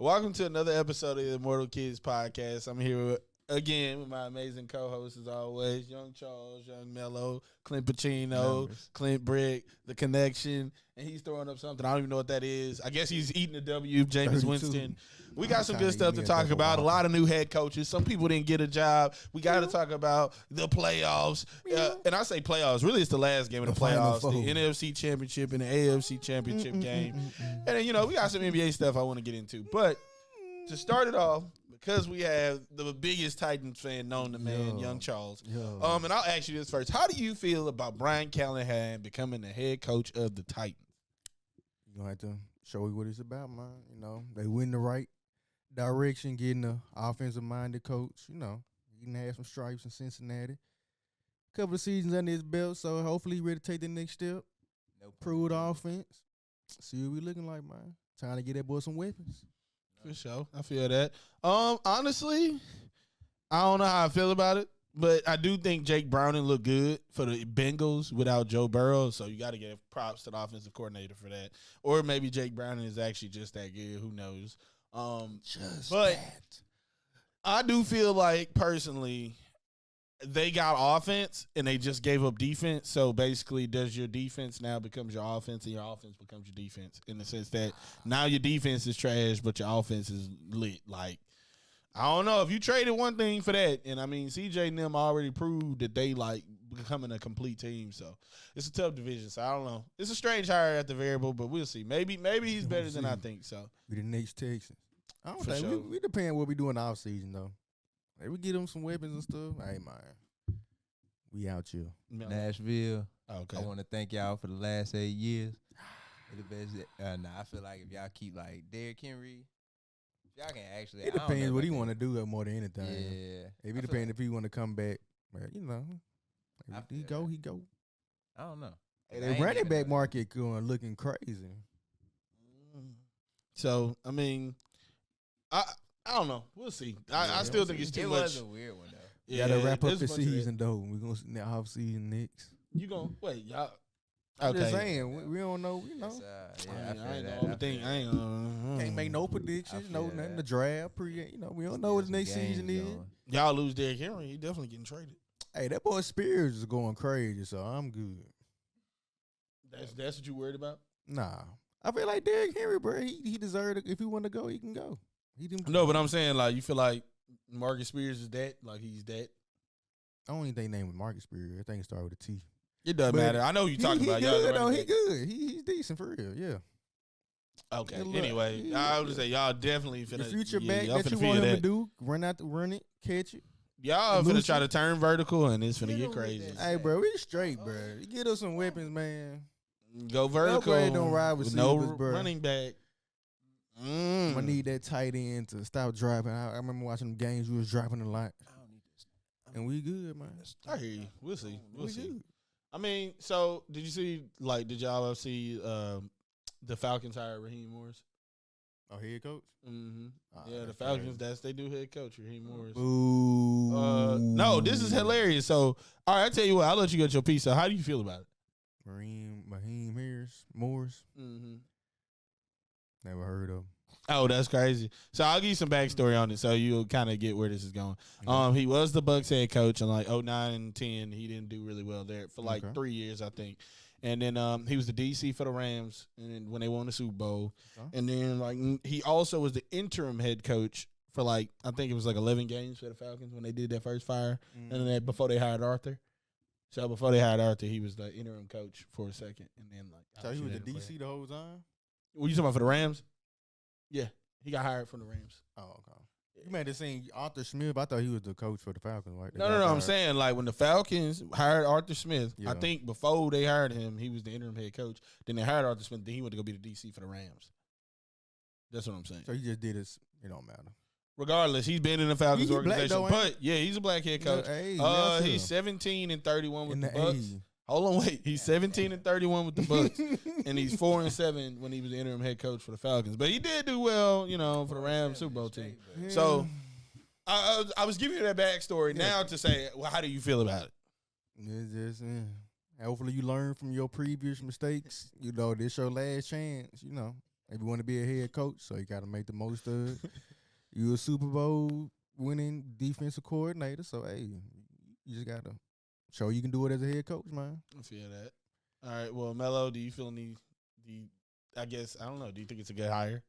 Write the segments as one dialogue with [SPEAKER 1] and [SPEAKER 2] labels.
[SPEAKER 1] Welcome to another episode of the ImmortalKidz Podcast. I'm here again with my amazing co-hosts as always, Young Charles, Young Mello, Clint Pacino, Clint Brick, The Connection, and he's throwing up something. I don't even know what that is. I guess he's eating a W, Jameis Winston. We got some good stuff to talk about. A lot of new head coaches. Some people didn't get a job. We got to talk about the playoffs. And I say playoffs. Really, it's the last game of the playoffs. The NFC Championship and the AFC Championship game. And then, we got some NBA stuff I want to get into. But to start it off, because we have the biggest Titans fan known to man, Young Charles. And I'll ask you this first. How do you feel about Brian Callahan becoming the head coach of the Titans?
[SPEAKER 2] You're going to have to show you what it's about, man. They win the right direction, getting an offensive-minded coach. He done had some stripes in Cincinnati. Couple of seasons under his belt, so hopefully he's ready to take the next step. Prove the offense. See what we looking like, man. Time to get that boy some weapons.
[SPEAKER 1] For sure. I feel that. Honestly, I don't know how I feel about it, but I do think Jake Browning looked good for the Bengals without Joe Burrow, so you got to give props to the offensive coordinator for that. Or maybe Jake Browning is actually just that good. Who knows? I do feel like, personally, they got offense and they just gave up defense. So basically, does your defense now becomes your offense and your offense becomes your defense in the sense that now your defense is trash, but your offense is lit. Like, I don't know if you traded one thing for that. And I mean, CJ and them already proved that they like becoming a complete team. So it's a tough division. So I don't know. It's a strange hire at the variable, but we'll see. Maybe he's better than I think. So
[SPEAKER 2] we the next Texans. I don't think sure. we depend on what we do in the offseason, though. Hey, we get them some weapons and stuff. Hey, man. We out here.
[SPEAKER 3] Nashville. Okay. I want to thank y'all for the last 8 years. The best. I feel like if y'all keep like Derrick Henry, y'all can actually.
[SPEAKER 2] It depends what he want to do more than anything.
[SPEAKER 3] Yeah.
[SPEAKER 2] If it depends if he want to come back, man, he go.
[SPEAKER 3] I don't know.
[SPEAKER 2] Hey, the running back market looking crazy.
[SPEAKER 1] So I mean, I don't know. We'll see. I still think it's too much.
[SPEAKER 3] It was a weird one, though.
[SPEAKER 2] Yeah, got to wrap up the season, though. We're going to see the off season next.
[SPEAKER 1] You going to wait, y'all.
[SPEAKER 2] I'm just saying, we don't know,
[SPEAKER 1] I ain't
[SPEAKER 2] can't make no predictions, nothing. The draft, we don't know what the next season is.
[SPEAKER 1] Y'all lose Derrick Henry, he definitely getting traded.
[SPEAKER 2] Hey, that boy Spears is going crazy, so I'm good.
[SPEAKER 1] That's what you worried about?
[SPEAKER 2] Nah. I feel like Derrick Henry, bro, he deserved it. If he want to go, he can go.
[SPEAKER 1] No, but I'm saying, like, you feel like Marcus Spears is that? Like, he's that?
[SPEAKER 2] I don't even think name was Marcus Spears. I think it started with a T.
[SPEAKER 1] It doesn't matter. I know who you talking about.
[SPEAKER 2] Good, though. He good. He's decent for real, yeah.
[SPEAKER 1] Okay, anyway, I would say y'all definitely finna.
[SPEAKER 2] The future back that you want him to do, run it, catch it.
[SPEAKER 1] Y'all finna try to turn vertical, and it's finna get crazy.
[SPEAKER 2] Hey, bro, we straight, bro. You get us some weapons, man.
[SPEAKER 1] Go vertical.
[SPEAKER 2] Don't ride with
[SPEAKER 1] no
[SPEAKER 2] bro.
[SPEAKER 1] Running back.
[SPEAKER 2] I need that tight end to stop driving. I remember watching them games. We was driving a lot.
[SPEAKER 3] I don't need this.
[SPEAKER 2] And we good, man.
[SPEAKER 1] I hear you. We'll see. We'll see.
[SPEAKER 2] Good.
[SPEAKER 1] I mean, so did you see? Like, did y'all ever see the Falcons hire Raheem Morris?
[SPEAKER 2] Oh, head coach.
[SPEAKER 1] Mm-hmm. Yeah, the Falcons. They do head coach Raheem Morris.
[SPEAKER 2] Ooh.
[SPEAKER 1] No, this is hilarious. So, all right, I tell you what. I'll let you get your piece. So, how do you feel about it?
[SPEAKER 2] Raheem Morris.
[SPEAKER 1] Mm-hmm.
[SPEAKER 2] Never heard of him.
[SPEAKER 1] Oh, that's crazy. So I'll give you some backstory on it so you'll kind of get where this is going. He was the Bucs head coach in like 09 and 10. He didn't do really well there for like 3 years, I think. And then he was the DC for the Rams and when they won the Super Bowl. And then like he also was the interim head coach for like, I think it was like 11 games for the Falcons when they did their first fire. And then before they hired Arthur. So before they hired Arthur, he was the interim coach for a second. And then like.
[SPEAKER 2] So he was the DC the whole time?
[SPEAKER 1] What you talking about for the Rams? Yeah, he got hired from the Rams.
[SPEAKER 2] Oh, okay. You made it seem Arthur Smith. I thought he was the coach for the Falcons, right?
[SPEAKER 1] No. I'm saying like when the Falcons hired Arthur Smith, I think before they hired him, he was the interim head coach. Then they hired Arthur Smith. Then he went to go be the DC for the Rams. That's what I'm saying.
[SPEAKER 2] So he just did his. It don't matter.
[SPEAKER 1] Regardless, he's been in the Falcons organization,
[SPEAKER 2] black, though,
[SPEAKER 1] he's a black head coach. He's 17-31 with the Bucs. Hold on, wait. He's 17-31 with the Bucs, and he's 4-7 when he was the interim head coach for the Falcons. But he did do well, for the Rams Super Bowl team. Yeah. So I was giving you that backstory now to say, well, how do you feel about it?
[SPEAKER 2] It's just, hopefully you learn from your previous mistakes. This your last chance. If you want to be a head coach, so you got to make the most of it. You a Super Bowl winning defensive coordinator, so hey, you just got to show you can do it as a head coach, man.
[SPEAKER 1] I feel that. All right, well, Melo, do you feel I guess, I don't know, do you think it's a good hire?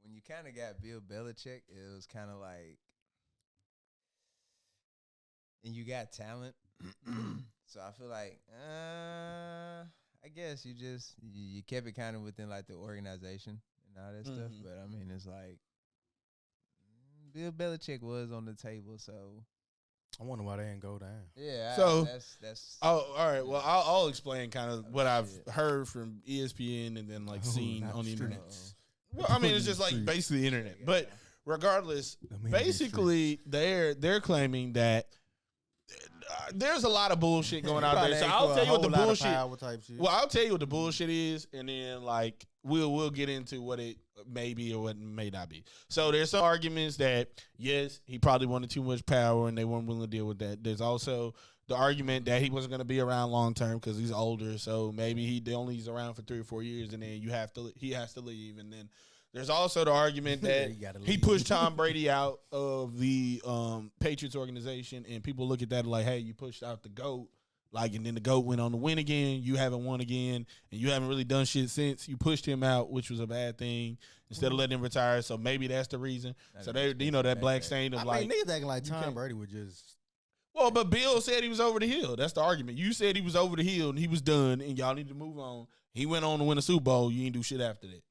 [SPEAKER 3] When you kind of got Bill Belichick, it was kind of like, and you got talent. So I feel like, I guess you kept it kind of within like the organization and all that stuff. But I mean, it's like Bill Belichick was on the table, so
[SPEAKER 2] I wonder why they didn't go down.
[SPEAKER 3] yeah.
[SPEAKER 1] So
[SPEAKER 3] that's.
[SPEAKER 1] Oh, all right. Well, I'll explain kind of what I've heard from ESPN and then like seen on the internet. Well, I mean, it's just like basically the internet. But regardless, basically they're claiming that there's a lot of bullshit going out there. So I'll tell you what the bullshit. Well, I'll tell you what the bullshit is, and then like we'll get into what it may be or what it may not be. So there's some arguments that yes, he probably wanted too much power and they weren't willing to deal with that. There's also the argument that he wasn't going to be around long term because he's older. So maybe he's around for 3 or 4 years, and then he has to leave, and then. There's also the argument that he pushed Tom Brady out of the Patriots organization, and people look at that like, hey, you pushed out the GOAT, like, and then the GOAT went on to win again. You haven't won again, and you haven't really done shit since. You pushed him out, which was a bad thing, instead of letting him retire. So maybe that's the reason. So they, that black stain of like,
[SPEAKER 2] niggas acting like Tom Brady would just.
[SPEAKER 1] Well, but Bill said he was over the hill. That's the argument. You said he was over the hill and he was done, and y'all need to move on. He went on to win a Super Bowl. You ain't do shit after that.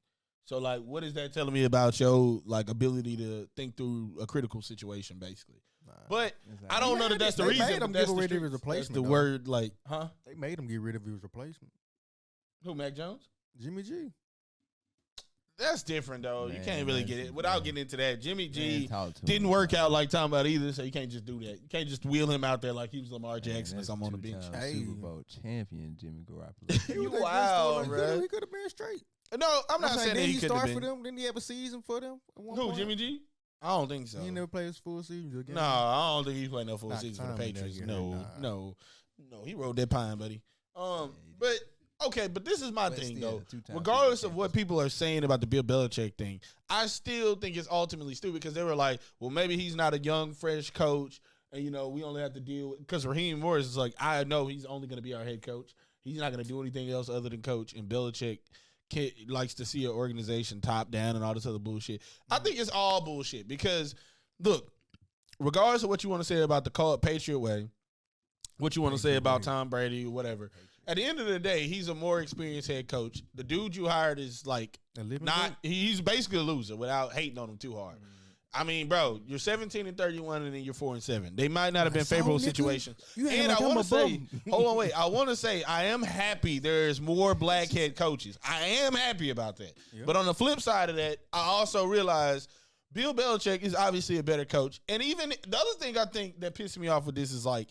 [SPEAKER 1] So, like, what is that telling me about your, like, ability to think through a critical situation, basically? But I don't know that that's the reason.
[SPEAKER 2] They made him get rid of his replacement.
[SPEAKER 1] That's the word, like, huh?
[SPEAKER 2] They made him get rid of his replacement.
[SPEAKER 1] Who, Mac Jones?
[SPEAKER 2] Jimmy G.
[SPEAKER 1] That's different, though.
[SPEAKER 3] Man,
[SPEAKER 1] you can't really get it. Without getting into that, Jimmy G didn't work out like Tom about either, so you can't just do that. You can't just wheel him out there like he was Lamar Jackson or something on the bench.
[SPEAKER 3] Super Bowl champion Jimmy Garoppolo.
[SPEAKER 1] You wild, bro.
[SPEAKER 2] He could have been straight.
[SPEAKER 1] No, I'm not saying that he could have been.
[SPEAKER 2] For them? Didn't he have a season for them?
[SPEAKER 1] Who, Jimmy G? I don't think so.
[SPEAKER 2] He never played his full season again.
[SPEAKER 1] No, I don't think he played no full season for the Patriots. No. He rode that pine, buddy. But okay, but this is my thing though. Regardless of what people are saying about the Bill Belichick thing, I still think it's ultimately stupid because they were like, well, maybe he's not a young, fresh coach, and we only have to deal with because Raheem Morris is like, I know he's only going to be our head coach. He's not going to do anything else other than coach, and Belichick likes to see an organization top down and all this other bullshit. I think it's all bullshit because, look, regardless of what you want to say about the call it Patriot way, what you want to say about Tom Brady or whatever, at the end of the day, he's a more experienced head coach. The dude you hired is like he's basically a loser without hating on him too hard. I mean, bro, you're 17-31 and then you're 4-7. They might not have been favorable situations. And I want to say, hold on, wait. I want to say I am happy there's more black head coaches. I am happy about that. Yep. But on the flip side of that, I also realize Bill Belichick is obviously a better coach. And even the other thing I think that pissed me off with this is like,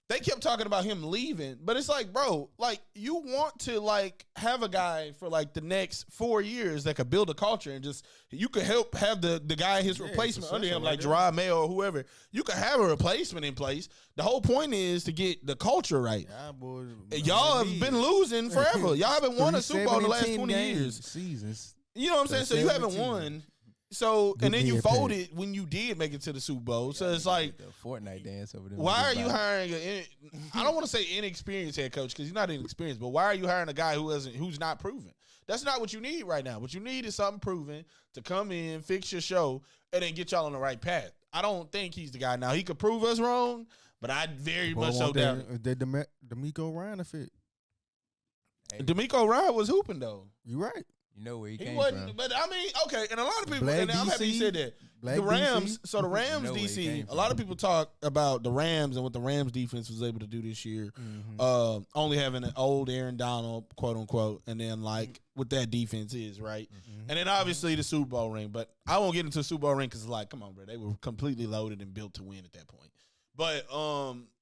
[SPEAKER 1] they kept talking about him leaving, but it's like, bro, like you want to like have a guy for like the next 4 years that could build a culture and just you could help have the guy his replacement under him, like Gerard Mayo or whoever. You could have a replacement in place. The whole point is to get the culture right. Yeah, boy, y'all have been losing forever. Y'all haven't won a Super Bowl in the last 20 years.
[SPEAKER 2] Seasons.
[SPEAKER 1] You know what I'm saying? So you haven't won. So and then you folded when you did make it to the Super Bowl. So it's like
[SPEAKER 3] the Fortnite dance over there.
[SPEAKER 1] Why are you hiring? I don't want to say inexperienced head coach because he's not inexperienced. But why are you hiring a guy who's not proven? That's not what you need right now. What you need is something proven to come in, fix your show, and then get y'all on the right path. I don't think he's the guy. Now he could prove us wrong, but I very much so doubt it.
[SPEAKER 2] Did D'Amico Ryan fit?
[SPEAKER 1] D'Amico Ryan was hooping though.
[SPEAKER 2] You right.
[SPEAKER 3] You know where he came
[SPEAKER 1] wasn't,
[SPEAKER 3] from.
[SPEAKER 1] But I mean, okay, and a lot of people, and I'm happy you said that. The Rams, DC? So the Rams DC, a lot of people talk about the Rams and what the Rams defense was able to do this year. Mm-hmm. Only having an old Aaron Donald, quote unquote, and then like what that defense is, right? Mm-hmm. And then obviously the Super Bowl ring. But I won't get into the Super Bowl ring because like, come on, bro, they were completely loaded and built to win at that point. But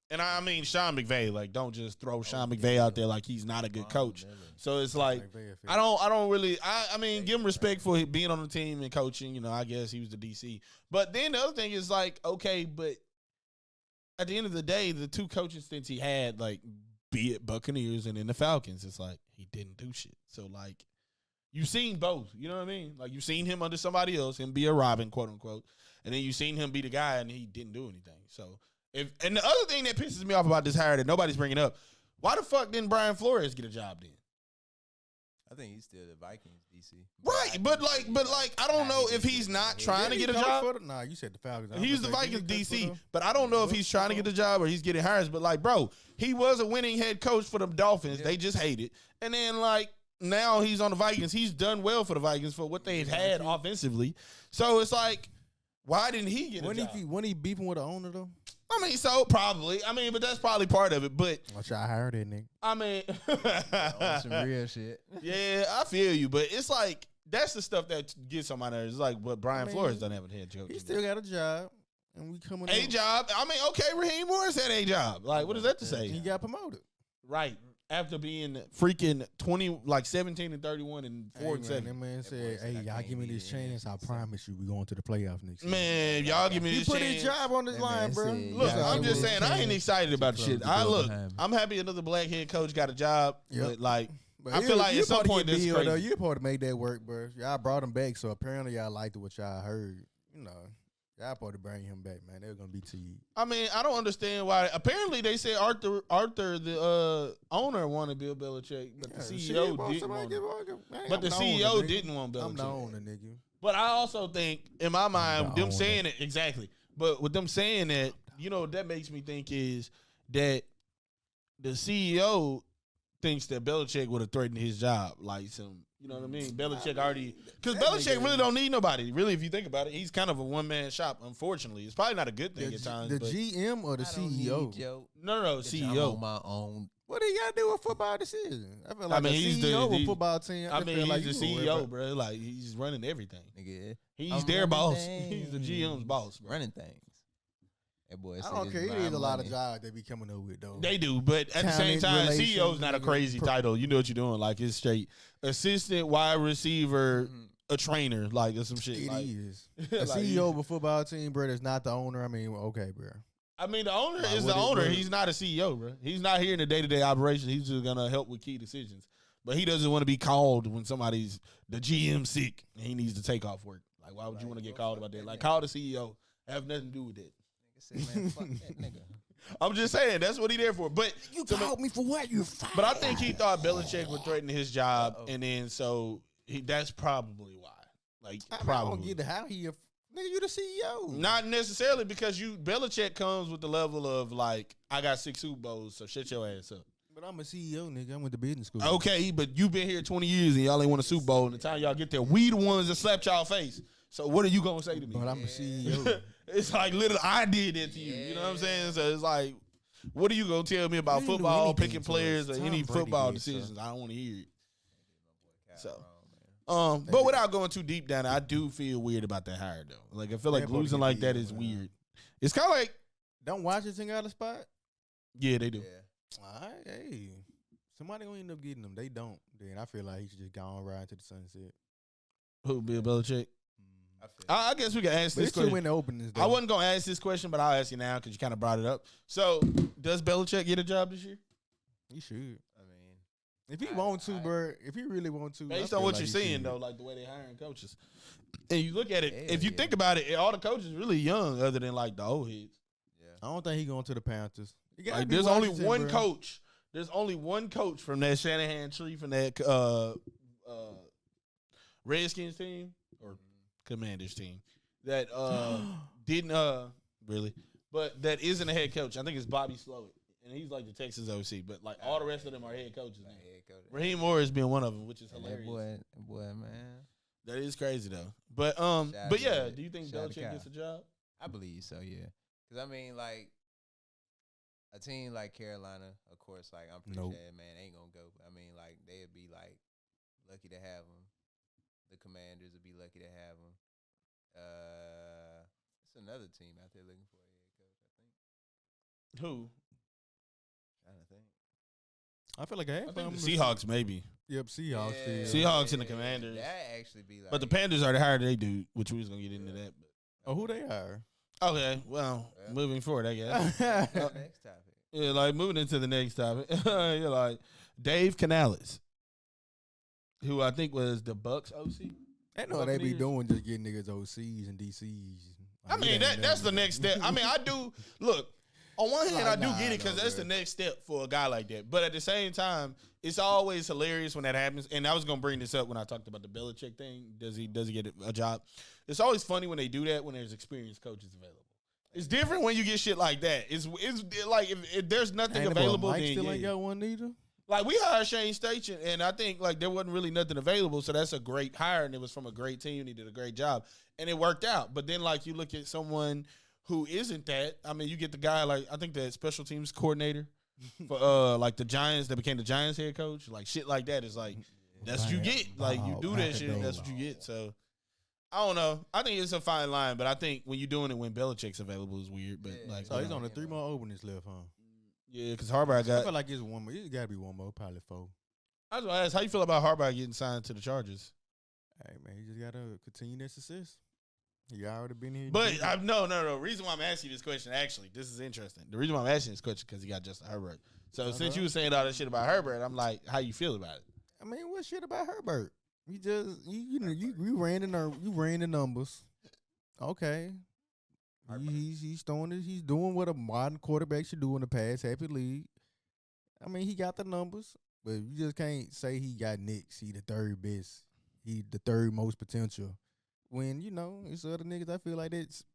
[SPEAKER 1] and I mean Sean McVay, like don't just throw Sean McVay out there like he's not a good coach. So it's like I don't really I mean give him respect for being on the team and coaching. You know, I guess he was the DC. But then the other thing is like, okay, but at the end of the day, the two coaching stints he had, like be it Buccaneers and then the Falcons, it's like he didn't do shit. So like You've seen both. You know what I mean? Like, you've seen him under somebody else and be a Robin, quote unquote, and then you've seen him be the guy and he didn't do anything. So, and the other thing that pisses me off about this hire that nobody's bringing up, why the fuck didn't Brian Flores get a job then?
[SPEAKER 3] I think he's still the Vikings DC.
[SPEAKER 1] Right, but I don't know if he's not trying to get a job.
[SPEAKER 2] Nah, you said the Falcons.
[SPEAKER 1] He's the Vikings DC, but I don't know if he's trying to get a job or he's getting hires. But like, bro, he was a winning head coach for the Dolphins. Yeah. They just hate it, and then like now he's on the Vikings. He's done well for the Vikings for what they've had offensively. So it's like, why didn't he get a job?
[SPEAKER 2] When he beefing with the owner though?
[SPEAKER 1] I mean, so probably. I mean, but that's probably part of it. But
[SPEAKER 2] I try to hire that nigga.
[SPEAKER 1] I mean,
[SPEAKER 3] some real shit.
[SPEAKER 1] Yeah, I feel you, but it's like that's the stuff that gets on my nerves. It's like what Brian Flores doesn't have a head coach.
[SPEAKER 2] He still got a job, and we coming
[SPEAKER 1] a job. I mean, okay, Raheem Morris had a job. Like, what is that to say?
[SPEAKER 2] He got promoted,
[SPEAKER 1] right? After being freaking 17 and 31 and 4 and 7.
[SPEAKER 2] That man said, "Hey, y'all give me this chance. I promise you, we going to the playoffs next year."
[SPEAKER 1] Man, y'all give me this chance.
[SPEAKER 2] He put his job on this line, bro.
[SPEAKER 1] Look, I'm just saying, I ain't excited about the shit. I'm happy another black head coach got a job. Yep. But like, I feel like at some point this is crazy.
[SPEAKER 2] You're supposed to make that work, bro. Y'all brought him back, so apparently y'all liked what y'all heard. You know. Y'all supposed to bring him back, man. They're gonna be to you.
[SPEAKER 1] I mean, I don't understand why. Apparently, they said Arthur, the owner, wanted Bill Belichick, but the CEO didn't want him. But the CEO didn't want Belichick.
[SPEAKER 2] I'm the owner, nigga.
[SPEAKER 1] But I also think, in my mind, them saying it exactly. But with them saying that, you know, that makes me think is that the CEO thinks that Belichick would have threatened his job, like some. You know what I mean? Belichick already... Because Belichick really don't need nobody. Really, if you think about it, he's kind of a one-man shop, unfortunately. It's probably not a good thing at times.
[SPEAKER 2] The GM or the CEO?
[SPEAKER 1] No, CEO.
[SPEAKER 3] On my own.
[SPEAKER 2] What do you got to do with football decision? I feel like he's CEO of a football team.
[SPEAKER 1] I mean, he's the CEO, bro. Like, he's running everything. Nigga, he's their boss. He's the GM's boss. Bro.
[SPEAKER 3] Running things. That boy,
[SPEAKER 2] I don't care. He needs a lot of jobs they be coming up with, though.
[SPEAKER 1] They do, but at the same time, CEO's not a crazy title. You know what you're doing. Like, it's straight assistant, wide receiver, a trainer, like, or some shit.
[SPEAKER 2] It
[SPEAKER 1] like,
[SPEAKER 2] is. A CEO of a football team, bro, that's not the owner. I mean, okay, bro.
[SPEAKER 1] I mean, the owner is the owner. He's not a CEO, bro. He's not here in the day-to-day operation. He's just going to help with key decisions. But he doesn't want to be called when somebody's the GM sick and he needs to take off work. Like, why would you want to get called about that? Like, call the CEO. Have nothing to do with that.
[SPEAKER 3] Man, fuck that nigga.
[SPEAKER 1] I'm just saying that's what he there for. But
[SPEAKER 2] you called me for what? You fired.
[SPEAKER 1] But I think he thought Belichick would threaten his job, and then so that's probably why. Like, probably.
[SPEAKER 2] I don't get how he. Nigga, you the CEO.
[SPEAKER 1] Not necessarily because Belichick comes with the level of like, I got 6 Super Bowls, so shut your ass up.
[SPEAKER 2] But I'm a CEO, nigga. I went to business school.
[SPEAKER 1] Okay, but you been here 20 years and y'all ain't won a Super Bowl. And the time y'all get there, we the ones that slapped y'all face. So what are you gonna say to me?
[SPEAKER 2] But I'm a CEO.
[SPEAKER 1] It's like literally I did that to you. You know what I'm saying? So it's like, what are you gonna tell me about football, picking players, or any football decisions? I don't want to hear it. So, but without going too deep down, I do feel weird about that hire though. Like I feel like losing like that is weird. It's kind of like
[SPEAKER 2] don't Washington got a spot.
[SPEAKER 1] Yeah, they do.
[SPEAKER 2] Yeah. All right, hey, somebody gonna end up getting them. They don't. Then I feel like he should just go on right to the sunset.
[SPEAKER 1] Who, Bill Belichick? I guess we can ask this question.
[SPEAKER 2] Win the openings,
[SPEAKER 1] I wasn't going to ask this question, but I'll ask you now because you kind of brought it up. So, does Belichick get a job this year?
[SPEAKER 2] He should. I mean, if he want to, bro, if he really want to.
[SPEAKER 1] Based on what you're seeing, though, like the way they hiring coaches. And you look at it, if you think about it, all the coaches really young other than like the old heads.
[SPEAKER 2] Yeah. I don't think he going to the Panthers.
[SPEAKER 1] Like, there's only one coach. There's only one coach from that Shanahan tree, from that Redskins team or Commanders team that didn't really, but that isn't a head coach. I think it's Bobby Slowik, and he's like the Texas OC. But like all the rest of them are head coaches. Raheem Morris being one of them, which is hilarious.
[SPEAKER 3] Boy, man,
[SPEAKER 1] that is crazy though. But yeah, do you think Belichick gets a job?
[SPEAKER 3] I believe so. Yeah, because I mean, like a team like Carolina, of course, like I'm pretty sure, man, ain't gonna go. But I mean, like they'd be like lucky to have him. The Commanders would be lucky to have him. It's another team out there looking for a head coach, I think.
[SPEAKER 1] Who?
[SPEAKER 3] Trying to think.
[SPEAKER 2] I feel like I
[SPEAKER 1] think the Seahawks, maybe.
[SPEAKER 2] Yep, Seahawks.
[SPEAKER 1] Yeah, Seahawks and the Commanders.
[SPEAKER 3] That actually be like.
[SPEAKER 1] But the Panthers are the higher they do, which we was gonna get into that. But
[SPEAKER 2] who they are?
[SPEAKER 1] Okay, well, moving forward, I guess.
[SPEAKER 3] Next topic.
[SPEAKER 1] Yeah, like moving into the next topic. You're like Dave Canales. who I think was the Bucks OC.
[SPEAKER 2] I know they be doing just getting niggas OCs and DCs.
[SPEAKER 1] I mean, that's the next step. I mean, I do look. On one hand, I do get it because that's the next step for a guy like that. But at the same time, it's always hilarious when that happens. And I was gonna bring this up when I talked about the Belichick thing. Does he get a job? It's always funny when they do that when there's experienced coaches available. It's different when you get shit like that. It's like if there's nothing available,
[SPEAKER 2] Mike
[SPEAKER 1] then
[SPEAKER 2] still ain't got one neither.
[SPEAKER 1] Like we hired Shane Station, and I think like there wasn't really nothing available, so that's a great hire, and it was from a great team. He did a great job, and it worked out. But then like you look at someone who isn't that. I mean, you get the guy like I think the special teams coordinator for like the Giants that became the Giants head coach. Like shit like that is like that's what you get. Like you do that shit, that's what you get. So I don't know. I think it's a fine line, but I think when you're doing it when Belichick's available is weird. But like
[SPEAKER 2] so he's on the 3 more openings left, huh?
[SPEAKER 1] Yeah, because Harbaugh got.
[SPEAKER 2] I feel like it's one more. It's got to be one more, probably 4.
[SPEAKER 1] I was gonna ask, how you feel about Harbaugh getting signed to the Chargers?
[SPEAKER 2] Hey man, he just gotta continue that success. He already been here.
[SPEAKER 1] But no. Reason why I'm asking you this question, actually, this is interesting. The reason why I'm asking this question because he got Justin Herbert. So since you were saying all that shit about Herbert, I'm like, how you feel about it?
[SPEAKER 2] I mean, what shit about Herbert? You just you ran the numbers. Okay. He's doing what a modern quarterback should do in the pass happy league. I mean, he got the numbers, but you just can't say he got Knicks. He the third best. He the third most potential. When it's other niggas. I feel like it's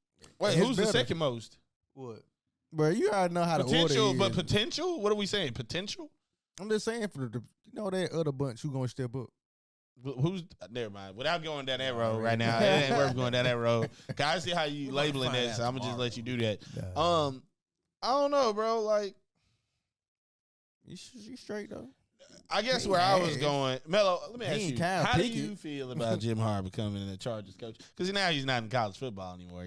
[SPEAKER 1] who's the second most?
[SPEAKER 2] What? Bro, you already know how
[SPEAKER 1] potential,
[SPEAKER 2] the order is.
[SPEAKER 1] But potential. What are we saying? Potential.
[SPEAKER 2] I'm just saying for the that other bunch who gonna step up.
[SPEAKER 1] Who's never mind. Without going down that road right now, it ain't worth going down that road. Cause I see how you labeling that, so I'm gonna just let you do that. I don't know, bro. Like,
[SPEAKER 2] you straight though.
[SPEAKER 1] I guess where I was going, Melo. Let me ask you, how do you feel about Jim Harbaugh becoming the Chargers coach? Because now he's not in college football anymore.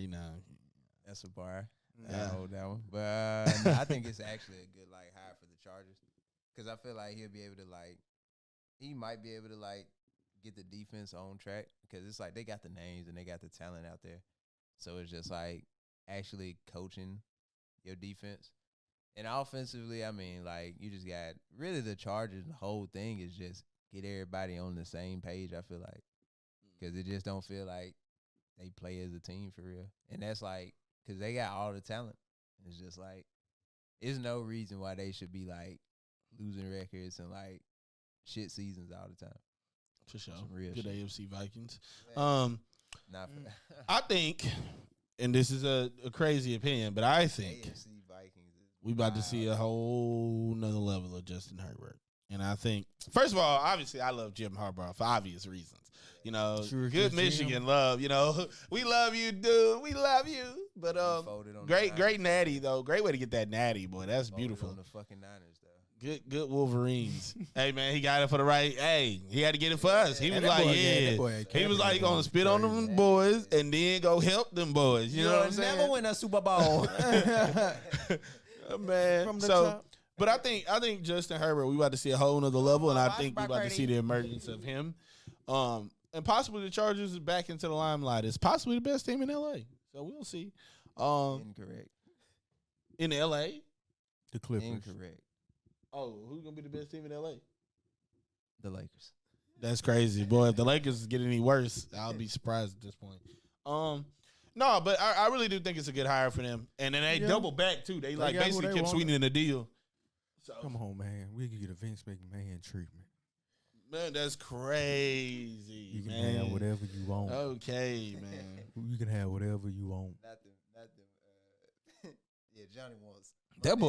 [SPEAKER 3] That's a bar. I hold that one, but no, I think it's actually a good hire for the Chargers because I feel like he'll be able to he might be able to get the defense on track because it's like they got the names and they got the talent out there. So it's just actually coaching your defense. And offensively, I mean, you just got really the Chargers. The whole thing is just get everybody on the same page, I feel like. Because it just don't feel like they play as a team for real. And that's because they got all the talent. It's just there's no reason why they should be losing records and shit seasons all the time.
[SPEAKER 1] For sure.
[SPEAKER 3] Real
[SPEAKER 1] good
[SPEAKER 3] shit.
[SPEAKER 1] AFC Vikings.
[SPEAKER 3] Not for that.
[SPEAKER 1] I think, and this is a crazy opinion, but I think
[SPEAKER 3] AFC Vikings
[SPEAKER 1] we about to see a whole nother level of Justin Herbert. And I think, first of all, obviously I love Jim Harbaugh for obvious reasons. Good Michigan love, we love you, dude. We love you. But great natty, though. Great way to get that natty, boy. That's beautiful.
[SPEAKER 3] On the fucking Niners, though.
[SPEAKER 1] Good Wolverines. Hey, man, he got it for the right. Hey, he had to get it for us. He was like, he was like, going to spit on them boys and then go help them boys. You know what I'm saying?
[SPEAKER 3] Never win a Super Bowl.
[SPEAKER 1] Man.
[SPEAKER 2] From the top.
[SPEAKER 1] But I think Justin Herbert, we about to see a whole nother level, and I think we about to see the emergence of him. And possibly the Chargers is back into the limelight. It's possibly the best team in L.A., so we'll see.
[SPEAKER 3] Incorrect.
[SPEAKER 1] In L.A.?
[SPEAKER 2] The Clippers.
[SPEAKER 3] Incorrect.
[SPEAKER 1] Oh, who's going to be the best team in L.A.?
[SPEAKER 3] The Lakers.
[SPEAKER 1] That's crazy, boy. If the Lakers get any worse, I'll be surprised at this point. No, but I really do think it's a good hire for them. And then they double back, too. They basically kept sweetening the deal. So.
[SPEAKER 2] Come on, man. We can get a Vince McMahon treatment.
[SPEAKER 1] Man, that's crazy,
[SPEAKER 2] You can have whatever you want.
[SPEAKER 1] Okay, man.
[SPEAKER 2] You can have whatever you want.
[SPEAKER 3] Yeah, Johnny wants.
[SPEAKER 1] That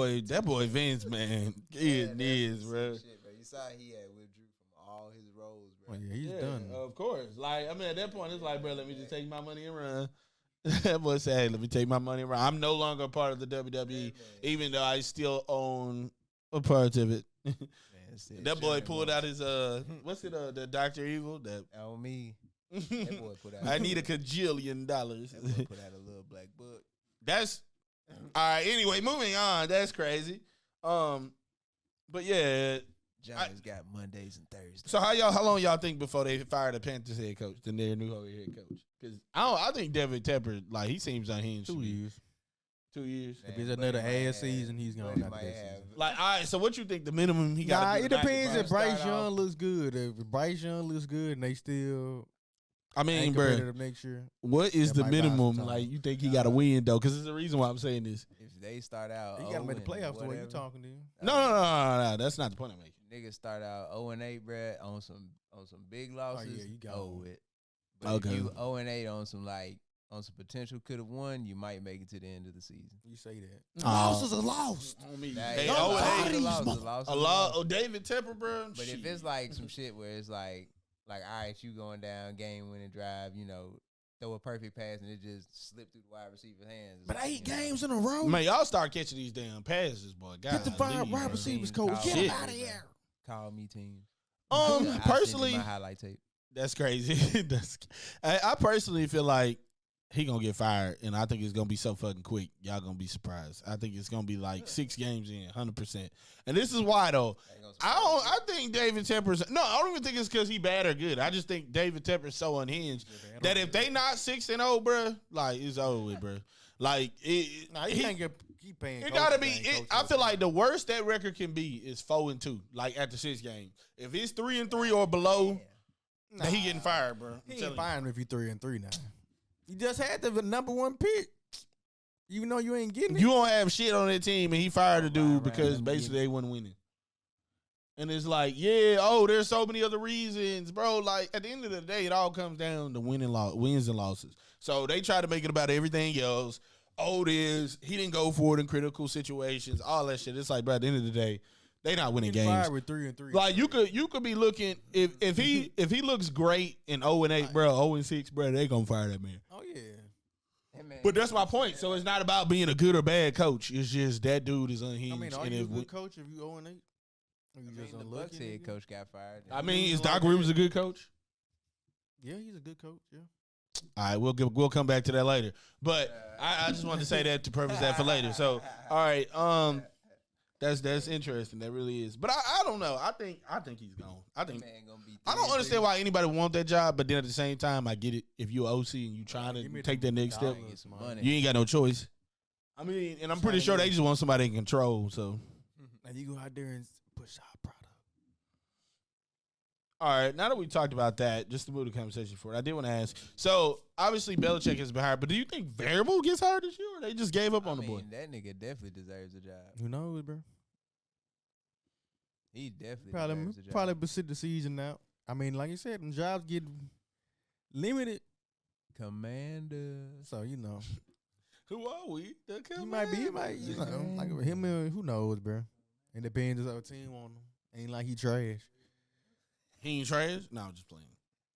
[SPEAKER 1] boy Vince, man. It is, bro.
[SPEAKER 3] Shit, bro. You saw he had withdrew from all his roles, bro.
[SPEAKER 2] Oh, yeah, he's done.
[SPEAKER 1] Of course. At that point, it's like, bro, let me just take my money and run. That boy said, hey, let me take my money and run. I'm no longer a part of the WWE, even though I still own a part of it. That boy pulled out his what's it the Dr. Evil that
[SPEAKER 3] on me. That boy put out.
[SPEAKER 1] I need $1 kajillion.
[SPEAKER 3] That boy put out a little black book.
[SPEAKER 1] That's all right. Anyway, moving on. That's crazy. But yeah,
[SPEAKER 3] Johnny's got Mondays and Thursdays.
[SPEAKER 1] So how long y'all think before they fire the Panthers head coach, then their new head coach? Because I think David Tepper, he seems unhinged.
[SPEAKER 2] 2 years.
[SPEAKER 1] 2 years.
[SPEAKER 2] If it's another ass season, he's gonna have that season.
[SPEAKER 1] Like, all right, so what you think the minimum he got?
[SPEAKER 2] Nah, it depends if Bryce Young looks good. If Bryce Young looks good and they still,
[SPEAKER 1] I mean, bro,
[SPEAKER 2] next year,
[SPEAKER 1] what is the minimum? Like, you think he got to win though? Because there's a reason why I'm saying this.
[SPEAKER 3] If they start out,
[SPEAKER 2] he got to make the playoffs. The way you talking to him?
[SPEAKER 1] No. That's not the point I'm making.
[SPEAKER 3] Niggas start out 0-8, bruh, on some big losses.
[SPEAKER 2] Oh yeah, you got
[SPEAKER 3] it. But if you 0-8 on some potential could have won, you might make it to the end of the season.
[SPEAKER 2] You say that.
[SPEAKER 1] Losses are lost.
[SPEAKER 3] Hey,
[SPEAKER 1] 0-8 a lot. Oh, David Tepper, bro.
[SPEAKER 3] But if it's like some shit where it's like, all right, you going down, game winning drive, throw a perfect pass and it just slipped through the wide receiver's hands.
[SPEAKER 2] But 8 games in a row.
[SPEAKER 1] Man, y'all start catching these damn passes, boy.
[SPEAKER 2] Get the 5 wide receivers, coach. Get him out of here.
[SPEAKER 3] Call me teams.
[SPEAKER 1] Personally,
[SPEAKER 3] my highlight tape.
[SPEAKER 1] That's crazy. I personally feel like he gonna get fired, and I think it's gonna be so fucking quick. Y'all gonna be surprised. I think it's gonna be like 6 games in, 100%. And this is why though. I think David Tepper's. No, I don't even think it's because he bad or good. I just think David Tepper's so unhinged that if they not 6-0, bro, like it's over with, bro. Like he
[SPEAKER 2] can't keep paying.
[SPEAKER 1] It gotta be. I feel like the worst that record can be is 4-2. Like at the 6th game, if it's 3-3 or below, then he getting fired, bro.
[SPEAKER 2] He ain't firing if you 3-3 now. You just had the number 1 pick. Even though you ain't getting it.
[SPEAKER 1] You don't have shit on that team, and he fired a dude because basically they wasn't winning. And it's like, there's so many other reasons, bro. Like, at the end of the day, it all comes down to wins and losses. So they try to make it about everything else. He didn't go for it in critical situations, all that shit. It's like, bro, at the end of the day, they not winning games.
[SPEAKER 2] Fired with 3-3.
[SPEAKER 1] Like you could be looking if he looks great in 0-8, bro, 0-6, bro, they gonna fire that man.
[SPEAKER 2] Oh yeah.
[SPEAKER 3] Hey, man,
[SPEAKER 1] but that's my point. So it's not about being a good or bad coach. It's just that dude is unhinged.
[SPEAKER 2] I mean, are you a good coach if you 0-8?
[SPEAKER 3] The Bucs head coach got fired.
[SPEAKER 1] I mean, is Doc Rivers a good coach?
[SPEAKER 2] Yeah, he's a good coach. Yeah.
[SPEAKER 1] All right, we'll come back to that later. But I just wanted to say that to preface that for later. So all right, that's interesting. That really is. But I don't know. I think he's gone. I don't understand why anybody would want that job. But then at the same time, I get it. If you're OC and you trying to take that next step, you ain't got no choice. I mean, and I'm pretty sure they just want somebody in control. So
[SPEAKER 2] now you go out there and push our product.
[SPEAKER 1] All right, now that we talked about that, just to move the conversation forward, I did want to ask. So, obviously, Belichick has been hired, but do you think Vrabel gets hired this year, or they just gave up on the boy?
[SPEAKER 3] That nigga definitely deserves a job.
[SPEAKER 2] Who knows, bro?
[SPEAKER 3] He definitely deserves a job.
[SPEAKER 2] Probably sit the season out. I mean, like you said, them jobs get limited.
[SPEAKER 3] Commander.
[SPEAKER 2] So,
[SPEAKER 1] Who are we? The
[SPEAKER 2] He might, like him, who knows, bro? It depends if our team on him. Ain't like he trash.
[SPEAKER 1] He ain't trash? No, I'm just playing.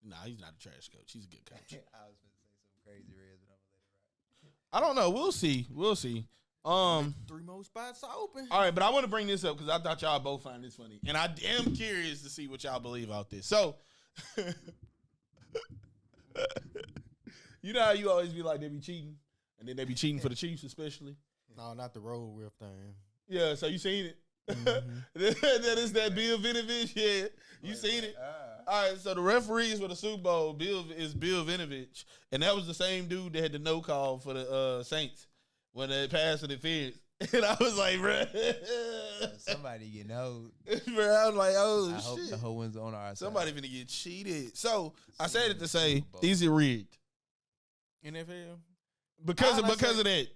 [SPEAKER 1] Nah, he's not a trash coach. He's a good coach.
[SPEAKER 3] I was going to say some crazy reds, but I'm going to let it ride.
[SPEAKER 1] I don't know. We'll see.
[SPEAKER 2] 3 more spots are open.
[SPEAKER 1] All right, but I want to bring this up because I thought y'all both find this funny. And I am curious to see what y'all believe out this. So, you know how you always be like they be cheating? And then they be cheating for the Chiefs especially?
[SPEAKER 2] No, not the road whip thing.
[SPEAKER 1] Yeah, so you seen it?
[SPEAKER 2] Mm-hmm.
[SPEAKER 1] That is that Bill Vinovich. Yeah, you seen it. All right, so the referees for the Super Bowl, Bill Vinovich, and that was the same dude that had the no call for the Saints when they passed interference. And I was like, bro,
[SPEAKER 3] somebody getting old.
[SPEAKER 1] Bro, I was like, oh
[SPEAKER 3] I
[SPEAKER 1] shit,
[SPEAKER 3] hope the whole one's on our side.
[SPEAKER 1] Somebody finna get cheated. So I said it to say, is it rigged?
[SPEAKER 2] NFL
[SPEAKER 1] because of that.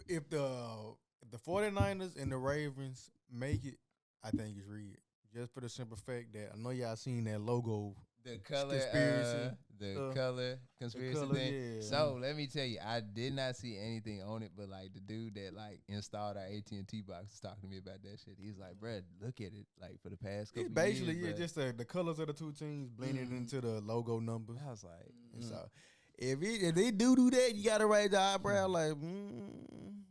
[SPEAKER 2] If the 49ers and the Ravens make it, I think it's rigged. Just for the simple fact that I know y'all seen that logo.
[SPEAKER 3] The color conspiracy thing.
[SPEAKER 2] Yeah.
[SPEAKER 3] So let me tell you, I did not see anything on it, but like the dude that like installed our AT&T box was talking to me about that shit. He's like, "Bruh, look at it. Like for the past couple
[SPEAKER 2] basically,
[SPEAKER 3] years,
[SPEAKER 2] just the colors of the two teams blended into the logo numbers."
[SPEAKER 3] I was like,
[SPEAKER 2] so if they do that, you gotta raise the eyebrow like,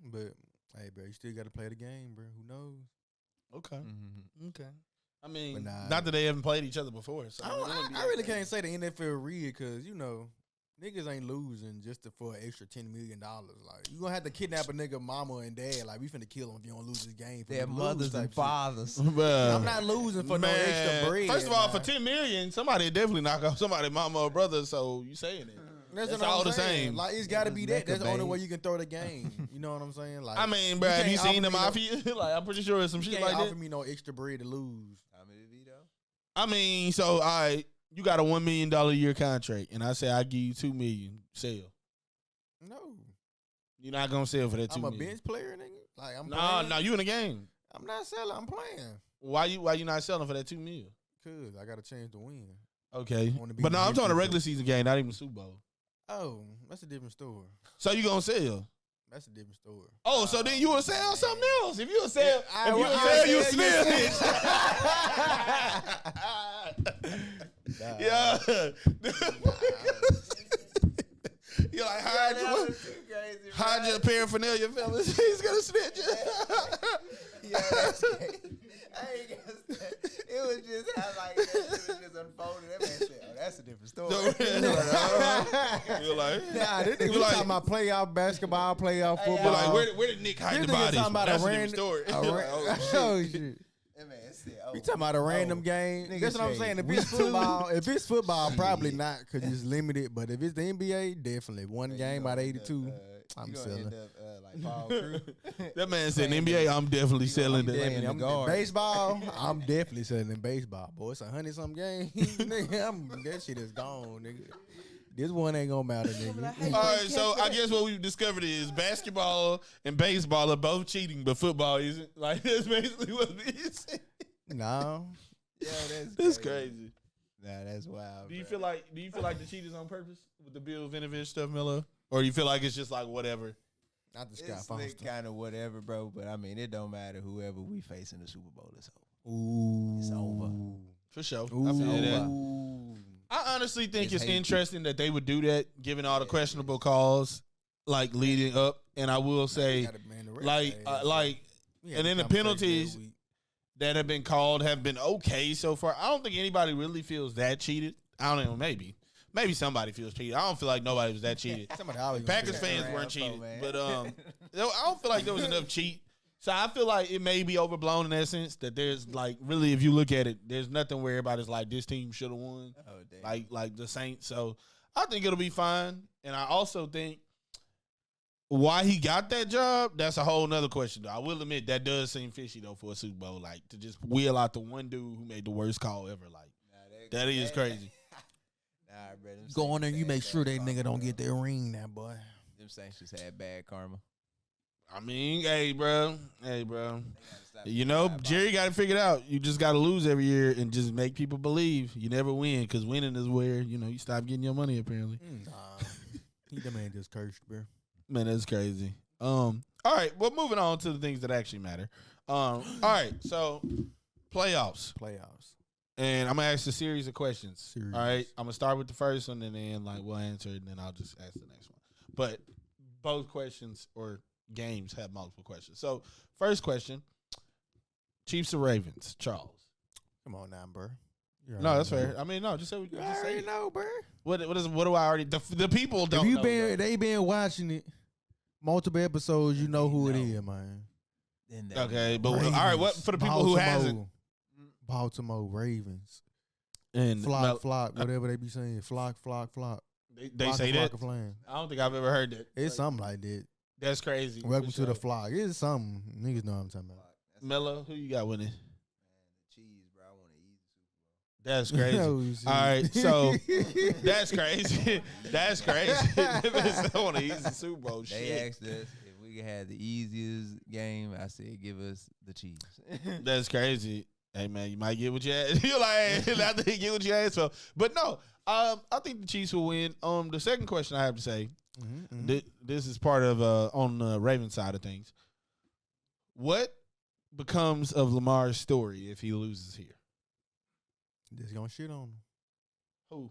[SPEAKER 2] but hey, bro, you still gotta play the game, bro. Who knows?
[SPEAKER 1] Okay.
[SPEAKER 3] Mm-hmm.
[SPEAKER 1] Okay. I mean, not that they haven't played each other before. So
[SPEAKER 2] I really can't say the NFL rigged because, niggas ain't losing just for an extra $10 million. Like, you going to have to kidnap a nigga mama and dad. Like, we finna kill them if you don't lose this game.
[SPEAKER 3] Their mothers and fathers.
[SPEAKER 2] I'm not losing for no extra bread.
[SPEAKER 1] First of all, for $10 million, somebody definitely knock off somebody's mama or brother, so you saying it. That's all the same.
[SPEAKER 2] Like it's got to be that. That's the only way you can throw the game. You know what I'm saying? Like
[SPEAKER 1] I mean, bro, have you seen the Mafia? Like I'm pretty sure it's some shit like that. You
[SPEAKER 2] can't offer me no extra bread to lose.
[SPEAKER 3] How many veto?
[SPEAKER 1] I mean, so all right, you got a $1 million a year contract, and I say I give you $2 million. Sell.
[SPEAKER 2] No,
[SPEAKER 1] you're not gonna sell for that $2 million.
[SPEAKER 2] I'm a bench player, nigga. Like
[SPEAKER 1] no, you in the game.
[SPEAKER 2] I'm not selling. I'm playing.
[SPEAKER 1] Why you not selling for that $2 million?
[SPEAKER 2] Cause I got a chance to win.
[SPEAKER 1] Okay, but no, I'm talking a regular season game, not even Super Bowl.
[SPEAKER 2] Oh, that's a different story.
[SPEAKER 1] So you gonna sell?
[SPEAKER 2] That's a different story.
[SPEAKER 1] Oh, so then you would sell something else. If you would sell, you snitch. Yeah. You're like, hide your paraphernalia, fellas. He's gonna snitch.
[SPEAKER 3] Yeah, that's crazy. I ain't gonna say. It was just how like that shit was just unfolded. That man said, "Oh, that's a different story."
[SPEAKER 1] You're like,
[SPEAKER 2] nah, this nigga talking about playoff basketball, playoff football.
[SPEAKER 1] You're like, where did Nick hide the bodies? That's a different story.
[SPEAKER 2] Oh shit.
[SPEAKER 3] That man said,
[SPEAKER 2] You talking about a random game? That's what I'm saying. If it's football, probably not because it's limited. But if it's the NBA, definitely one game out of 82. I'm selling.
[SPEAKER 3] Like Paul Crew.
[SPEAKER 1] That man said in NBA, I'm definitely selling that.
[SPEAKER 2] Baseball, I'm definitely selling baseball. Boy, it's 100-something games. Nigga, that shit is gone, nigga. This one ain't gonna matter, nigga.
[SPEAKER 1] All right, so I guess what we've discovered is basketball and baseball are both cheating, but football isn't. Like that's basically what it is.
[SPEAKER 2] No.
[SPEAKER 3] Yeah,
[SPEAKER 1] that's crazy.
[SPEAKER 3] Nah, that's wild.
[SPEAKER 1] Do you feel like the cheat is on purpose with the Bill Vinovich stuff, Miller? Or do you feel like it's just like whatever?
[SPEAKER 2] Not the Scott Foster.
[SPEAKER 3] It's kind of whatever, bro. But I mean, it don't matter. Whoever we face in the Super Bowl is over.
[SPEAKER 2] Ooh.
[SPEAKER 3] It's over.
[SPEAKER 1] For sure.
[SPEAKER 2] Ooh.
[SPEAKER 1] I feel that. I honestly think it's interesting that they would do that, given all the questionable calls, like leading up. And I will say, and then the penalties that have been called have been okay so far. I don't think anybody really feels that cheated. I don't know, maybe somebody feels cheated. I don't feel like nobody was that cheated. Packers fans weren't cheated, but I don't feel like there was enough cheat. So I feel like it may be overblown in that sense that there's like really, if you look at it, there's nothing where everybody's like this team should have won, like the Saints. So I think it'll be fine, and I also think why he got that job, that's a whole nother question. Though I will admit that does seem fishy though for a Super Bowl, like to just wheel out the one dude who made the worst call ever. Like that is crazy.
[SPEAKER 3] Nah, bro.
[SPEAKER 2] Go on there, you make sure that nigga don't get their ring now, boy.
[SPEAKER 3] Them Saints just had bad karma.
[SPEAKER 1] I mean, hey, bro. You know, Jerry got it figured out. You just got to lose every year and just make people believe you never win because winning is where, you know, you stop getting your money, apparently.
[SPEAKER 2] The man just cursed, bro.
[SPEAKER 1] Man, that's crazy. All right, well, moving on to the things that actually matter. All right, so playoffs. And I'm going to ask a series of questions. All right, I'm going to start with the first one and then, like, we'll answer it, and then I'll just ask the next one. But both questions or games have multiple questions. So, first question, Chiefs or Ravens? Charles.
[SPEAKER 2] Come on now, bro.
[SPEAKER 1] No, that's fair. I mean, no, just say what you say.
[SPEAKER 2] No, bro.
[SPEAKER 1] What do I already? The people don't know.
[SPEAKER 2] They been watching it multiple episodes. You know who it is, man.
[SPEAKER 1] Okay, but Ravens, all right. What for the people who hasn't?
[SPEAKER 2] Baltimore Ravens
[SPEAKER 1] and
[SPEAKER 2] flock, whatever they be saying. Flock.
[SPEAKER 1] They say that. I don't think I've ever heard that.
[SPEAKER 2] It's something like that.
[SPEAKER 1] That's crazy.
[SPEAKER 2] Welcome to the flock. It's something. Niggas know what I'm talking about.
[SPEAKER 1] Mello, who you got winning?
[SPEAKER 3] Man, the cheese, bro. I want to eat the Super Bowl.
[SPEAKER 1] That's crazy. All right, so that's crazy. That's crazy. I want to eat the Super Bowl.
[SPEAKER 3] They asked us if we had the easiest game. I said, give us the cheese.
[SPEAKER 1] That's crazy. Hey man, you might get what you asked. You're like, I think you get what you asked for. But no, I think the Chiefs will win. The second question I have to say, this is part of on the Ravens side of things. What becomes of Lamar's story if he loses here?
[SPEAKER 2] Just gonna shit on him.
[SPEAKER 1] Who?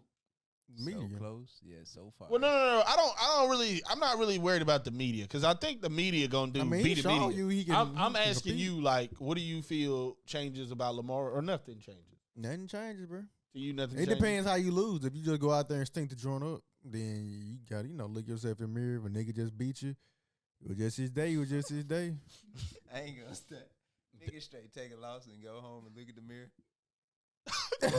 [SPEAKER 2] Media.
[SPEAKER 3] So close, yeah. So far.
[SPEAKER 1] Well, no. I'm not really worried about the media because I think the media gonna do beat the media. I'm asking you, like, what do you feel changes about Lamar or nothing changes?
[SPEAKER 2] Nothing changes, bro.
[SPEAKER 1] To you, nothing.
[SPEAKER 2] It depends how you lose. If you just go out there and stink to join up, then you gotta, look yourself in the mirror. If a nigga just beat you, it was just his day.
[SPEAKER 3] I ain't gonna stay. Nigga straight take a loss and go home and look at the mirror. I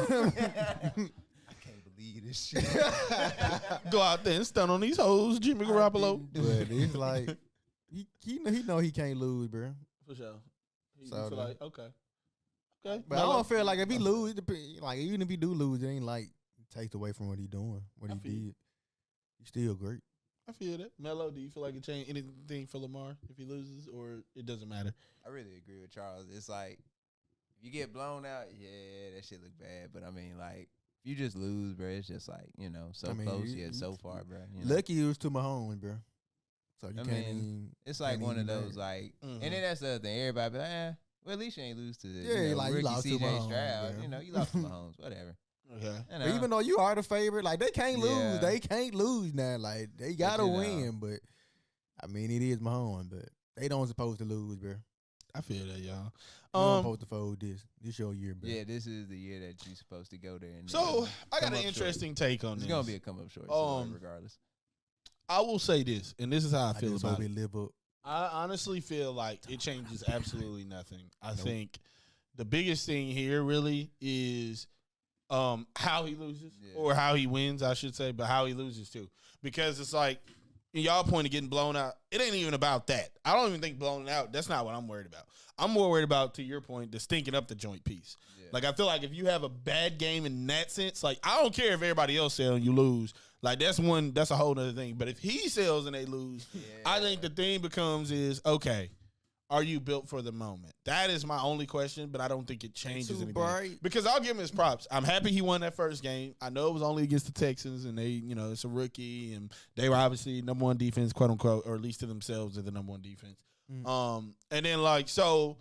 [SPEAKER 3] can't believe lead this shit.
[SPEAKER 1] Go out there and stun on these hoes, Jimmy Garoppolo.
[SPEAKER 2] But it's like he know he can't lose, bro.
[SPEAKER 1] For sure.
[SPEAKER 2] So,
[SPEAKER 1] feel like, okay.
[SPEAKER 2] But I don't feel like if he lose, like even if he do lose, it ain't like takes away from what he doing, what he did. He's still great.
[SPEAKER 1] I feel that. Melo, do you feel like it changed anything for Lamar if he loses, or it doesn't matter?
[SPEAKER 3] I really agree with Charles. It's like, if you get blown out, yeah, that shit look bad. But, I mean, like, if you just lose, bro, it's just like, close yet so far, bro.
[SPEAKER 2] Lucky it was to Mahomes, bro. So you can't even,
[SPEAKER 3] it's like one of those, like, and then that's the other thing. Everybody be like, well, at least you ain't lose to the
[SPEAKER 2] like
[SPEAKER 3] rookie
[SPEAKER 2] you lost
[SPEAKER 3] CJ
[SPEAKER 2] to Mahomes,
[SPEAKER 3] Stroud. You lost to Mahomes, whatever.
[SPEAKER 1] Okay.
[SPEAKER 2] But even though you are the favorite, like they can't lose. They can't lose now. Like they gotta win. But I mean, it is Mahomes, but they don't supposed to lose, bro.
[SPEAKER 1] I feel that, y'all.
[SPEAKER 2] You don't supposed to fold this. This your year, bro.
[SPEAKER 3] Yeah, this is the year that you're supposed to go there. And
[SPEAKER 1] so I got an interesting take on this.
[SPEAKER 3] It's gonna be a come up short, regardless.
[SPEAKER 1] I will say this, and this is how I feel about it.
[SPEAKER 2] Live up.
[SPEAKER 1] I honestly feel like it changes absolutely nothing. I think the biggest thing here really is how he loses or how he wins, I should say, but how he loses too. Because it's like, in y'all point of getting blown out, it ain't even about that. I don't even think blown out, that's not what I'm worried about. I'm more worried about, to your point, the stinking up the joint piece. Yeah. Like, I feel like if you have a bad game in that sense, like, I don't care if everybody else sells and you lose. Like, that's a whole other thing. But if he sells and they lose, I think the thing becomes is, okay, are you built for the moment? That is my only question, but I don't think it changes anything. Bright. Because I'll give him his props. I'm happy he won that first game. I know it was only against the Texans, and they, it's a rookie, and they were obviously number one defense, quote unquote, or at least to themselves, they're the number one defense. And then so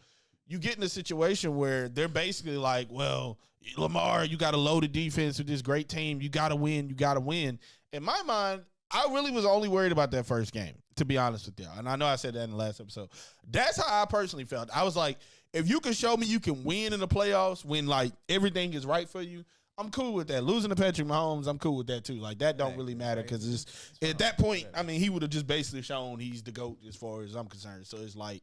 [SPEAKER 1] you get in a situation where they're basically like, well, Lamar, you got a loaded defense with this great team. You got to win. You got to win. In my mind, I really was only worried about that first game, to be honest with y'all. And I know I said that in the last episode. That's how I personally felt. I was like, if you can show me you can win in the playoffs when, like, everything is right for you, I'm cool with that. Losing to Patrick Mahomes, I'm cool with that, too. Like, that don't really matter because at that point, I mean, he would have just basically shown he's the GOAT as far as I'm concerned. So it's like,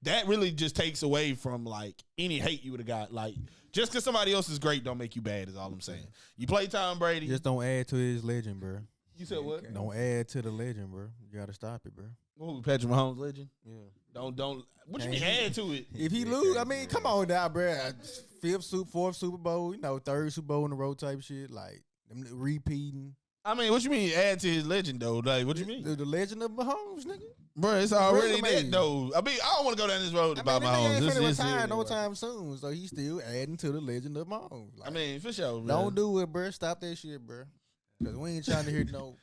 [SPEAKER 1] that really just takes away from, like, any hate you would have got. Like, just because somebody else is great don't make you bad is all I'm saying. You play Tom Brady.
[SPEAKER 2] Just don't add to his legend, bro.
[SPEAKER 1] You said what?
[SPEAKER 2] Don't add to the legend, bro. You gotta stop it, bro.
[SPEAKER 1] Oh, Patrick Mahomes legend?
[SPEAKER 2] Yeah.
[SPEAKER 1] Don't. What you mean add to it?
[SPEAKER 2] If he lose, I mean, come on now, bro. Fourth Super Bowl, third Super Bowl in a row type shit, like them repeating.
[SPEAKER 1] I mean, what you mean add to his legend though? Like, what you mean?
[SPEAKER 2] The legend of Mahomes, nigga.
[SPEAKER 1] Bro, it's already that though. I mean, I don't want to go down this road about Mahomes.
[SPEAKER 2] This is no time soon, so he's still adding to the legend of Mahomes. Like,
[SPEAKER 1] I mean, for sure.
[SPEAKER 2] Bro. Don't do it, bro. Stop that shit, bro. Because we ain't trying to hear no.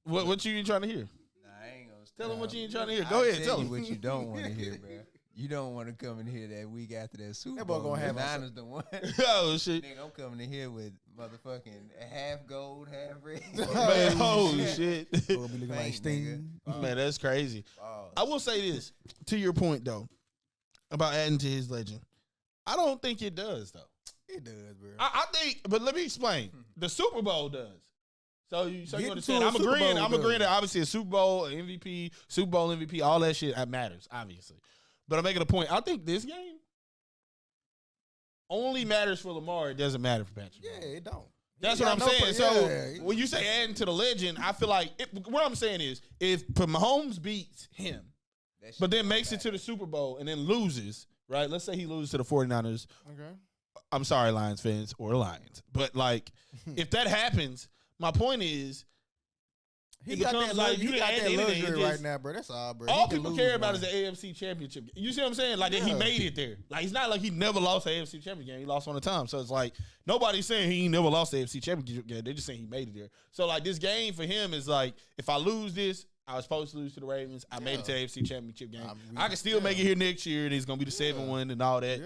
[SPEAKER 1] What you ain't trying to hear?
[SPEAKER 3] Nah, I ain't gonna
[SPEAKER 1] tell him what you ain't trying to hear. Go ahead, tell him
[SPEAKER 3] what you don't want to hear, bro. You don't want to come in here that week after that Super
[SPEAKER 2] Bowl. Gonna have
[SPEAKER 3] Niners the one.
[SPEAKER 1] Oh shit!
[SPEAKER 3] Nigga, I'm coming in here with motherfucking half gold, half red.
[SPEAKER 1] Man, oh shit!
[SPEAKER 2] We'll be looking like Sting.
[SPEAKER 1] Man, that's crazy. I will say this to your point though about adding to his legend. I don't think it does though.
[SPEAKER 2] It does, bro.
[SPEAKER 1] I think, but let me explain. The Super Bowl does. So you understand? I'm agreeing that obviously a Super Bowl, MVP, Super Bowl MVP, all that shit matters, obviously. But I'm making a point. I think this game only matters for Lamar. It doesn't matter for Patrick.
[SPEAKER 2] Yeah, it don't.
[SPEAKER 1] That's what I'm saying. So when you say adding to the legend, I feel like what I'm saying is if Mahomes beats him, but then makes it to the Super Bowl and then loses, right? Let's say he loses to the 49ers.
[SPEAKER 2] Okay.
[SPEAKER 1] I'm sorry, Lions fans or Lions. But, like, if that happens, my point is
[SPEAKER 2] he got that luxury right now, bro. That's all, bro.
[SPEAKER 1] All people care about is the AFC Championship. You see what I'm saying? Like, that he made it there. Like, it's not like he never lost the AFC Championship game. He lost one at a time. So, it's like, nobody's saying he never lost the AFC Championship game. They're just saying he made it there. So, like, this game for him is like, if I lose this, I was supposed to lose to the Ravens. I made it to the AFC Championship game. I can still make it here next year, and it's going to be the 7-1 and all that.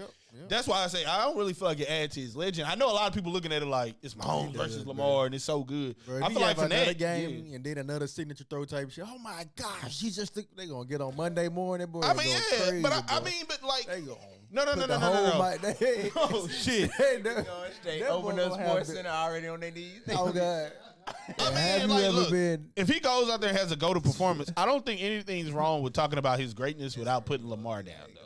[SPEAKER 1] That's why I say I don't really feel like it adds to his legend. I know a lot of people looking at it like it's Mahomes versus Lamar, and it's so good.
[SPEAKER 2] Bro, I feel like for that game and then another signature throw type shit. Oh my gosh, they gonna get on Monday morning, boy.
[SPEAKER 1] I mean, crazy,
[SPEAKER 2] but
[SPEAKER 1] like
[SPEAKER 2] they go
[SPEAKER 1] no. Oh shit!
[SPEAKER 3] They open up Sports Center already on their knees.
[SPEAKER 2] Oh god.
[SPEAKER 1] I mean, if he goes out there and has a go-to performance, I don't think anything's wrong with talking about his greatness without putting Lamar down, though.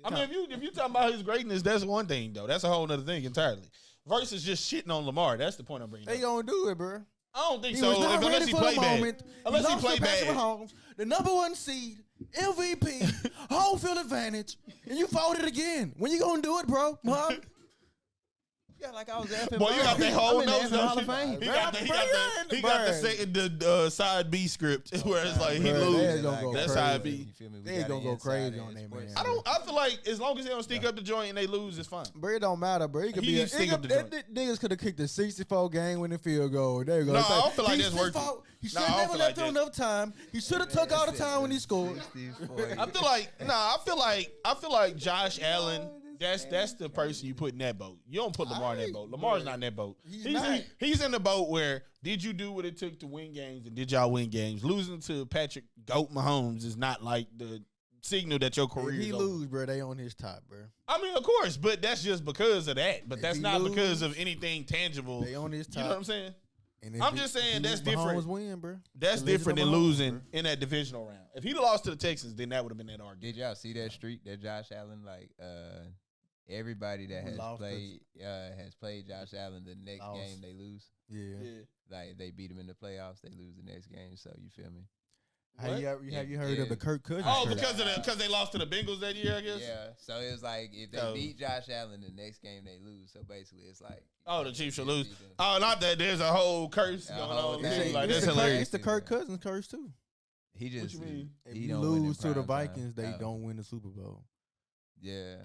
[SPEAKER 1] I mean, if you talking about his greatness, that's one thing, though. That's a whole other thing entirely. versus just shitting on Lamar. That's the point I'm bringing up.
[SPEAKER 2] They gonna do it, bro.
[SPEAKER 1] I don't think
[SPEAKER 2] He
[SPEAKER 1] so.
[SPEAKER 2] was not
[SPEAKER 1] Unless
[SPEAKER 2] ready
[SPEAKER 1] he
[SPEAKER 2] for
[SPEAKER 1] play
[SPEAKER 2] the
[SPEAKER 1] bad.
[SPEAKER 2] moment.
[SPEAKER 1] Unless he
[SPEAKER 2] lost
[SPEAKER 1] play
[SPEAKER 2] to Patrick
[SPEAKER 1] bad.
[SPEAKER 2] Mahomes, the number 1 seed, MVP, home field advantage, and you fought it again. When you gonna do it, bro? Huh?
[SPEAKER 3] Yeah, like I was effing.
[SPEAKER 1] Boy, you got that whole
[SPEAKER 3] I'm in the
[SPEAKER 1] nose.
[SPEAKER 3] effing Hall of
[SPEAKER 1] He
[SPEAKER 3] Fame.
[SPEAKER 1] got the second side B script where it's like he
[SPEAKER 2] Bruh,
[SPEAKER 1] loses.
[SPEAKER 2] gonna go
[SPEAKER 1] That's
[SPEAKER 2] crazy.
[SPEAKER 1] how it be.
[SPEAKER 3] You feel me?
[SPEAKER 2] They gonna go crazy on that, man.
[SPEAKER 1] I feel like as long as they don't stick up the joint and they lose, it's fine.
[SPEAKER 2] Bro, it don't matter, bro. It could be niggas could have kicked a 64 game winning field goal. There you go.
[SPEAKER 1] No, I don't feel like that's worth it.
[SPEAKER 2] He should
[SPEAKER 1] No, I
[SPEAKER 2] have
[SPEAKER 1] don't
[SPEAKER 2] never
[SPEAKER 1] feel
[SPEAKER 2] left
[SPEAKER 1] like
[SPEAKER 2] him enough time. He should have took all the time when he scored.
[SPEAKER 1] I feel like Josh Allen. That's the person you put in that boat. You don't put Lamar in that boat. Lamar's not in that boat. He's in the boat where did you do what it took to win games and did y'all win games? Losing to Patrick Goat Mahomes is not like the signal that your career
[SPEAKER 2] If he
[SPEAKER 1] is over.
[SPEAKER 2] lose, bro, they on his top, bro.
[SPEAKER 1] I mean, of course, but that's just because of that. But that's not because of anything tangible.
[SPEAKER 2] They on his top.
[SPEAKER 1] You know what I'm saying?
[SPEAKER 2] And
[SPEAKER 1] I'm just saying that's different.
[SPEAKER 2] Win, bro.
[SPEAKER 1] That's different than losing in that divisional round. If he'd lost to the Texans, then that would have been that argument.
[SPEAKER 3] Did y'all see that streak that Josh Allen everybody that has played Josh Allen the next game they lose?
[SPEAKER 2] Yeah.
[SPEAKER 3] Like they beat him in the playoffs, they lose the next game. So you feel me?
[SPEAKER 2] Have you heard of the Kirk Cousins?
[SPEAKER 1] Oh, because they lost to the Bengals that year, I guess.
[SPEAKER 3] Yeah. So it was like if they beat Josh Allen the next game they lose. So basically it's like
[SPEAKER 1] the Chiefs should lose. Oh, not that. There's a whole curse going on. That's hilarious.
[SPEAKER 2] It's the Kirk Cousins curse too.
[SPEAKER 3] He just
[SPEAKER 1] what you mean?
[SPEAKER 2] If you lose to the Vikings, they don't win the Super Bowl.
[SPEAKER 3] Yeah.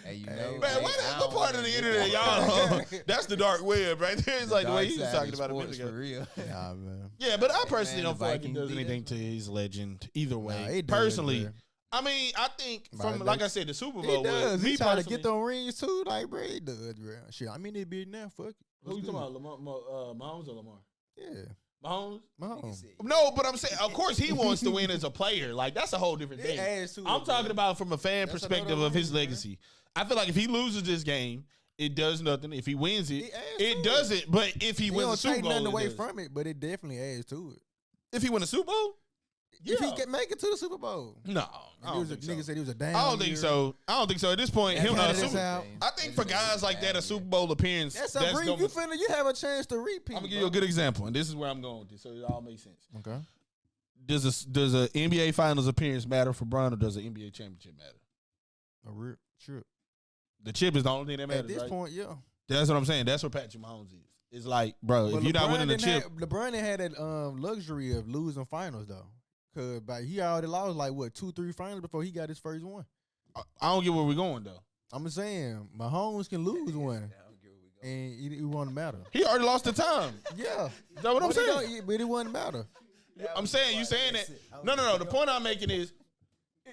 [SPEAKER 3] Hey, you
[SPEAKER 1] man,
[SPEAKER 3] know,
[SPEAKER 1] what part of the internet y'all on? That's the dark web right there. It's like the way he was talking about a minute ago.
[SPEAKER 3] For real.
[SPEAKER 2] Nah, man.
[SPEAKER 1] Yeah, but I personally don't feel like it does anything to his legend either way. Personally, I mean, I think like I said, the Super Bowl.
[SPEAKER 2] He does. He trying to get
[SPEAKER 1] them
[SPEAKER 2] rings too. Like, bro, he does, bro. Shit, I mean, they be now. Fuck it.
[SPEAKER 1] Who you talking about? Mahomes or Lamar?
[SPEAKER 2] Yeah.
[SPEAKER 1] Mahomes?
[SPEAKER 2] No,
[SPEAKER 1] but I'm saying, of course, he wants to win as a player. Like, that's a whole different thing. I'm talking about from a fan perspective of his legacy. I feel like if he loses this game, it does nothing. If he wins it, it doesn't. But if he wins the Super Bowl,
[SPEAKER 2] nothing away from it, but it definitely adds to it.
[SPEAKER 1] If he win the Super Bowl?
[SPEAKER 2] If he can make it to the Super Bowl.
[SPEAKER 1] No. Nigga
[SPEAKER 2] said he was a down.
[SPEAKER 1] I don't think so. At this point, him not a Super Bowl. I think for guys like that, a Super Bowl appearance.
[SPEAKER 2] That's you have a chance to repeat.
[SPEAKER 1] I'm gonna give you a good example, and this is where I'm going with this, so it all makes sense.
[SPEAKER 2] Okay.
[SPEAKER 1] Does a NBA Finals appearance matter for Bron, or does an NBA championship matter?
[SPEAKER 2] A real chip.
[SPEAKER 1] The chip is the only thing that matters.
[SPEAKER 2] At this point, yeah.
[SPEAKER 1] That's what I'm saying. That's what Patrick Mahomes is. It's like, bro, if you're not winning the chip,
[SPEAKER 2] LeBron had that luxury of losing finals though. Cause he already lost like 2-3 finals before he got his first one.
[SPEAKER 1] I don't get where we're going though.
[SPEAKER 2] I'm saying Mahomes can lose one, and it won't matter.
[SPEAKER 1] He already lost the time.
[SPEAKER 2] Yeah,
[SPEAKER 1] is that what I'm saying?
[SPEAKER 2] But it wouldn't matter.
[SPEAKER 1] I'm saying you saying that. No. The point I'm making is,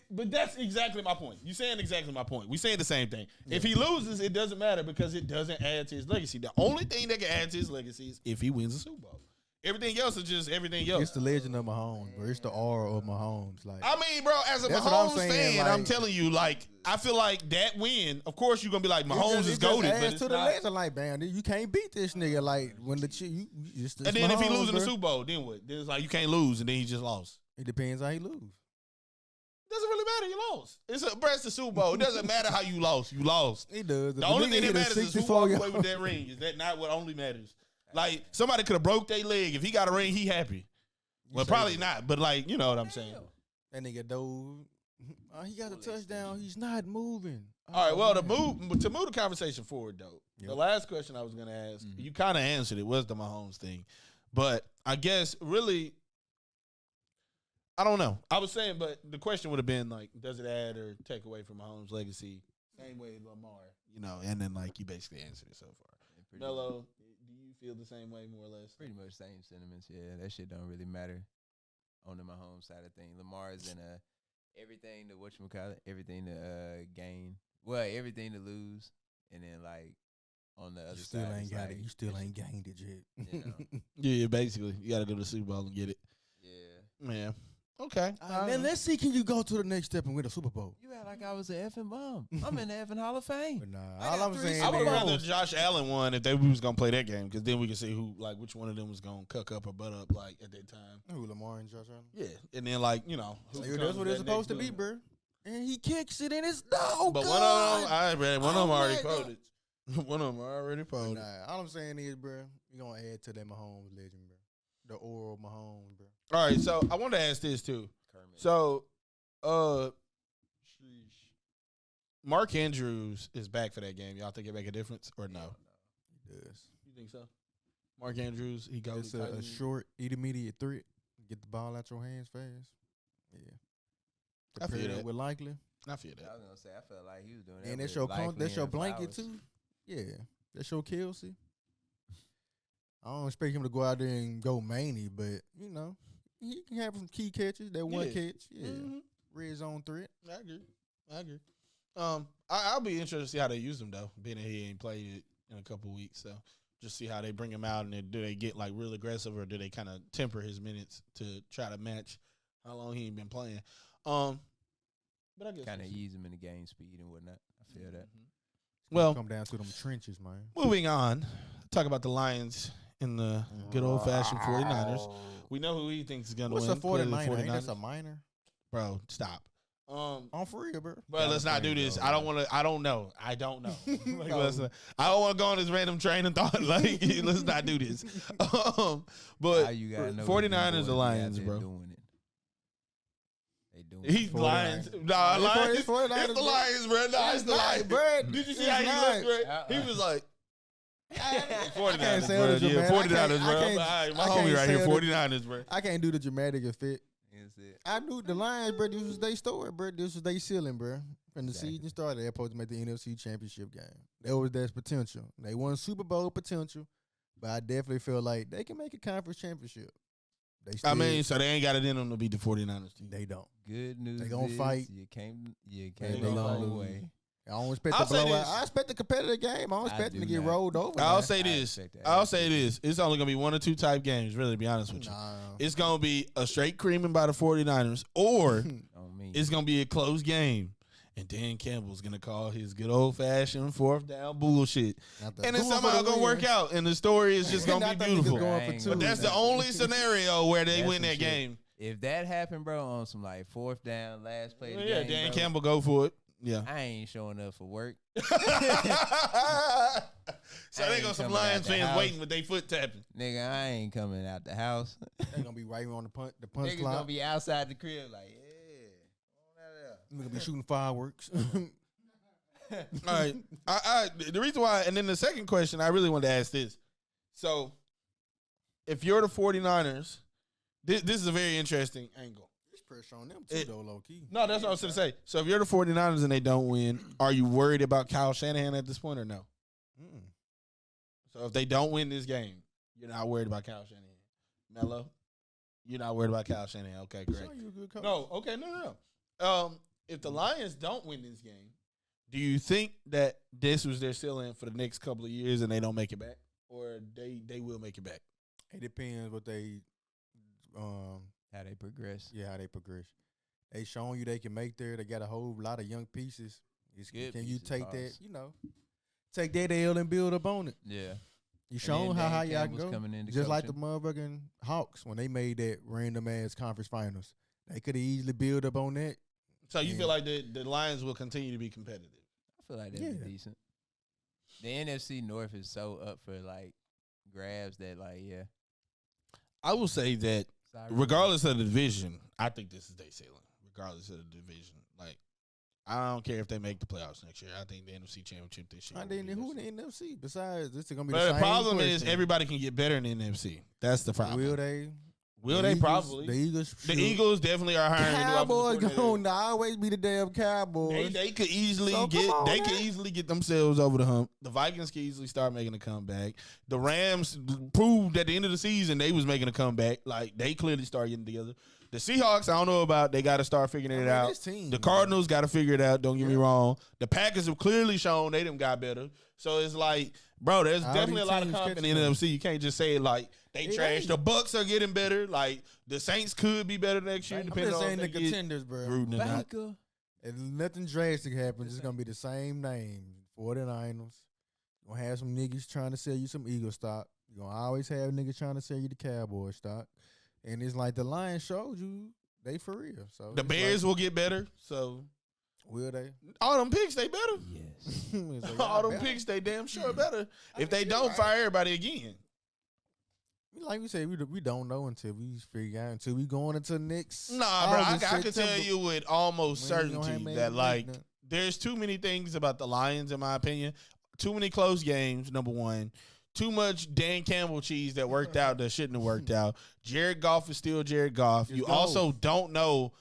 [SPEAKER 1] but that's exactly my point. You saying exactly my point. We saying the same thing. Yeah. If he loses, it doesn't matter because it doesn't add to his legacy. The only thing that can add to his legacy is if he wins the Super Bowl. Everything else is just everything else.
[SPEAKER 2] It's the legend of Mahomes, bro. It's the aura of Mahomes. Like,
[SPEAKER 1] I mean, bro, as a Mahomes fan, like, I'm telling you, like, I feel like that win. Of course, you're gonna be like Mahomes is goated, but it's
[SPEAKER 2] to the legend. Like, man, you can't beat this nigga. Like when and
[SPEAKER 1] then Mahomes, if he loses the Super Bowl, then what? Then it's like you can't lose, and then he just lost.
[SPEAKER 2] It depends how he lose.
[SPEAKER 1] Doesn't really matter. You lost. It's the Super Bowl. It doesn't matter how you lost. You lost.
[SPEAKER 2] It does.
[SPEAKER 1] The only thing that matters is who walks away with that ring. Is that not what only matters? Like, somebody could have broke their leg. If he got a ring, he happy. Well, probably not, but, like, you know what I'm saying.
[SPEAKER 2] That nigga, dude, he got a touchdown. He's not moving.
[SPEAKER 1] All right, well, to move the conversation forward, though, the last question I was going to ask, you kind of answered it, was the Mahomes thing. But I guess, really, I don't know. I was saying, but the question would have been, like, does it add or take away from Mahomes' legacy? Same way Lamar, you know, and then, like, you basically answered it so far. Mello, feel the same way, more or less?
[SPEAKER 3] Pretty much same sentiments, yeah. That shit don't really matter on the Mahomes side of things. Lamar is in everything to whatchamacallit, everything to gain. Well, everything to lose. And then, like, on the other side,
[SPEAKER 2] you still ain't gained it yet.
[SPEAKER 3] You know?
[SPEAKER 1] Yeah, basically. You got to go to the Super Bowl and get it.
[SPEAKER 3] Yeah.
[SPEAKER 1] Man. Okay.
[SPEAKER 2] Man, let's see, can you go to the next step and win a Super Bowl?
[SPEAKER 3] You act like I was an effing bum. I'm in the effing Hall of Fame.
[SPEAKER 2] But nah, all I'm saying,
[SPEAKER 1] I would have rather Josh Allen won if we was gonna play that game, because then we could see which one of them was gonna cuck up or butt up like at that time.
[SPEAKER 2] Who, Lamar and Josh Allen?
[SPEAKER 1] Yeah, and then like, you know,
[SPEAKER 2] that's what it's supposed to be, bro. and he kicks it, and it's no.
[SPEAKER 1] But
[SPEAKER 2] God.
[SPEAKER 1] one of them already folded. One of them already folded.
[SPEAKER 2] Nah, all I'm saying is, bro, you gonna add to that Mahomes legend, bro. The oral Mahomes, bro.
[SPEAKER 1] All right, so I want to ask this too.
[SPEAKER 3] Kermit.
[SPEAKER 1] So, Mark Andrews is back for that game. Y'all think it make a difference or no?
[SPEAKER 2] He does.
[SPEAKER 1] You think so? Mark Andrews, he goes
[SPEAKER 2] It's a short, intermediate threat. Get the ball out your hands fast. Yeah.
[SPEAKER 1] I feel
[SPEAKER 2] Compare
[SPEAKER 1] that.
[SPEAKER 2] With Likely.
[SPEAKER 1] I feel that.
[SPEAKER 3] I was gonna say I felt like he was doing that.
[SPEAKER 2] And
[SPEAKER 3] with
[SPEAKER 2] that's your
[SPEAKER 3] Likely
[SPEAKER 2] that's your
[SPEAKER 3] and
[SPEAKER 2] blanket
[SPEAKER 3] Flowers.
[SPEAKER 2] too. Yeah. That's your Kelsey. I don't expect him to go out there and go many, but you know, he can have some key catches. That one catch. Yeah.
[SPEAKER 1] Mm-hmm.
[SPEAKER 2] Red zone threat.
[SPEAKER 1] I agree. I'll be interested to see how they use him though, being that he ain't played it in a couple weeks. So just see how they bring him out, and then do they get like real aggressive, or do they kind of temper his minutes to try to match how long he ain't been playing? But I guess
[SPEAKER 3] Kind of
[SPEAKER 1] we'll see.
[SPEAKER 3] ease him in the game speed and whatnot. I feel that.
[SPEAKER 1] Well,
[SPEAKER 2] Come down to them trenches, man.
[SPEAKER 1] moving on, talk about the Lions in the good old fashioned 49ers. We know who he thinks is gonna
[SPEAKER 2] What's
[SPEAKER 1] win.
[SPEAKER 2] a
[SPEAKER 1] Clearly the
[SPEAKER 2] 49er? Ain't that's a minor?
[SPEAKER 1] Bro, stop.
[SPEAKER 2] On for real, bro.
[SPEAKER 1] But let's not do this. I don't want to. I don't know. Like,
[SPEAKER 2] No.
[SPEAKER 1] I don't want to go on this random train of thought. Like, let's not do this.
[SPEAKER 3] How
[SPEAKER 1] But
[SPEAKER 3] you gotta know
[SPEAKER 1] 49ers
[SPEAKER 3] the
[SPEAKER 1] or Lions, bro.
[SPEAKER 3] Doing it. They doing
[SPEAKER 1] He's
[SPEAKER 3] it.
[SPEAKER 1] Lions.
[SPEAKER 2] 49ers.
[SPEAKER 1] Nah,
[SPEAKER 2] It's
[SPEAKER 1] Lions. It's
[SPEAKER 2] 49ers,
[SPEAKER 1] the
[SPEAKER 2] bro.
[SPEAKER 1] Lions, bro. Nah, it's the Lions,
[SPEAKER 2] bro.
[SPEAKER 1] Did you see
[SPEAKER 2] It's
[SPEAKER 1] how he
[SPEAKER 2] not.
[SPEAKER 1] looked, bro? He was like,
[SPEAKER 2] can't
[SPEAKER 1] 49ers,
[SPEAKER 2] say
[SPEAKER 1] bro.
[SPEAKER 2] the
[SPEAKER 1] Yeah,
[SPEAKER 2] dramatic.
[SPEAKER 1] 49ers,
[SPEAKER 2] I
[SPEAKER 1] bro.
[SPEAKER 2] can't-
[SPEAKER 1] My
[SPEAKER 2] I
[SPEAKER 1] homie
[SPEAKER 2] can't
[SPEAKER 1] right here,
[SPEAKER 2] say the-
[SPEAKER 1] 49ers, bro.
[SPEAKER 2] I can't do the dramatic effect.
[SPEAKER 3] That's it.
[SPEAKER 2] I knew the Lions, bro. This was their story, bro. This was their ceiling, bro. From the
[SPEAKER 3] Exactly.
[SPEAKER 2] season started, they were supposed to make the NFC Championship game. That was their potential. They won Super Bowl potential, but I definitely feel like they can make a conference championship. They still,
[SPEAKER 1] I mean, so they ain't got it in them to beat the 49ers team.
[SPEAKER 2] they don't.
[SPEAKER 3] Good news.
[SPEAKER 2] They gonna
[SPEAKER 3] is
[SPEAKER 2] fight.
[SPEAKER 3] You came
[SPEAKER 1] They
[SPEAKER 3] the
[SPEAKER 1] gonna
[SPEAKER 3] long
[SPEAKER 1] fight.
[SPEAKER 3] way.
[SPEAKER 2] I don't expect
[SPEAKER 1] I'll
[SPEAKER 2] the
[SPEAKER 1] say
[SPEAKER 2] blowout.
[SPEAKER 1] this.
[SPEAKER 2] I expect a competitive game. I don't expect them to
[SPEAKER 3] do
[SPEAKER 2] get
[SPEAKER 3] not.
[SPEAKER 2] rolled over.
[SPEAKER 1] I'll
[SPEAKER 2] man.
[SPEAKER 1] say
[SPEAKER 3] I
[SPEAKER 1] this.
[SPEAKER 3] expect that.
[SPEAKER 1] I'll say this. It's only going to be one or two type games, really, to be honest with you.
[SPEAKER 2] Nah.
[SPEAKER 1] It's going to be a straight creaming by the 49ers, or
[SPEAKER 3] On me.
[SPEAKER 1] it's going to be a close game. And Dan Campbell's going to call his good old-fashioned fourth down bullshit.
[SPEAKER 2] Not the-
[SPEAKER 1] And it's
[SPEAKER 2] going for
[SPEAKER 1] somehow
[SPEAKER 2] the
[SPEAKER 1] going to
[SPEAKER 2] win.
[SPEAKER 1] work out, and the story is just going to
[SPEAKER 2] Not
[SPEAKER 1] be
[SPEAKER 2] that niggas
[SPEAKER 1] beautiful.
[SPEAKER 2] going for
[SPEAKER 3] But
[SPEAKER 2] two.
[SPEAKER 1] But that's the only scenario where they
[SPEAKER 3] That's
[SPEAKER 1] win
[SPEAKER 3] some
[SPEAKER 1] that
[SPEAKER 3] shit.
[SPEAKER 1] game.
[SPEAKER 3] If that happened, bro, on some like fourth down, last play of the
[SPEAKER 1] Yeah,
[SPEAKER 3] game,
[SPEAKER 1] Dan
[SPEAKER 3] bro,
[SPEAKER 1] Campbell go for it. Yeah.
[SPEAKER 3] I ain't showing up for work.
[SPEAKER 1] So
[SPEAKER 3] I
[SPEAKER 1] they
[SPEAKER 3] ain't
[SPEAKER 1] got some
[SPEAKER 3] coming out
[SPEAKER 1] Lions
[SPEAKER 3] the
[SPEAKER 1] fans
[SPEAKER 3] house.
[SPEAKER 1] waiting with their foot tapping.
[SPEAKER 3] Nigga, I ain't coming out the house.
[SPEAKER 2] They're gonna be right on the punch
[SPEAKER 3] Niggas
[SPEAKER 2] clock.
[SPEAKER 3] gonna be outside the crib like, yeah. Come on out there.
[SPEAKER 2] They're gonna be shooting fireworks.
[SPEAKER 1] All right. The reason why, and then the second question, I really wanted to ask this. So, if you're the 49ers, this is a very interesting angle.
[SPEAKER 2] There's pressure on them too, though, low key.
[SPEAKER 1] No, that's what I was going to say. So, if you're the 49ers and they don't win, are you worried about Kyle Shanahan at this point or no?
[SPEAKER 2] Mm.
[SPEAKER 1] So, if they don't win this game, you're not worried about Kyle Shanahan. Mello, you're not worried about Kyle Shanahan. Okay, great.
[SPEAKER 2] So you a good coach.
[SPEAKER 1] No, okay, no. If the Lions don't win this game, do you think that this was their ceiling for the next couple of years and they don't make it back, or they will make it back?
[SPEAKER 2] It depends what they,
[SPEAKER 3] How they progress.
[SPEAKER 2] how they progress. They showing you they can make there. They got a whole lot of young pieces.
[SPEAKER 3] Good
[SPEAKER 2] Can you
[SPEAKER 3] pieces,
[SPEAKER 2] take
[SPEAKER 3] boss.
[SPEAKER 2] that? Take that L and build up on it.
[SPEAKER 3] Yeah.
[SPEAKER 2] You showing
[SPEAKER 3] then
[SPEAKER 2] how
[SPEAKER 3] Dan
[SPEAKER 2] high y'all can
[SPEAKER 3] Campbell's
[SPEAKER 2] go.
[SPEAKER 3] coming into
[SPEAKER 2] Just like the
[SPEAKER 3] coaching.
[SPEAKER 2] motherfucking Hawks when they made that random ass conference finals. They could have easily built up on that.
[SPEAKER 1] So you
[SPEAKER 2] Yeah.
[SPEAKER 1] feel like the Lions will continue to be competitive?
[SPEAKER 3] I feel like that'd be
[SPEAKER 2] Yeah.
[SPEAKER 3] decent. The NFC North is so up for like grabs that like
[SPEAKER 1] I will say that
[SPEAKER 3] sorry.
[SPEAKER 1] regardless of the division, I think this is their ceiling. Regardless of the division, like I don't care if they make the playoffs next year. I think the NFC Championship this year.
[SPEAKER 2] And
[SPEAKER 1] will
[SPEAKER 2] then
[SPEAKER 1] be
[SPEAKER 2] who
[SPEAKER 1] their
[SPEAKER 2] in the NFC? Besides, this is gonna be
[SPEAKER 1] But
[SPEAKER 2] the
[SPEAKER 1] the
[SPEAKER 2] same
[SPEAKER 1] problem is
[SPEAKER 2] question.
[SPEAKER 1] everybody can get better in the NFC. That's the problem.
[SPEAKER 2] Will they?
[SPEAKER 1] Will
[SPEAKER 2] The
[SPEAKER 1] they
[SPEAKER 2] Eagles-
[SPEAKER 1] probably?
[SPEAKER 2] The Eagles.
[SPEAKER 1] The
[SPEAKER 2] should.
[SPEAKER 1] Eagles definitely are hiring. a new offensive
[SPEAKER 2] Cowboys
[SPEAKER 1] coordinator.
[SPEAKER 2] gonna always be the damn Cowboys.
[SPEAKER 1] They could easily
[SPEAKER 2] So,
[SPEAKER 1] get
[SPEAKER 2] come on,
[SPEAKER 1] they
[SPEAKER 2] man.
[SPEAKER 1] could easily get themselves over the hump. The Vikings could easily start making a comeback. The Rams proved at the end of the season they was making a comeback. Like they clearly started getting together. The Seahawks, I don't know about. They got to start figuring it out.
[SPEAKER 2] This team,
[SPEAKER 1] The
[SPEAKER 2] man.
[SPEAKER 1] Cardinals got to figure it out. Don't get me wrong. The Packers have clearly shown they them got better. So it's like, bro, there's
[SPEAKER 2] All
[SPEAKER 1] definitely a
[SPEAKER 2] these
[SPEAKER 1] lot of
[SPEAKER 2] teams
[SPEAKER 1] confidence in
[SPEAKER 2] catching
[SPEAKER 1] the
[SPEAKER 2] them.
[SPEAKER 1] NFC. You can't just say it like they
[SPEAKER 2] It
[SPEAKER 1] trash.
[SPEAKER 2] ain't.
[SPEAKER 1] The Bucks are getting better. Like the Saints could be better next year,
[SPEAKER 2] I'm
[SPEAKER 1] depending
[SPEAKER 2] just
[SPEAKER 1] on
[SPEAKER 2] saying
[SPEAKER 1] if
[SPEAKER 2] the
[SPEAKER 1] they get
[SPEAKER 2] contenders, bro.
[SPEAKER 1] Gruden or not.
[SPEAKER 3] Baker.
[SPEAKER 2] If nothing drastic happens, it's gonna be the same name. 49ers. Gonna have some niggas trying to sell you some Eagle stock. You're gonna always have niggas trying to sell you the Cowboy stock. And it's like the Lions showed you, they for real. So
[SPEAKER 1] The
[SPEAKER 2] it's
[SPEAKER 1] Bears
[SPEAKER 2] like,
[SPEAKER 1] will get better. So
[SPEAKER 2] Will they?
[SPEAKER 1] All them picks, they better.
[SPEAKER 3] Yes.
[SPEAKER 1] All them picks, they damn sure better. If they don't, fire everybody again.
[SPEAKER 2] Like we said, we don't know until we figure out, until we going into next.
[SPEAKER 1] Nah, bro, I can tell you with almost certainty that, like, there's too many things about the Lions, in my opinion. Too many close games, number one. Too much Dan Campbell cheese that worked out that shouldn't have worked out. Jared Goff is still Jared Goff. You also don't know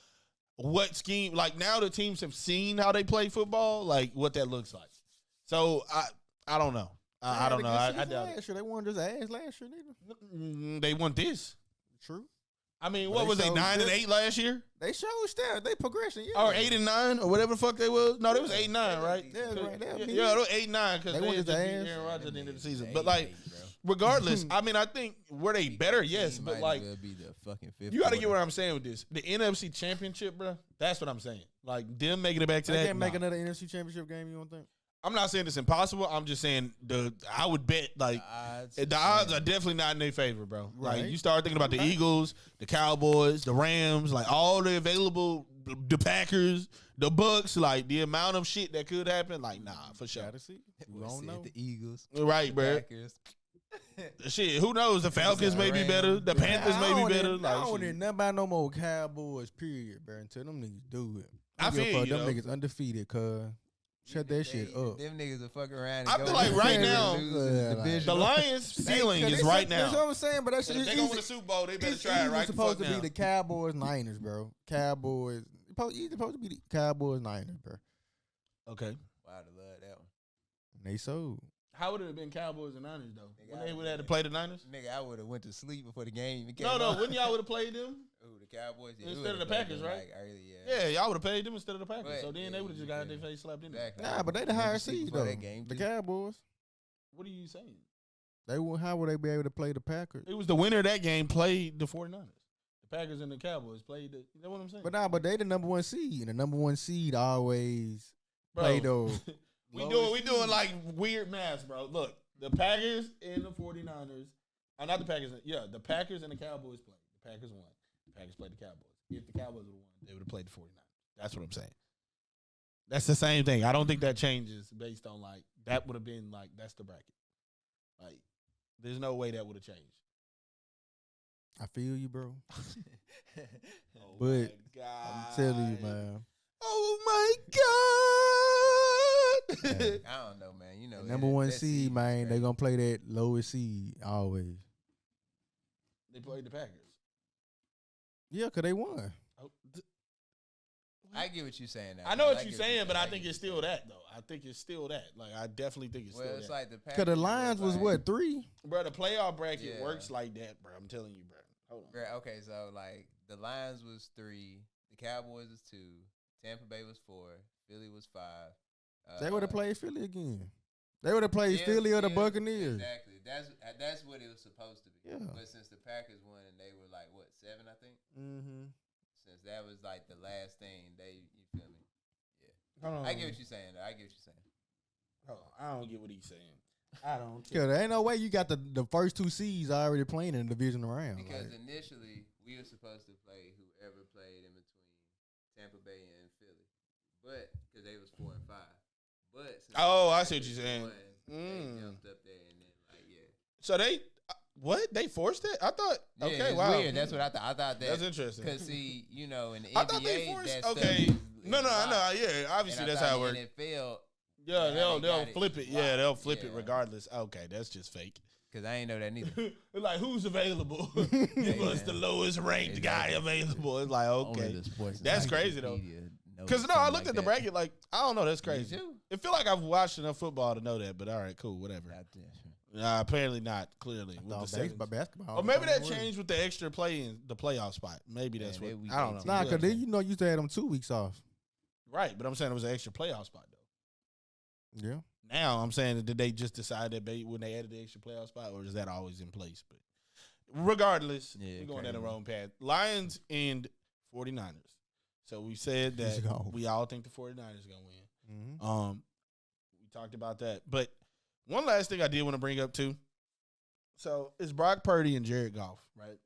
[SPEAKER 1] what scheme. Like, now the teams have seen how they play football, like, what that looks like. So, I don't know. I don't know. I doubt it.
[SPEAKER 2] They won just ass last year, neither.
[SPEAKER 1] They won this.
[SPEAKER 2] True.
[SPEAKER 1] I mean, what was they 9-8 last year?
[SPEAKER 2] They showed still. They progression, yeah.
[SPEAKER 1] Or 8-9 or whatever the fuck they was. No, they was 8-9, right?
[SPEAKER 2] Yeah, right.
[SPEAKER 1] They were 8-9 because they
[SPEAKER 2] won
[SPEAKER 1] just
[SPEAKER 2] his
[SPEAKER 1] beat
[SPEAKER 2] ass.
[SPEAKER 1] Aaron Rodgers at the end of the season. But like, regardless, I mean, I think were they better? Yes, but like,
[SPEAKER 3] be the fucking fifth
[SPEAKER 1] you got to get what I'm saying with this. The NFC Championship, bro. That's what I'm saying. Like them making it back to
[SPEAKER 2] they
[SPEAKER 1] that.
[SPEAKER 2] can't make another NFC Championship game. You don't think?
[SPEAKER 1] I'm not saying it's impossible. I'm just saying I would bet like the odds are definitely not in their favor, bro.
[SPEAKER 2] Right.
[SPEAKER 1] Like you start thinking about the Eagles, the Cowboys, the Rams, like all the available, the Packers, the Bucks, like the amount of shit that could happen. Like nah, for sure.
[SPEAKER 2] Gotta see. We
[SPEAKER 3] We'll
[SPEAKER 2] don't
[SPEAKER 3] see
[SPEAKER 2] know.
[SPEAKER 3] the Eagles,
[SPEAKER 1] Right, bro.
[SPEAKER 3] Packers.
[SPEAKER 1] Shit, who knows? The Falcons may be better. The Panthers may be better.
[SPEAKER 2] I
[SPEAKER 1] Like,
[SPEAKER 2] don't need nothing about no more Cowboys. Period, bro. Until them niggas do it.
[SPEAKER 1] I feel you,
[SPEAKER 2] them
[SPEAKER 1] though.
[SPEAKER 2] niggas undefeated, cuz. Shut that shit up.
[SPEAKER 3] Them niggas will fuck around. And
[SPEAKER 1] I
[SPEAKER 3] go
[SPEAKER 1] feel like right now, the Lions' ceiling is right
[SPEAKER 2] That's
[SPEAKER 1] now.
[SPEAKER 2] what I'm saying, but that's
[SPEAKER 1] If they go win the Super Bowl, they better try it right the
[SPEAKER 2] supposed
[SPEAKER 1] fuck
[SPEAKER 2] to
[SPEAKER 1] now.
[SPEAKER 2] be the Cowboys Niners, bro. Cowboys. It's supposed to be the Cowboys Niners, bro.
[SPEAKER 1] Okay.
[SPEAKER 3] Wow, I love that one.
[SPEAKER 2] They sold.
[SPEAKER 1] How would it have been Cowboys and Niners though?
[SPEAKER 3] Nigga,
[SPEAKER 1] When they would have had to play the Niners?
[SPEAKER 3] Nigga, I would have went to sleep before the game even came
[SPEAKER 1] No,
[SPEAKER 3] on.
[SPEAKER 1] wouldn't y'all would have played them?
[SPEAKER 3] Ooh, the Cowboys. Yeah,
[SPEAKER 1] Instead of the Packers, right?
[SPEAKER 3] Like early,
[SPEAKER 1] Yeah, y'all would have paid them instead of the Packers.
[SPEAKER 3] But,
[SPEAKER 1] So then they would have just got their face slapped in there.
[SPEAKER 3] Exactly.
[SPEAKER 2] Nah, but they the
[SPEAKER 3] Went to
[SPEAKER 2] higher
[SPEAKER 3] sleep
[SPEAKER 2] seed
[SPEAKER 3] before
[SPEAKER 2] though.
[SPEAKER 3] that game,
[SPEAKER 2] The
[SPEAKER 3] too.
[SPEAKER 2] Cowboys.
[SPEAKER 1] What are you saying?
[SPEAKER 2] How would they be able to play the Packers?
[SPEAKER 1] It was the winner of that game played the 49ers. The Packers and the Cowboys played the. You know what I'm saying?
[SPEAKER 2] But they the number one seed, and the number one seed always
[SPEAKER 1] Bro,
[SPEAKER 2] play those.
[SPEAKER 1] we doing like weird math, bro. Look, the Packers and the 49ers. Not the Packers. Yeah, the Packers and the Cowboys played. The Packers won. The Packers played the Cowboys. If the Cowboys would have won, they would have played the 49ers. That's what I'm saying. That's the same thing. I don't think that changes based on like that would have been like that's the bracket. Like, there's no way that would have changed.
[SPEAKER 2] I feel you, bro.
[SPEAKER 1] Oh
[SPEAKER 2] But
[SPEAKER 1] my God.
[SPEAKER 2] I'm telling you, man.
[SPEAKER 1] Oh my God.
[SPEAKER 3] I don't know, man. You know,
[SPEAKER 2] Number one
[SPEAKER 3] that
[SPEAKER 2] seed,
[SPEAKER 3] was
[SPEAKER 2] man. They
[SPEAKER 3] crazy.
[SPEAKER 2] gonna play that lowest seed always.
[SPEAKER 1] They played the Packers.
[SPEAKER 2] Yeah, cause they won.
[SPEAKER 1] Oh,
[SPEAKER 3] I get what you're saying. Now,
[SPEAKER 1] I know
[SPEAKER 3] man.
[SPEAKER 1] what you're saying, but I think it's still that though. I think it's still that. Like I definitely think it's
[SPEAKER 3] Well,
[SPEAKER 1] still
[SPEAKER 3] it's
[SPEAKER 1] that.
[SPEAKER 3] like the Packers.
[SPEAKER 2] Cause the Lions was
[SPEAKER 3] like,
[SPEAKER 2] what 3?
[SPEAKER 1] Bro, the playoff bracket
[SPEAKER 3] Yeah.
[SPEAKER 1] works like that, bro. I'm telling you, bro. Hold on.
[SPEAKER 3] Right, okay, so like the Lions was 3, the Cowboys was 2, Tampa Bay was 4, Philly was 5.
[SPEAKER 2] They would have played Philly again. They would have played Philly or the Buccaneers.
[SPEAKER 3] Exactly. That's what it was supposed to be.
[SPEAKER 2] Yeah.
[SPEAKER 3] But since the Packers won and they were like what 7, I think.
[SPEAKER 2] Mm-hmm.
[SPEAKER 3] Since that was like the last thing, you feel me?
[SPEAKER 1] Hold on.
[SPEAKER 3] I get what you're saying. Though. I get what you're saying.
[SPEAKER 1] Hold on. I don't get what he's saying. I don't.
[SPEAKER 2] Cause there ain't no way you got the first 2 seeds already playing in the division round.
[SPEAKER 3] Because
[SPEAKER 2] like.
[SPEAKER 3] initially we were supposed to play whoever played in between Tampa Bay and Philly, but because they was 4 and 5. But since
[SPEAKER 1] I see what you're saying.
[SPEAKER 3] won, they jumped up there and then like
[SPEAKER 1] So they what? They forced it? I thought.
[SPEAKER 3] Yeah,
[SPEAKER 1] Okay,
[SPEAKER 3] it's
[SPEAKER 1] wow.
[SPEAKER 3] weird. That's what I thought. I thought that
[SPEAKER 1] That's interesting.
[SPEAKER 3] because see, you know, in the
[SPEAKER 1] I
[SPEAKER 3] NBA,
[SPEAKER 1] thought they forced.
[SPEAKER 3] that
[SPEAKER 1] Okay.
[SPEAKER 3] stuff is
[SPEAKER 1] No,
[SPEAKER 3] locked.
[SPEAKER 1] yeah. Obviously,
[SPEAKER 3] And I
[SPEAKER 1] that's how it
[SPEAKER 3] thought
[SPEAKER 1] works.
[SPEAKER 3] in NFL,
[SPEAKER 1] Yeah,
[SPEAKER 3] how
[SPEAKER 1] they'll
[SPEAKER 3] they got it
[SPEAKER 1] flip it. Yeah,
[SPEAKER 3] locked.
[SPEAKER 1] they'll flip it
[SPEAKER 3] Yeah.
[SPEAKER 1] regardless. Okay, that's just fake.
[SPEAKER 3] because I ain't know that neither.
[SPEAKER 1] Like who's available? Give us
[SPEAKER 3] man.
[SPEAKER 1] the lowest ranked guy
[SPEAKER 3] Exactly.
[SPEAKER 1] available. It's like
[SPEAKER 3] Only
[SPEAKER 1] okay,
[SPEAKER 3] the sports
[SPEAKER 1] That's crazy, though.
[SPEAKER 3] encyclopedia knows
[SPEAKER 1] because no, I
[SPEAKER 3] something
[SPEAKER 1] looked
[SPEAKER 3] like
[SPEAKER 1] at the
[SPEAKER 3] that.
[SPEAKER 1] bracket like I don't know. That's
[SPEAKER 3] Me
[SPEAKER 1] crazy.
[SPEAKER 3] too.
[SPEAKER 1] It feel like I've watched enough football to know that, but all right, cool, whatever.
[SPEAKER 3] Not this.
[SPEAKER 1] Apparently not. Clearly, with the sevens.
[SPEAKER 2] Basketball.
[SPEAKER 1] Or maybe that changed with the extra play in the playoff spot. Maybe
[SPEAKER 3] Man,
[SPEAKER 1] that's
[SPEAKER 3] they
[SPEAKER 1] what
[SPEAKER 3] week
[SPEAKER 1] I don't know.
[SPEAKER 3] 18.
[SPEAKER 2] Nah,
[SPEAKER 1] Yeah.
[SPEAKER 2] cause then you used to have them 2 weeks off.
[SPEAKER 1] Right, but I'm saying it was an extra playoff spot though.
[SPEAKER 2] Yeah.
[SPEAKER 1] Now I'm saying did they just decide that when they added the extra playoff spot, or is that always in place? But regardless,
[SPEAKER 3] Yeah,
[SPEAKER 1] we're going down the
[SPEAKER 3] crazy.
[SPEAKER 1] wrong path. Lions and 49ers. So we said
[SPEAKER 2] Let's
[SPEAKER 1] that
[SPEAKER 2] go.
[SPEAKER 1] we all think the 49ers gonna win.
[SPEAKER 2] Mm-hmm.
[SPEAKER 1] We talked about that. But one last thing I did want to bring up too. So it's Brock Purdy and Jared Goff, right?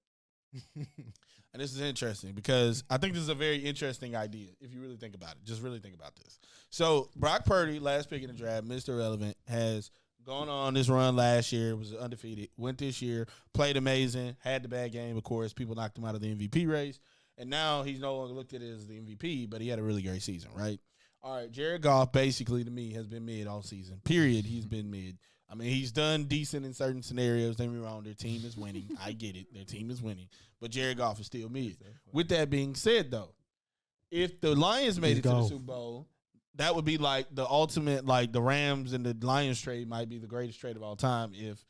[SPEAKER 1] And this is interesting because I think this is a very interesting idea if you really think about it. Just really think about this. So Brock Purdy, last pick in the draft, Mr. Irrelevant, has gone on this run last year, was undefeated, went this year, played amazing, had the bad game, of course. People knocked him out of the MVP race. And now he's no longer looked at it as the MVP, but he had a really great season, right? All right, Jared Goff basically to me has been mid all season. Period. He's been mid. I mean, he's done decent in certain scenarios. Don't get me wrong, their team is winning. I get it. Their team is winning. But Jared Goff is still mid. With that being said, though, if the Lions made it to the Super Bowl, that would be like the ultimate, like the Rams and the Lions trade might be the greatest trade of all time if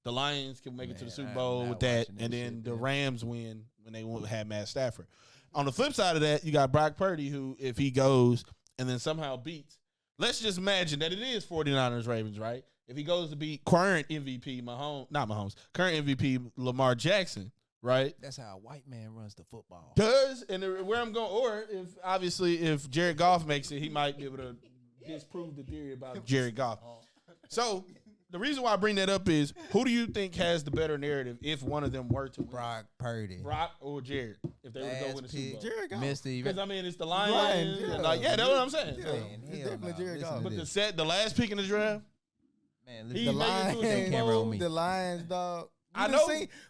[SPEAKER 1] the Lions can make it to the Super Bowl with that, and then the Rams win when they have Matt Stafford. On the flip side of that, you got Brock Purdy, who, if he goes and then somehow beats, let's just imagine that it is 49ers Ravens, right? If he goes to beat current MVP current MVP Lamar Jackson, right?
[SPEAKER 3] That's how a white man runs the football.
[SPEAKER 1] Where I'm going, or if Jared Goff makes it, he might be able to disprove the theory about Jared Goff. So the reason why I bring that up is, who do you think has the better narrative if one of them were to win?
[SPEAKER 3] Brock Purdy.
[SPEAKER 1] Brock or Jared, if they would go win the Super Bowl.
[SPEAKER 2] Jared Goff.
[SPEAKER 1] Because, I mean, it's the Lions. That's what I'm saying.
[SPEAKER 2] Yeah, it's definitely Jared Goff.
[SPEAKER 1] But the last pick in the draft,
[SPEAKER 3] man,
[SPEAKER 1] he
[SPEAKER 2] The
[SPEAKER 1] made it to a Super Bowl.
[SPEAKER 2] Lions, the Lions, dog.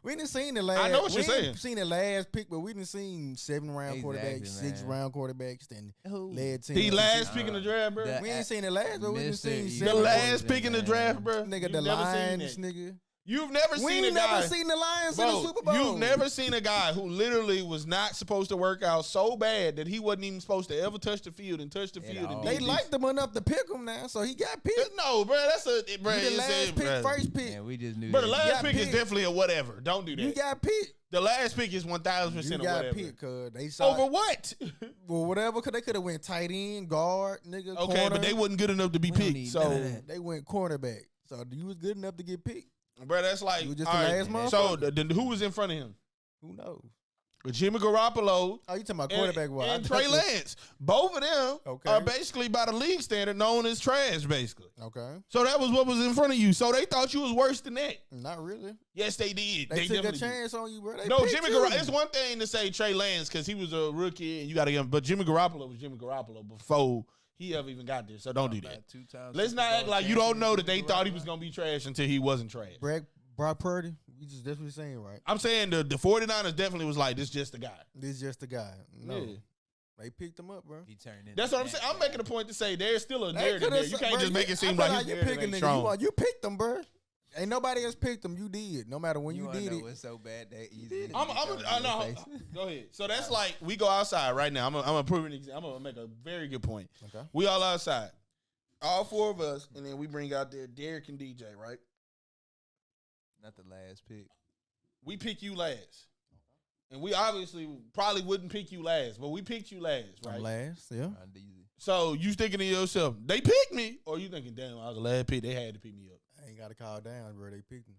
[SPEAKER 2] We didn't see the last.
[SPEAKER 1] I know what you're
[SPEAKER 2] we
[SPEAKER 1] saying.
[SPEAKER 2] Didn't seen the last pick, but we didn't seen 7-round quarterbacks,
[SPEAKER 3] man.
[SPEAKER 2] 6-round quarterbacks, and
[SPEAKER 3] Who?
[SPEAKER 2] led teams.
[SPEAKER 1] The last pick in the draft, bro.
[SPEAKER 2] We ain't seen the last, but we didn't seen
[SPEAKER 3] Mr.
[SPEAKER 1] The
[SPEAKER 2] 7
[SPEAKER 1] last pick in the draft, bro.
[SPEAKER 2] Nigga,
[SPEAKER 1] You've
[SPEAKER 2] the
[SPEAKER 1] never seen
[SPEAKER 2] Lions,
[SPEAKER 1] that.
[SPEAKER 2] nigga.
[SPEAKER 1] You've never
[SPEAKER 2] We
[SPEAKER 1] seen a
[SPEAKER 2] ain't
[SPEAKER 1] guy.
[SPEAKER 2] never seen the Lions in
[SPEAKER 1] Bro,
[SPEAKER 2] the Super Bowl.
[SPEAKER 1] you've never seen a guy who literally was not supposed to work out so bad that he wasn't even supposed to ever touch the field and touch the field. And
[SPEAKER 2] They liked him enough to pick him now, so he got picked.
[SPEAKER 1] No, bro, that's a bro.
[SPEAKER 2] You the
[SPEAKER 1] it's
[SPEAKER 2] last
[SPEAKER 1] it,
[SPEAKER 2] pick,
[SPEAKER 1] bro.
[SPEAKER 2] first pick.
[SPEAKER 3] Man, we just knew
[SPEAKER 1] But the
[SPEAKER 3] that.
[SPEAKER 1] last
[SPEAKER 2] got
[SPEAKER 1] pick is
[SPEAKER 2] picked.
[SPEAKER 1] definitely a whatever. Don't do that.
[SPEAKER 2] You got picked.
[SPEAKER 1] The last pick is 1,000%
[SPEAKER 2] You
[SPEAKER 1] a
[SPEAKER 2] got
[SPEAKER 1] whatever.
[SPEAKER 2] picked, cuz they saw
[SPEAKER 1] Over what?
[SPEAKER 2] well, whatever, because they could have went tight end, guard, nigga,
[SPEAKER 1] Okay,
[SPEAKER 2] corner.
[SPEAKER 1] but they wasn't good enough to be
[SPEAKER 3] We don't
[SPEAKER 1] picked.
[SPEAKER 3] need
[SPEAKER 1] So,
[SPEAKER 3] none of that.
[SPEAKER 2] They went cornerback. So you was good enough to get picked.
[SPEAKER 1] bro, that's like
[SPEAKER 2] You was just
[SPEAKER 1] all
[SPEAKER 2] the
[SPEAKER 1] right,
[SPEAKER 2] last
[SPEAKER 1] so
[SPEAKER 2] motherfucker.
[SPEAKER 1] who was in front of him?
[SPEAKER 2] Who knows?
[SPEAKER 1] Jimmy Garoppolo.
[SPEAKER 2] Oh, you talking about quarterback?
[SPEAKER 1] and Trey Lance. Both of them
[SPEAKER 2] Okay.
[SPEAKER 1] are basically by the league standard known as trash, basically.
[SPEAKER 2] Okay,
[SPEAKER 1] So that was what was in front of you. So they thought you was worse than that.
[SPEAKER 2] not really.
[SPEAKER 1] Yes, they did.
[SPEAKER 2] They took a
[SPEAKER 1] definitely did.
[SPEAKER 2] chance on you, bro. They
[SPEAKER 1] No,
[SPEAKER 2] picked
[SPEAKER 1] Jimmy
[SPEAKER 2] you.
[SPEAKER 1] Garoppolo. It's one thing to say Trey Lance because he was a rookie and you got to get him. But Jimmy Garoppolo was Jimmy Garoppolo before he ever even got there. So don't do that. Let's not act like you don't know that they thought he was going to be trash until he wasn't trash.
[SPEAKER 2] Brock Purdy. That's what you're saying, right?
[SPEAKER 1] I'm saying the 49ers definitely was like, this just the guy.
[SPEAKER 2] This is just the guy. No,
[SPEAKER 1] Yeah.
[SPEAKER 2] they picked him up, bro.
[SPEAKER 3] He turned in.
[SPEAKER 1] That's what I'm saying. I'm making a point to say there's still a
[SPEAKER 2] They
[SPEAKER 1] narrative
[SPEAKER 2] coulda
[SPEAKER 1] there. You
[SPEAKER 2] said-
[SPEAKER 1] can't
[SPEAKER 2] bro,
[SPEAKER 1] just make it
[SPEAKER 2] I
[SPEAKER 1] seem
[SPEAKER 2] feel
[SPEAKER 1] like his
[SPEAKER 2] you
[SPEAKER 1] narrative
[SPEAKER 2] picking
[SPEAKER 1] ain't
[SPEAKER 2] nigga.
[SPEAKER 1] strong.
[SPEAKER 2] You picked him, bro. Ain't nobody else picked him. You did. No matter when you
[SPEAKER 3] wanna
[SPEAKER 2] did
[SPEAKER 3] know
[SPEAKER 2] it.
[SPEAKER 3] what's so bad that easy.
[SPEAKER 2] did it.
[SPEAKER 1] I know. Go ahead. So that's like we go outside right now. I'm gonna prove an example. I'm gonna make a very good point.
[SPEAKER 2] Okay.
[SPEAKER 1] We all outside, all four of us, and then we bring out there Derek and DJ. Right?
[SPEAKER 3] Not the last pick.
[SPEAKER 1] We pick you last, and we obviously probably wouldn't pick you last, but we picked you last, right?
[SPEAKER 2] I'm last, yeah.
[SPEAKER 3] Not easy.
[SPEAKER 1] So you thinking to yourself, they picked me, or you thinking, damn, I was the last pick. They had to pick me up.
[SPEAKER 2] I ain't got to call down, bro. They picked me.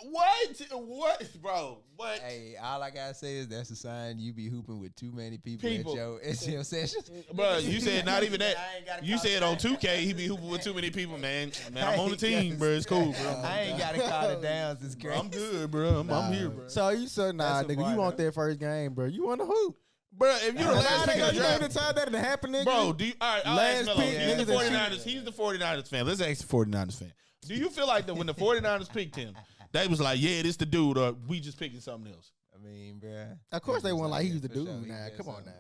[SPEAKER 1] What, bro? What?
[SPEAKER 3] Hey, all I gotta say is that's a sign you be hooping with too many people. At your session.
[SPEAKER 1] Bro, you said not even that. You said on 2K he be hooping with too many people, man. Man, I'm on the team, bro. It's cool, bro.
[SPEAKER 3] I ain't gotta call it down. It's
[SPEAKER 1] Bro,
[SPEAKER 3] great.
[SPEAKER 1] I'm good, bro. I'm here, bro.
[SPEAKER 2] So you said, nah,
[SPEAKER 3] That's a
[SPEAKER 2] nigga, you want
[SPEAKER 3] bar,
[SPEAKER 2] that first game, bro. You want to hoop.
[SPEAKER 1] Bro, if you're the last pick in the
[SPEAKER 2] You
[SPEAKER 1] draft,
[SPEAKER 2] gave the time that to happen, nigga.
[SPEAKER 1] bro, do you, all right, I'll
[SPEAKER 2] Last
[SPEAKER 1] ask Melo.
[SPEAKER 2] pick,
[SPEAKER 1] He's the
[SPEAKER 2] niggas that
[SPEAKER 1] 49ers. He's the 49ers fan. Let's ask the 49ers fan. Do you feel like that when the 49ers picked him, they was like, yeah, this the dude, or we just picking something else?
[SPEAKER 3] I mean, bruh.
[SPEAKER 2] Of course they want like he's the
[SPEAKER 3] For sure,
[SPEAKER 2] dude
[SPEAKER 3] he's
[SPEAKER 2] now.
[SPEAKER 3] just
[SPEAKER 2] Come on
[SPEAKER 3] some-
[SPEAKER 2] now.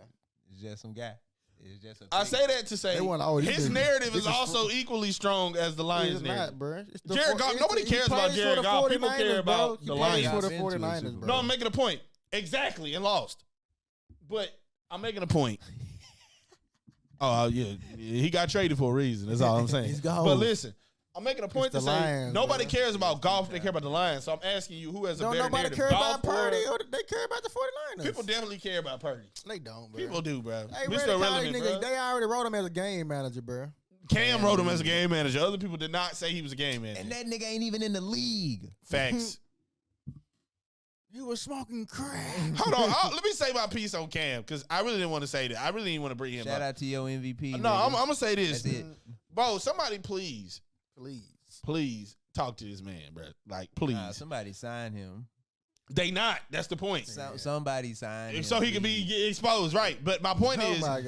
[SPEAKER 3] It's just some guy. It's just a
[SPEAKER 1] I
[SPEAKER 3] pick.
[SPEAKER 1] say that to say
[SPEAKER 2] They want, oh, this
[SPEAKER 1] his
[SPEAKER 2] is-
[SPEAKER 1] narrative
[SPEAKER 2] this
[SPEAKER 1] is
[SPEAKER 2] is
[SPEAKER 1] also equally strong as the Lions
[SPEAKER 2] It's
[SPEAKER 1] narrative.
[SPEAKER 2] not, bro. It's the
[SPEAKER 1] Jared Goff,
[SPEAKER 2] it's
[SPEAKER 1] nobody
[SPEAKER 2] he
[SPEAKER 1] cares about
[SPEAKER 2] plays for
[SPEAKER 1] Jared
[SPEAKER 2] the
[SPEAKER 1] Goff. People
[SPEAKER 2] 49ers,
[SPEAKER 1] care
[SPEAKER 2] bro.
[SPEAKER 1] about
[SPEAKER 2] He
[SPEAKER 1] the
[SPEAKER 2] plays
[SPEAKER 1] Lions.
[SPEAKER 2] for the
[SPEAKER 3] Been to a Super
[SPEAKER 2] 49ers,
[SPEAKER 3] Bowl.
[SPEAKER 2] bro.
[SPEAKER 1] No, I'm making a point. Exactly, and lost. But I'm making a point. Oh, yeah. He got traded for a reason. That's all I'm saying.
[SPEAKER 2] He's gone.
[SPEAKER 1] But listen, I'm making a point
[SPEAKER 2] It's
[SPEAKER 1] to
[SPEAKER 2] the
[SPEAKER 1] say
[SPEAKER 2] Lions,
[SPEAKER 1] nobody
[SPEAKER 2] bro.
[SPEAKER 1] cares about golf. They care about the Lions. So I'm asking you who has a
[SPEAKER 2] Don't
[SPEAKER 1] better
[SPEAKER 2] nobody
[SPEAKER 1] narrative,
[SPEAKER 2] care
[SPEAKER 1] golf
[SPEAKER 2] about Purdy
[SPEAKER 1] or...
[SPEAKER 2] or they care about the 49ers.
[SPEAKER 1] People definitely care about Purdy.
[SPEAKER 2] They don't, bro.
[SPEAKER 1] People do, bro.
[SPEAKER 2] Hey,
[SPEAKER 1] Mr.
[SPEAKER 2] Reddick,
[SPEAKER 1] Irrelevant,
[SPEAKER 2] nigga,
[SPEAKER 1] bro.
[SPEAKER 2] they already wrote him as a game manager, bro.
[SPEAKER 1] Cam wrote him as a game manager. Other people did not say he was a game manager.
[SPEAKER 3] And that nigga ain't even in the league.
[SPEAKER 1] Facts.
[SPEAKER 2] He was smoking crack.
[SPEAKER 1] Hold on. Let me say my piece on Cam because I really didn't want to say that. I really didn't want to bring him
[SPEAKER 3] Shout
[SPEAKER 1] up.
[SPEAKER 3] out to your MVP.
[SPEAKER 1] No,
[SPEAKER 3] nigga.
[SPEAKER 1] I'm going to say this.
[SPEAKER 3] That's it.
[SPEAKER 1] Bro, somebody please
[SPEAKER 2] Please.
[SPEAKER 1] talk to this man, bro. Like, please.
[SPEAKER 3] Nah, somebody sign him.
[SPEAKER 1] They not. That's the point.
[SPEAKER 3] Somebody signed him.
[SPEAKER 1] So he can get exposed, right? But my point is, like,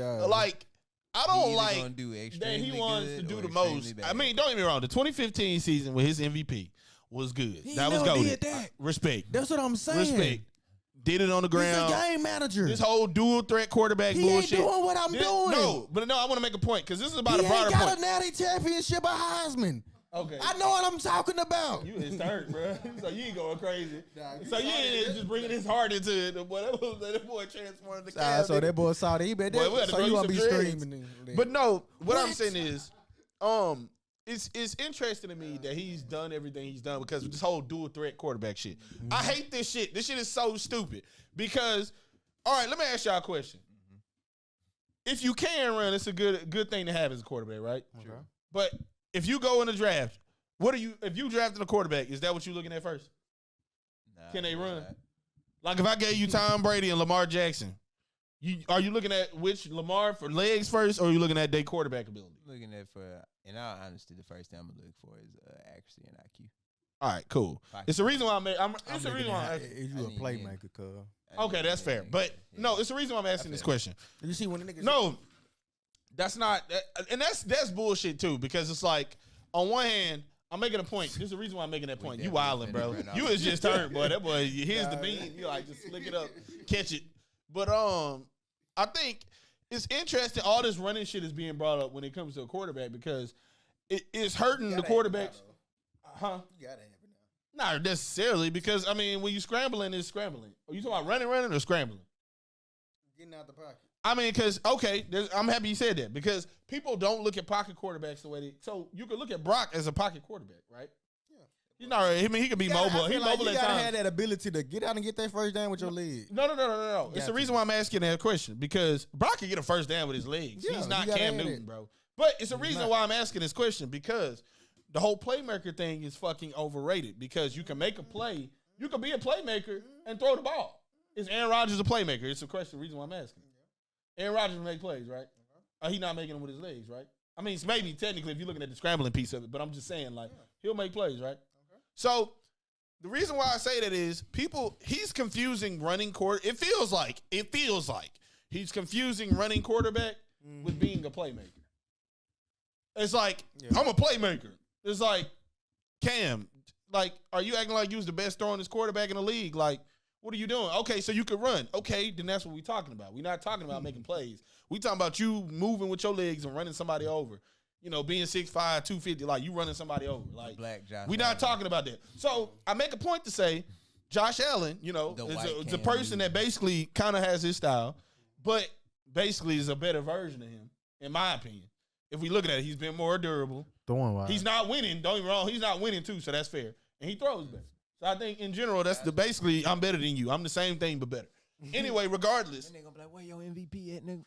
[SPEAKER 1] I don't like that he wants to do the most. I mean, don't get me wrong. The 2015 season with his MVP was good. That was goated. Respect.
[SPEAKER 2] That's what I'm saying.
[SPEAKER 1] Respect. Did it on the ground.
[SPEAKER 2] He's a game manager.
[SPEAKER 1] This whole dual threat quarterback bullshit.
[SPEAKER 2] He ain't doing what I'm doing.
[SPEAKER 1] No, I want to make a point because this is about a broader point.
[SPEAKER 2] He ain't got a natty championship, a Heisman.
[SPEAKER 1] Okay.
[SPEAKER 2] I know what I'm talking about.
[SPEAKER 1] You is hurt, bro. So you ain't going crazy. So you ain't just bringing his heart into it. That boy transformed the cat.
[SPEAKER 2] So that boy saw the so you want to be streaming.
[SPEAKER 1] But no, what I'm saying is, it's interesting to me that he's done everything he's done because of this whole dual threat quarterback shit. Mm-hmm. I hate this shit. This shit is so stupid because, all right, let me ask y'all a question. If you can run, it's a good thing to have as a quarterback, right?
[SPEAKER 2] Sure.
[SPEAKER 1] But if you go in the draft, if you drafted a quarterback, is that what you're looking at first? Nah, can they run? Like if I gave you Tom Brady and Lamar Jackson, are you looking at which Lamar for legs first, or are you looking at their quarterback ability?
[SPEAKER 3] Looking at in all honesty, the first thing I'm gonna look for is accuracy and IQ.
[SPEAKER 1] All right, cool. It's the reason why it's the reason why
[SPEAKER 2] is you a playmaker, cuz.
[SPEAKER 1] Okay, that's fair. But no, it's the reason why I'm asking this question.
[SPEAKER 2] You see when the niggas
[SPEAKER 1] that's not, and that's bullshit too. Because it's like, on one hand, I'm making a point. This is the reason why I'm making that point. You wildin', bro. You is just turned, boy. That boy, here's the bean. You like just flick it up, catch it. But I think it's interesting. All this running shit is being brought up when it comes to a quarterback because it's hurting the quarterbacks. Huh? You gotta have it now. Not necessarily because I mean, when you scrambling, it's scrambling. Are you talking about running, or scrambling?
[SPEAKER 2] Getting out the pocket.
[SPEAKER 1] I mean, because, I'm happy you said that because people don't look at pocket quarterbacks the way they – so you could look at Brock as a pocket quarterback, right? Yeah. He's not – I mean, he could be mobile. He's mobile at times. You got to have
[SPEAKER 2] that ability to get out and get that first down with your legs.
[SPEAKER 1] No. It's the reason why I'm asking that question because Brock can get a first down with his legs. Yeah, he's not Cam Newton, bro. But it's the reason why I'm asking this question because the whole playmaker thing is fucking overrated because you can make a play. You can be a playmaker and throw the ball. Is Aaron Rodgers a playmaker? It's the question, the reason why I'm asking. Aaron Rodgers make plays, right? He's not making them with his legs, right? I mean, it's maybe technically if you're looking at the scrambling piece of it, but I'm just saying, like, he'll make plays, right? Okay. So the reason why I say that is he's confusing running quarter. It feels like he's confusing running quarterback with being a playmaker. It's like, I'm a playmaker. It's like, Cam, like, are you acting like you was the best throwing this quarterback in the league? Like, what are you doing? Okay, so you could run. Okay, then that's what we're talking about. We're not talking about making plays. We talking about you moving with your legs and running somebody over. You know, being 6'5", 250, like you running somebody over. Like we're not talking about that. So I make a point to say Josh Allen, you know, is a person that basically kind of has his style, but basically is a better version of him, in my opinion. If we look at it, he's been more durable. He's not winning. Don't get me wrong. He's not winning too, so that's fair. And he throws better. So I think in general, that's basically I'm better than you. I'm the same thing but better. Anyway, regardless.
[SPEAKER 3] And they gonna be like, where your MVP at, nigga?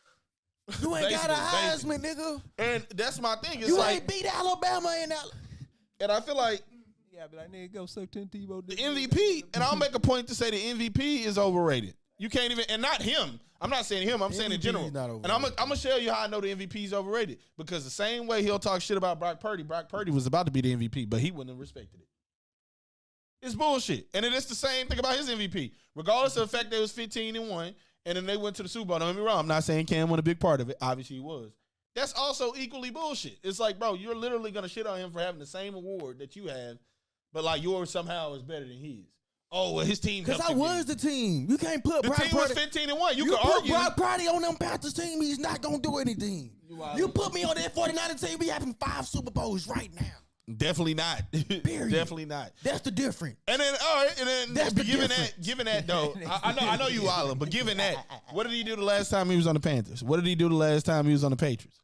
[SPEAKER 2] You ain't got a Heisman, nigga.
[SPEAKER 1] And that's my thing. It's
[SPEAKER 2] you
[SPEAKER 1] like,
[SPEAKER 2] ain't beat Alabama
[SPEAKER 1] and I feel like
[SPEAKER 3] yeah, be like, nigga, go suck 10 Tebow.
[SPEAKER 1] The MVP, and I'll make a point to say the MVP is overrated. You can't even, and not him. I'm not saying him. I'm saying in general. And I'm gonna show you how I know the MVP is overrated because the same way he'll talk shit about Brock Purdy was about to be the MVP, but he wouldn't have respected it. It's bullshit. And it is the same thing about his MVP. Regardless of the fact that it was 15-1, and then they went to the Super Bowl. Don't get me wrong. I'm not saying Cam won a big part of it. Obviously, he was. That's also equally bullshit. It's like, bro, you're literally going to shit on him for having the same award that you have, but like yours somehow is better than his. Oh, well, his team.
[SPEAKER 2] Because I was the team. You can't put
[SPEAKER 1] Brock Purdy. The team was 15-1. You could argue.
[SPEAKER 2] Brock Purdy on them Panthers team, he's not going to do anything. You put me on that 49er team, we having 5 Super Bowls right now.
[SPEAKER 1] Definitely not.
[SPEAKER 2] Period.
[SPEAKER 1] Definitely not.
[SPEAKER 2] That's the difference.
[SPEAKER 1] And then, all right, and then
[SPEAKER 2] that's
[SPEAKER 1] given that though, I know you Island, but given that, what did he do the last time he was on the Panthers? What did he do the last time he was on the Patriots?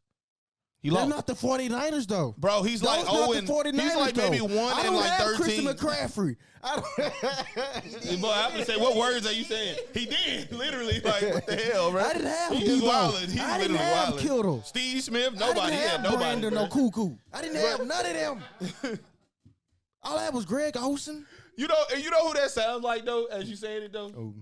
[SPEAKER 1] He lost.
[SPEAKER 2] They're not the 49ers though.
[SPEAKER 1] Bro, he's like 0 and he's like maybe 1 and like 13.
[SPEAKER 2] Christian McCaffrey.
[SPEAKER 1] Boy, I'm gonna say, what words are you saying? He did literally. Like, what the hell, bro?
[SPEAKER 2] I didn't have
[SPEAKER 1] He's wildin'.
[SPEAKER 2] I didn't have Kittle.
[SPEAKER 1] Steve Smith, nobody.
[SPEAKER 2] I didn't have Brandon, no Cuckoo. I didn't have none of them. All I had was Greg Olsen.
[SPEAKER 1] You know who that sounds like though, as you saying it though?
[SPEAKER 2] Oh.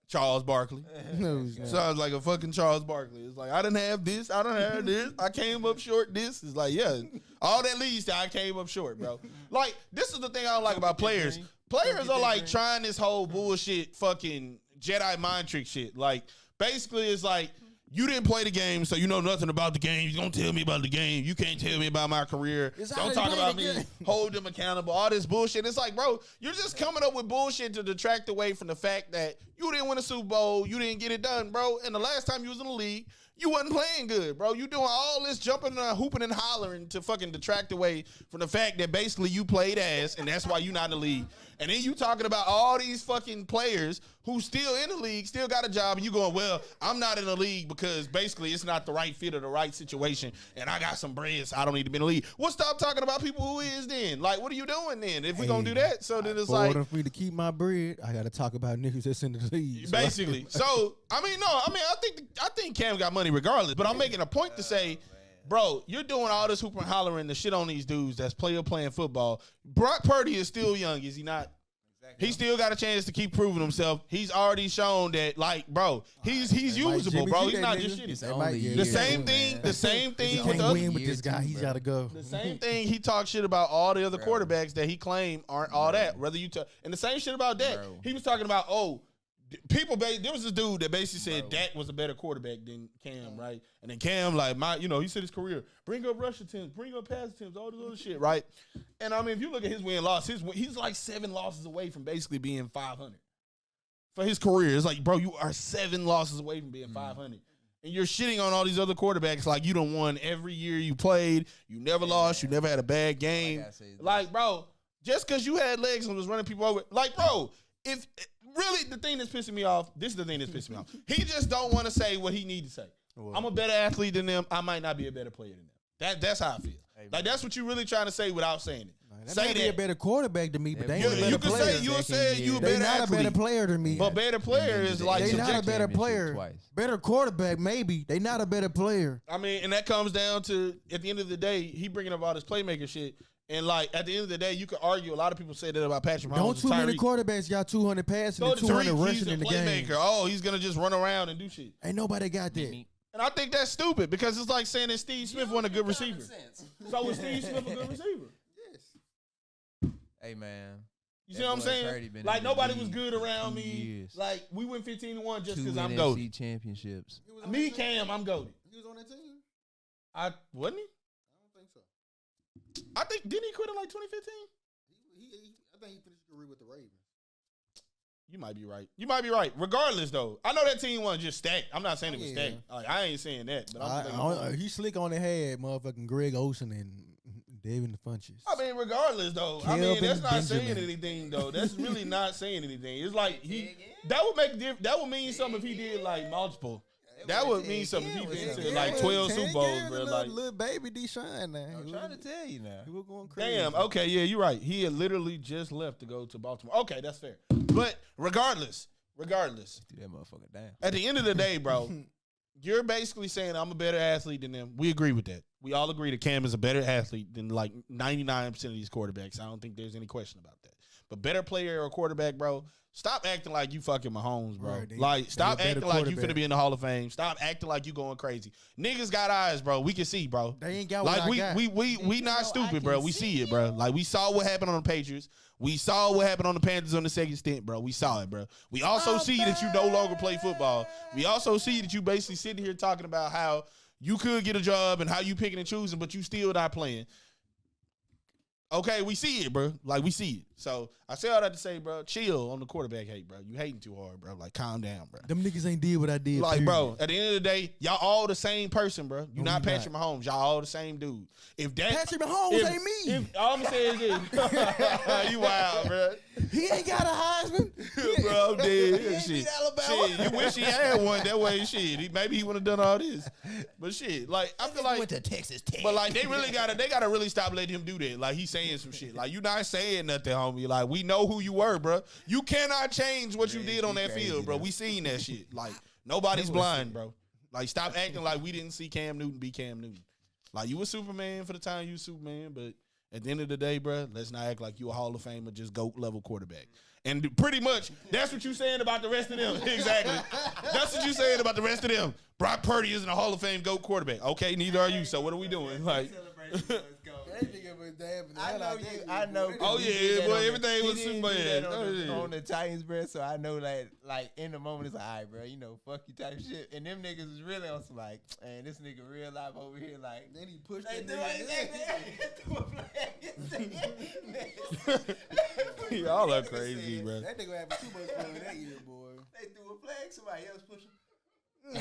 [SPEAKER 1] Charles Barkley.
[SPEAKER 2] No,
[SPEAKER 1] sounds like a fucking Charles Barkley. It's like, I didn't have this. I don't have this. I came up short this. It's like, yeah, all that leads to I came up short, bro. Like, this is the thing I don't like about players. players are like trying this whole bullshit fucking Jedi mind trick shit. Like, basically, it's like, you didn't play the game, so you know nothing about the game. You don't tell me about the game. You can't tell me about my career. Don't talk about me. Hold them accountable. All this bullshit. It's like, bro, you're just coming up with bullshit to detract away from the fact that you didn't win a Super Bowl. You didn't get it done, bro. And the last time you was in the league, you wasn't playing good, bro. You doing all this jumping and hooping and hollering to fucking detract away from the fact that basically you played ass, and that's why you not in the league. And then you talking about all these fucking players who still in the league, still got a job, and you going, well, I'm not in the league because basically it's not the right fit or the right situation, and I got some bread, so I don't need to be in the league. Well, stop talking about people who is then. Like, what are you doing then if we gonna do that? So then it's like,
[SPEAKER 2] for me to keep my bread, I got to talk about niggas that's in the league.
[SPEAKER 1] Basically. So, I think Cam got money regardless, but I'm making a point to say, bro, you're doing all this hooping and hollering, the shit on these dudes that's playing football. Brock Purdy is still young, is he not? Exactly. He still got a chance to keep proving himself. He's already shown that, like, bro, he's usable, bro. He's not just shitty. The same thing with the other.
[SPEAKER 2] Win with this guy, he's got to go.
[SPEAKER 1] The same thing he talked shit about all the other quarterbacks that he claimed aren't all that. Whether you and the same shit about Dak. He was talking about, there was this dude that basically said Dak was a better quarterback than Cam, right? And then Cam, like, he said his career, bring up rush attempts, bring up pass attempts, all this other shit, right? And I mean, if you look at his win-loss, he's like 7 losses away from basically being 500 for his career. It's like, bro, you are 7 losses away from being 500. And you're shitting on all these other quarterbacks like you done won every year you played, you never lost, you never had a bad game. Like, bro, just because you had legs and was running people over, like, bro, if... Really, the thing that's pissing me off, this is the thing that's pissing me off. He just don't want to say what he need to say. I'm a better athlete than them. I might not be a better player than them. That's how I feel. Like, that's what you're really trying to say without saying it.
[SPEAKER 2] Say that. Be a better quarterback than me, but they ain't a better player.
[SPEAKER 1] You can say you're a better athlete.
[SPEAKER 2] They not a better player than me.
[SPEAKER 1] But better player is like
[SPEAKER 2] they not a better player. Better quarterback, maybe. They not a better player.
[SPEAKER 1] I mean, and that comes down to, at the end of the day, he bringing up all this playmaker shit. And, like, at the end of the day, you could argue. A lot of people say that about Patrick Mahomes.
[SPEAKER 2] Don't too many quarterbacks got 200 passing and 200 rushing in the game.
[SPEAKER 1] Oh, he's going to just run around and do shit.
[SPEAKER 2] Ain't nobody got that.
[SPEAKER 1] And I think that's stupid because it's like saying that Steve Smith wasn't a good receiver. So was Steve Smith a good receiver?
[SPEAKER 3] Yes. Hey, man.
[SPEAKER 1] You see what I'm saying? Like, nobody was good around me.
[SPEAKER 3] Years.
[SPEAKER 1] Like, we went 15-1 just because I'm
[SPEAKER 3] NFC
[SPEAKER 1] goated.
[SPEAKER 3] championships.
[SPEAKER 1] Me, Cam, I'm goated.
[SPEAKER 2] He was on that team?
[SPEAKER 1] Wasn't he? I think, didn't he quit in like 2015?
[SPEAKER 2] I think he finished his career with the Ravens.
[SPEAKER 1] You might be right. Regardless, though, I know that team wasn't just stacked. I'm not saying it was stacked. Like, I ain't saying that. But
[SPEAKER 2] he's slick on the head, motherfucking Greg Olsen and David Funches.
[SPEAKER 1] I mean, regardless, though, that's not saying anything, though. That's really not saying anything. It's like that would mean something if he did like multiple. That would mean something if he did like 12 Super Bowls, bro. Like
[SPEAKER 2] little baby Deshaun now.
[SPEAKER 3] I'm trying to tell you now.
[SPEAKER 2] He was going crazy.
[SPEAKER 1] Damn. Okay. Yeah, you're right. He had literally just left to go to Baltimore. Okay, that's fair. But regardless,
[SPEAKER 3] do that motherfucker down.
[SPEAKER 1] At the end of the day, bro, you're basically saying I'm a better athlete than them. We agree with that. We all agree that Cam is a better athlete than like 99% of these quarterbacks. I don't think there's any question about that. But better player or quarterback, bro, stop acting like you fucking Mahomes, bro. Right, stop acting like you finna be in the Hall of Fame. Stop acting like you going crazy. Niggas got eyes, bro. We can see, bro.
[SPEAKER 2] They ain't got
[SPEAKER 1] like
[SPEAKER 2] what I got.
[SPEAKER 1] We not stupid, bro. We see it, bro. Like, we saw what happened on the Patriots. We saw what happened on the Panthers on the second stint, bro. We saw it, bro. We also see that you no longer play football. We also see that you basically sitting here talking about how you could get a job and how you picking and choosing, but you still not playing. Okay, we see it, bro. Like, we see it. So I say all that to say, bro, chill on the quarterback hate, bro. You hating too hard, bro. Like, calm down, bro.
[SPEAKER 2] Them niggas ain't did what I did.
[SPEAKER 1] Like, bro, at the end of the day, y'all all the same person, bro. You not Patrick Mahomes. Y'all all the same dude. If that
[SPEAKER 2] Patrick Mahomes ain't me.
[SPEAKER 1] All I'm saying is this. You wild, bro.
[SPEAKER 2] He ain't got a Heisman.
[SPEAKER 1] Bro, I'm dead.
[SPEAKER 2] Shit. Alabama.
[SPEAKER 1] Shit, you wish he had one. That way, shit. Maybe he would have done all this. But shit, like, I feel like
[SPEAKER 3] went to Texas Tech.
[SPEAKER 1] But like, they gotta really stop letting him do that. Like, he's saying some shit. Like, you not saying nothing, homie. Like, we know who you were, bro. You cannot change what you did on that field, bro. We seen that shit. Like, nobody's blind, bro. Like, stop acting like we didn't see Cam Newton be Cam Newton. Like, you were Superman for the time you were Superman, but at the end of the day, bro, let's not act like you a Hall of Famer, just GOAT level quarterback. And pretty much, that's what you saying about the rest of them. Exactly. That's what you saying about the rest of them. Brock Purdy isn't a Hall of Fame GOAT quarterback. Okay, neither are you. So what are we doing? Like,
[SPEAKER 2] That nigga was dabbing the hell out that.
[SPEAKER 3] I know.
[SPEAKER 1] Oh yeah, boy, everything was super bad
[SPEAKER 3] on the Titans, bro. So I know that, like in the moment, it's like, all right, bro, you know, fuck you type shit. And them niggas was really on some like, man, this nigga real life over here, like.
[SPEAKER 2] Then he pushed
[SPEAKER 3] They
[SPEAKER 2] that
[SPEAKER 1] Y'all are crazy, bro.
[SPEAKER 2] That nigga having too much fun that year, boy.
[SPEAKER 3] They threw a flag, somebody else pushing.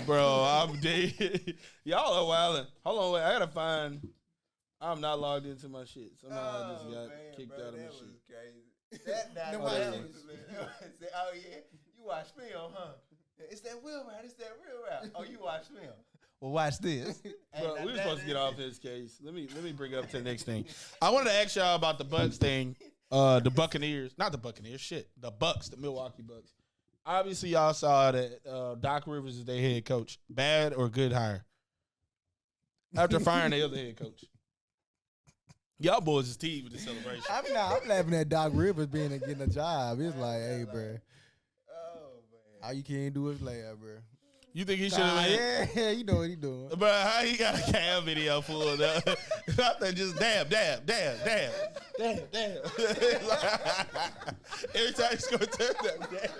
[SPEAKER 1] Bro, I'm dead. Y'all are wildin'. Hold on, wait. I gotta find. I'm not logged into my shit. Somehow I just got kicked out of my shit.
[SPEAKER 3] That was crazy. Oh yeah, you watch film, huh? It's that wheel route. It's that real route. Oh, you watch film. Well, watch this.
[SPEAKER 1] Bro, we were supposed to get off his case. Let me bring it up to the next thing. I wanted to ask y'all about the Bucks thing. The Buccaneers, not the Buccaneers, shit. The Bucks, the Milwaukee Bucks. Obviously, y'all saw that Doc Rivers is their head coach. Bad or good hire? After firing the other head coach. Y'all boys is teased with the celebration.
[SPEAKER 2] I'm laughing at Doc Rivers getting a job. It's like, hey, bro.
[SPEAKER 3] Oh, man.
[SPEAKER 2] All you can't do is laugh, bro.
[SPEAKER 1] You think he should have
[SPEAKER 2] Yeah, you know what he doing.
[SPEAKER 1] Bro, how he got a cam video full of that? I think just dab. Every time he scored a touchdown, dab.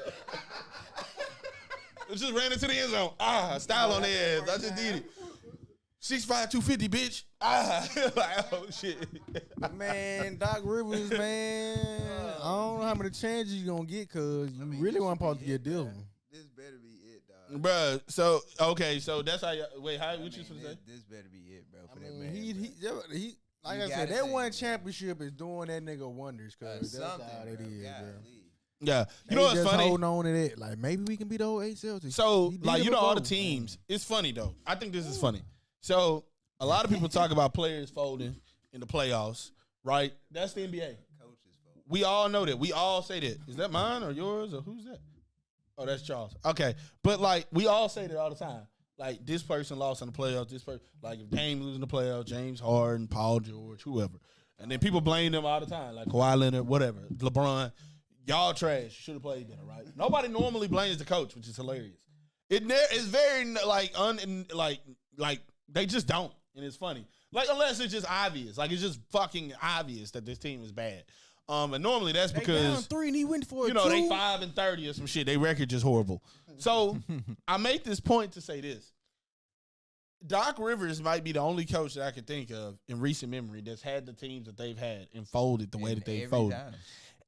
[SPEAKER 1] It just ran into the end zone. Style on their ass. I just did it. 6'5", 250, bitch. Like, oh, shit.
[SPEAKER 2] Man, Doc Rivers, man. I don't know how many chances you going to get because you really want to get deal.
[SPEAKER 3] This better be it, dog.
[SPEAKER 1] Bro, so, okay, so that's how you, wait, what you supposed to say?
[SPEAKER 3] This better be it, bro, for
[SPEAKER 2] I
[SPEAKER 3] that
[SPEAKER 2] mean,
[SPEAKER 3] man.
[SPEAKER 2] he like I said, that one championship is doing that nigga wonders because that's how it is, bro.
[SPEAKER 1] Yeah. You know what's
[SPEAKER 2] just
[SPEAKER 1] funny?
[SPEAKER 2] Holding on to that. Like, maybe we can beat the old 8 Celtics.
[SPEAKER 1] So, like, you know, all the teams. It's funny, though. I think this is funny. So, a lot of people talk about players folding in the playoffs, right? That's the NBA.
[SPEAKER 3] Coaches fold.
[SPEAKER 1] We all know that. We all say that. Is that mine or yours or who's that? Oh, that's Charles. Okay. But, like, we all say that all the time. Like, this person lost in the playoffs. This person, like, if Dame losing the playoffs, James Harden, Paul George, whoever. And then people blame them all the time, like Kawhi Leonard, whatever, LeBron. Y'all trash. Should have played better, right? Nobody normally blames the coach, which is hilarious. It's very like they just don't, and it's funny. Like unless it's just obvious, like it's just fucking obvious that this team is bad. And normally that's because
[SPEAKER 2] they down 3 and he went for
[SPEAKER 1] they 5-30 or some shit. They record just horrible. So I make this point to say this: Doc Rivers might be the only coach that I can think of in recent memory that's had the teams that they've had and folded the way that they folded,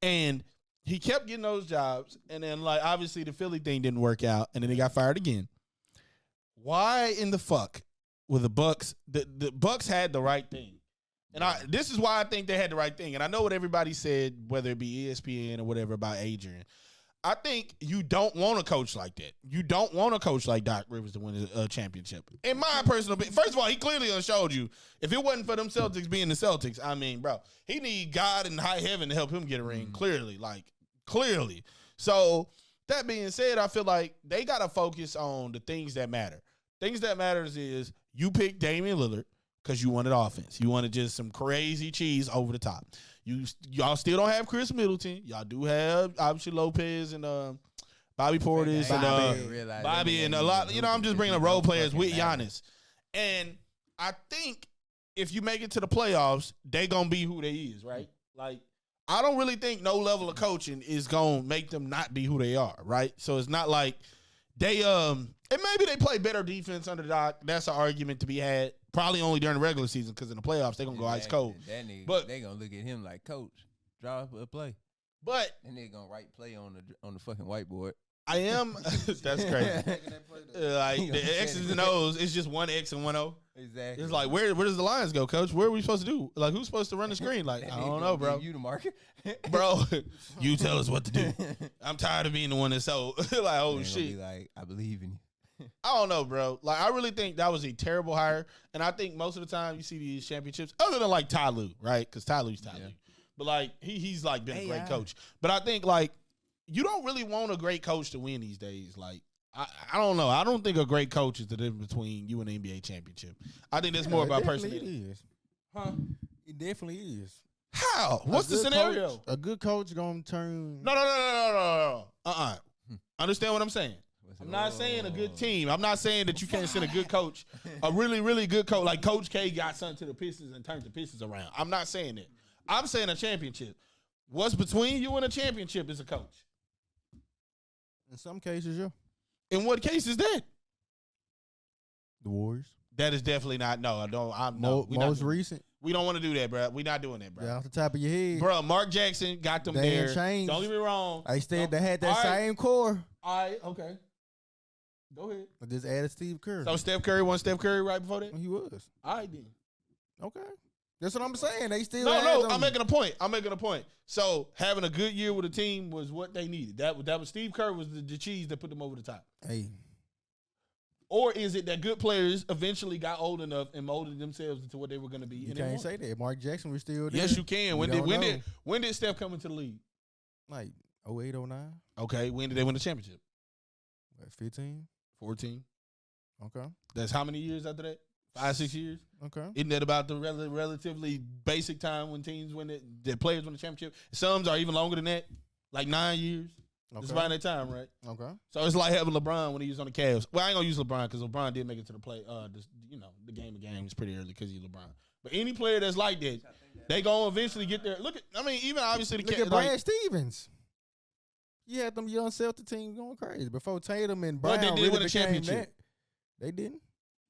[SPEAKER 1] and he kept getting those jobs, and then, like, obviously the Philly thing didn't work out, and then he got fired again. Why in the fuck were the Bucks? The Bucks had the right thing. And this is why I think they had the right thing. And I know what everybody said, whether it be ESPN or whatever, about Adrian. I think you don't want a coach like that. You don't want a coach like Doc Rivers to win a championship. In my personal opinion, first of all, he clearly showed you, if it wasn't for them Celtics being the Celtics, I mean, bro, he need God in high heaven to help him get a ring, clearly. So, that being said, I feel like they got to focus on the things that matter. Things that matters is you pick Damian Lillard because you wanted offense. You wanted just some crazy cheese over the top. Y'all still don't have Chris Middleton. Y'all do have, obviously, Lopez and Bobby Portis and Bobby and a lot. You know, I'm just bringing up role players with Giannis. And I think if you make it to the playoffs, they going to be who they is, right? Like, I don't really think no level of coaching is going to make them not be who they are, right? So it's not like they and maybe they play better defense under Doc. That's an argument to be had. Probably only during the regular season because in the playoffs they're going to go ice cold.
[SPEAKER 3] But they going to look at him like, coach, draw up a play.
[SPEAKER 1] But
[SPEAKER 3] and they're going to write play on the fucking whiteboard.
[SPEAKER 1] I am that's crazy. Like the X's and O's, it's just one X and one O.
[SPEAKER 3] Exactly.
[SPEAKER 1] It's like where does the lines go, coach? Where are we supposed to do? Like who's supposed to run the screen? Like I don't know, bro.
[SPEAKER 3] You the marker,
[SPEAKER 1] bro. You tell us what to do. I'm tired of being the one that's so like oh shit.
[SPEAKER 3] Be like I believe in you.
[SPEAKER 1] I don't know, bro. Like I really think that was a terrible hire, and I think most of the time you see these championships, other than like Ty Lue, right? Because Ty Lue's Ty Lue, but like he's like been a great coach. But I think like. You don't really want a great coach to win these days. Like, I don't know. I don't think a great coach is the difference between you and the NBA championship. I think that's more about personality.
[SPEAKER 2] It is.
[SPEAKER 1] Huh?
[SPEAKER 2] It definitely is.
[SPEAKER 1] How? What's the scenario?
[SPEAKER 2] A good coach going to turn.
[SPEAKER 1] No. Understand what I'm saying? I'm not saying a good team. I'm not saying that you can't send a good coach, a really, really good coach. Like Coach K got something to the Pistons and turned the Pistons around. I'm not saying that. I'm saying a championship. What's between you and a championship is a coach.
[SPEAKER 2] In some cases, yeah.
[SPEAKER 1] In what case is that?
[SPEAKER 2] The Warriors.
[SPEAKER 1] That is definitely not. No, I don't.
[SPEAKER 2] Most recent.
[SPEAKER 1] We don't want to do that, bro. We're not doing that, bro.
[SPEAKER 2] Yeah, off the top of your head.
[SPEAKER 1] Bro, Mark Jackson got them
[SPEAKER 2] They
[SPEAKER 1] there.
[SPEAKER 2] changed.
[SPEAKER 1] Don't get me wrong.
[SPEAKER 2] I said they had that same core.
[SPEAKER 1] All right, okay. Go ahead.
[SPEAKER 2] I just added Steve Kerr.
[SPEAKER 1] So Steph Curry wasn't Steph Curry right before that?
[SPEAKER 2] He was.
[SPEAKER 1] All right, then.
[SPEAKER 2] Okay. That's what I'm saying. They still
[SPEAKER 1] No, I'm making a point. So having a good year with a team was what they needed. That was Steve Kerr was the cheese that put them over the top.
[SPEAKER 2] Hey.
[SPEAKER 1] Or is it that good players eventually got old enough and molded themselves into what they were going to be?
[SPEAKER 2] You can't say that. Mark Jackson was still there.
[SPEAKER 1] Yes, you can. When did Steph come into the league?
[SPEAKER 2] Like 08, 09.
[SPEAKER 1] Okay. When did they win the championship?
[SPEAKER 2] Like 15.
[SPEAKER 1] 14.
[SPEAKER 2] Okay.
[SPEAKER 1] That's how many years after that? 5-6 years.
[SPEAKER 2] Okay.
[SPEAKER 1] Isn't that about the relatively basic time when teams win it? The players win the championship. Some are even longer than that, like 9 years. Okay. It's around that time, right?
[SPEAKER 2] Okay.
[SPEAKER 1] So it's like having LeBron when he was on the Cavs. Well, I ain't gonna use LeBron because LeBron did make it to the play. The game of games pretty early because he's LeBron. But any player that's like that, they gonna eventually get there. Even obviously
[SPEAKER 2] look at Brad Stevens. You had them young Celtic team going crazy before Tatum and Brown.
[SPEAKER 1] But they did win a championship.
[SPEAKER 2] They didn't.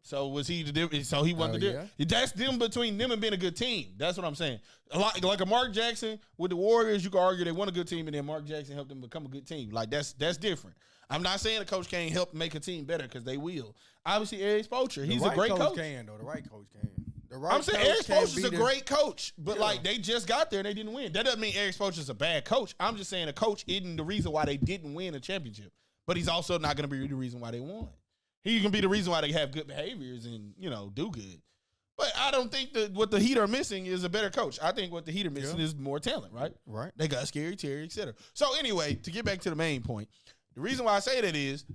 [SPEAKER 1] So was he the difference? So he wasn't the difference. Yeah. That's them between them and being a good team. That's what I'm saying. Like a Mark Jackson with the Warriors, you could argue they won a good team and then Mark Jackson helped them become a good team. Like that's different. I'm not saying a coach can't help make a team better because they will. Obviously, Eric Spoelstra, he's a great coach.
[SPEAKER 2] The right coach can.
[SPEAKER 1] I'm saying Eric Spoelstra's a great coach, but they just got there and they didn't win. That doesn't mean Eric Spoelstra's a bad coach. I'm just saying a coach isn't the reason why they didn't win a championship, but he's also not going to be the reason why they won. He can be the reason why they have good behaviors and, do good. But I don't think that what the Heat are missing is a better coach. I think what the Heat are missing is more talent, right?
[SPEAKER 2] Right.
[SPEAKER 1] They got Scary Terry, et cetera. So anyway, to get back to the main point, the reason why I say that is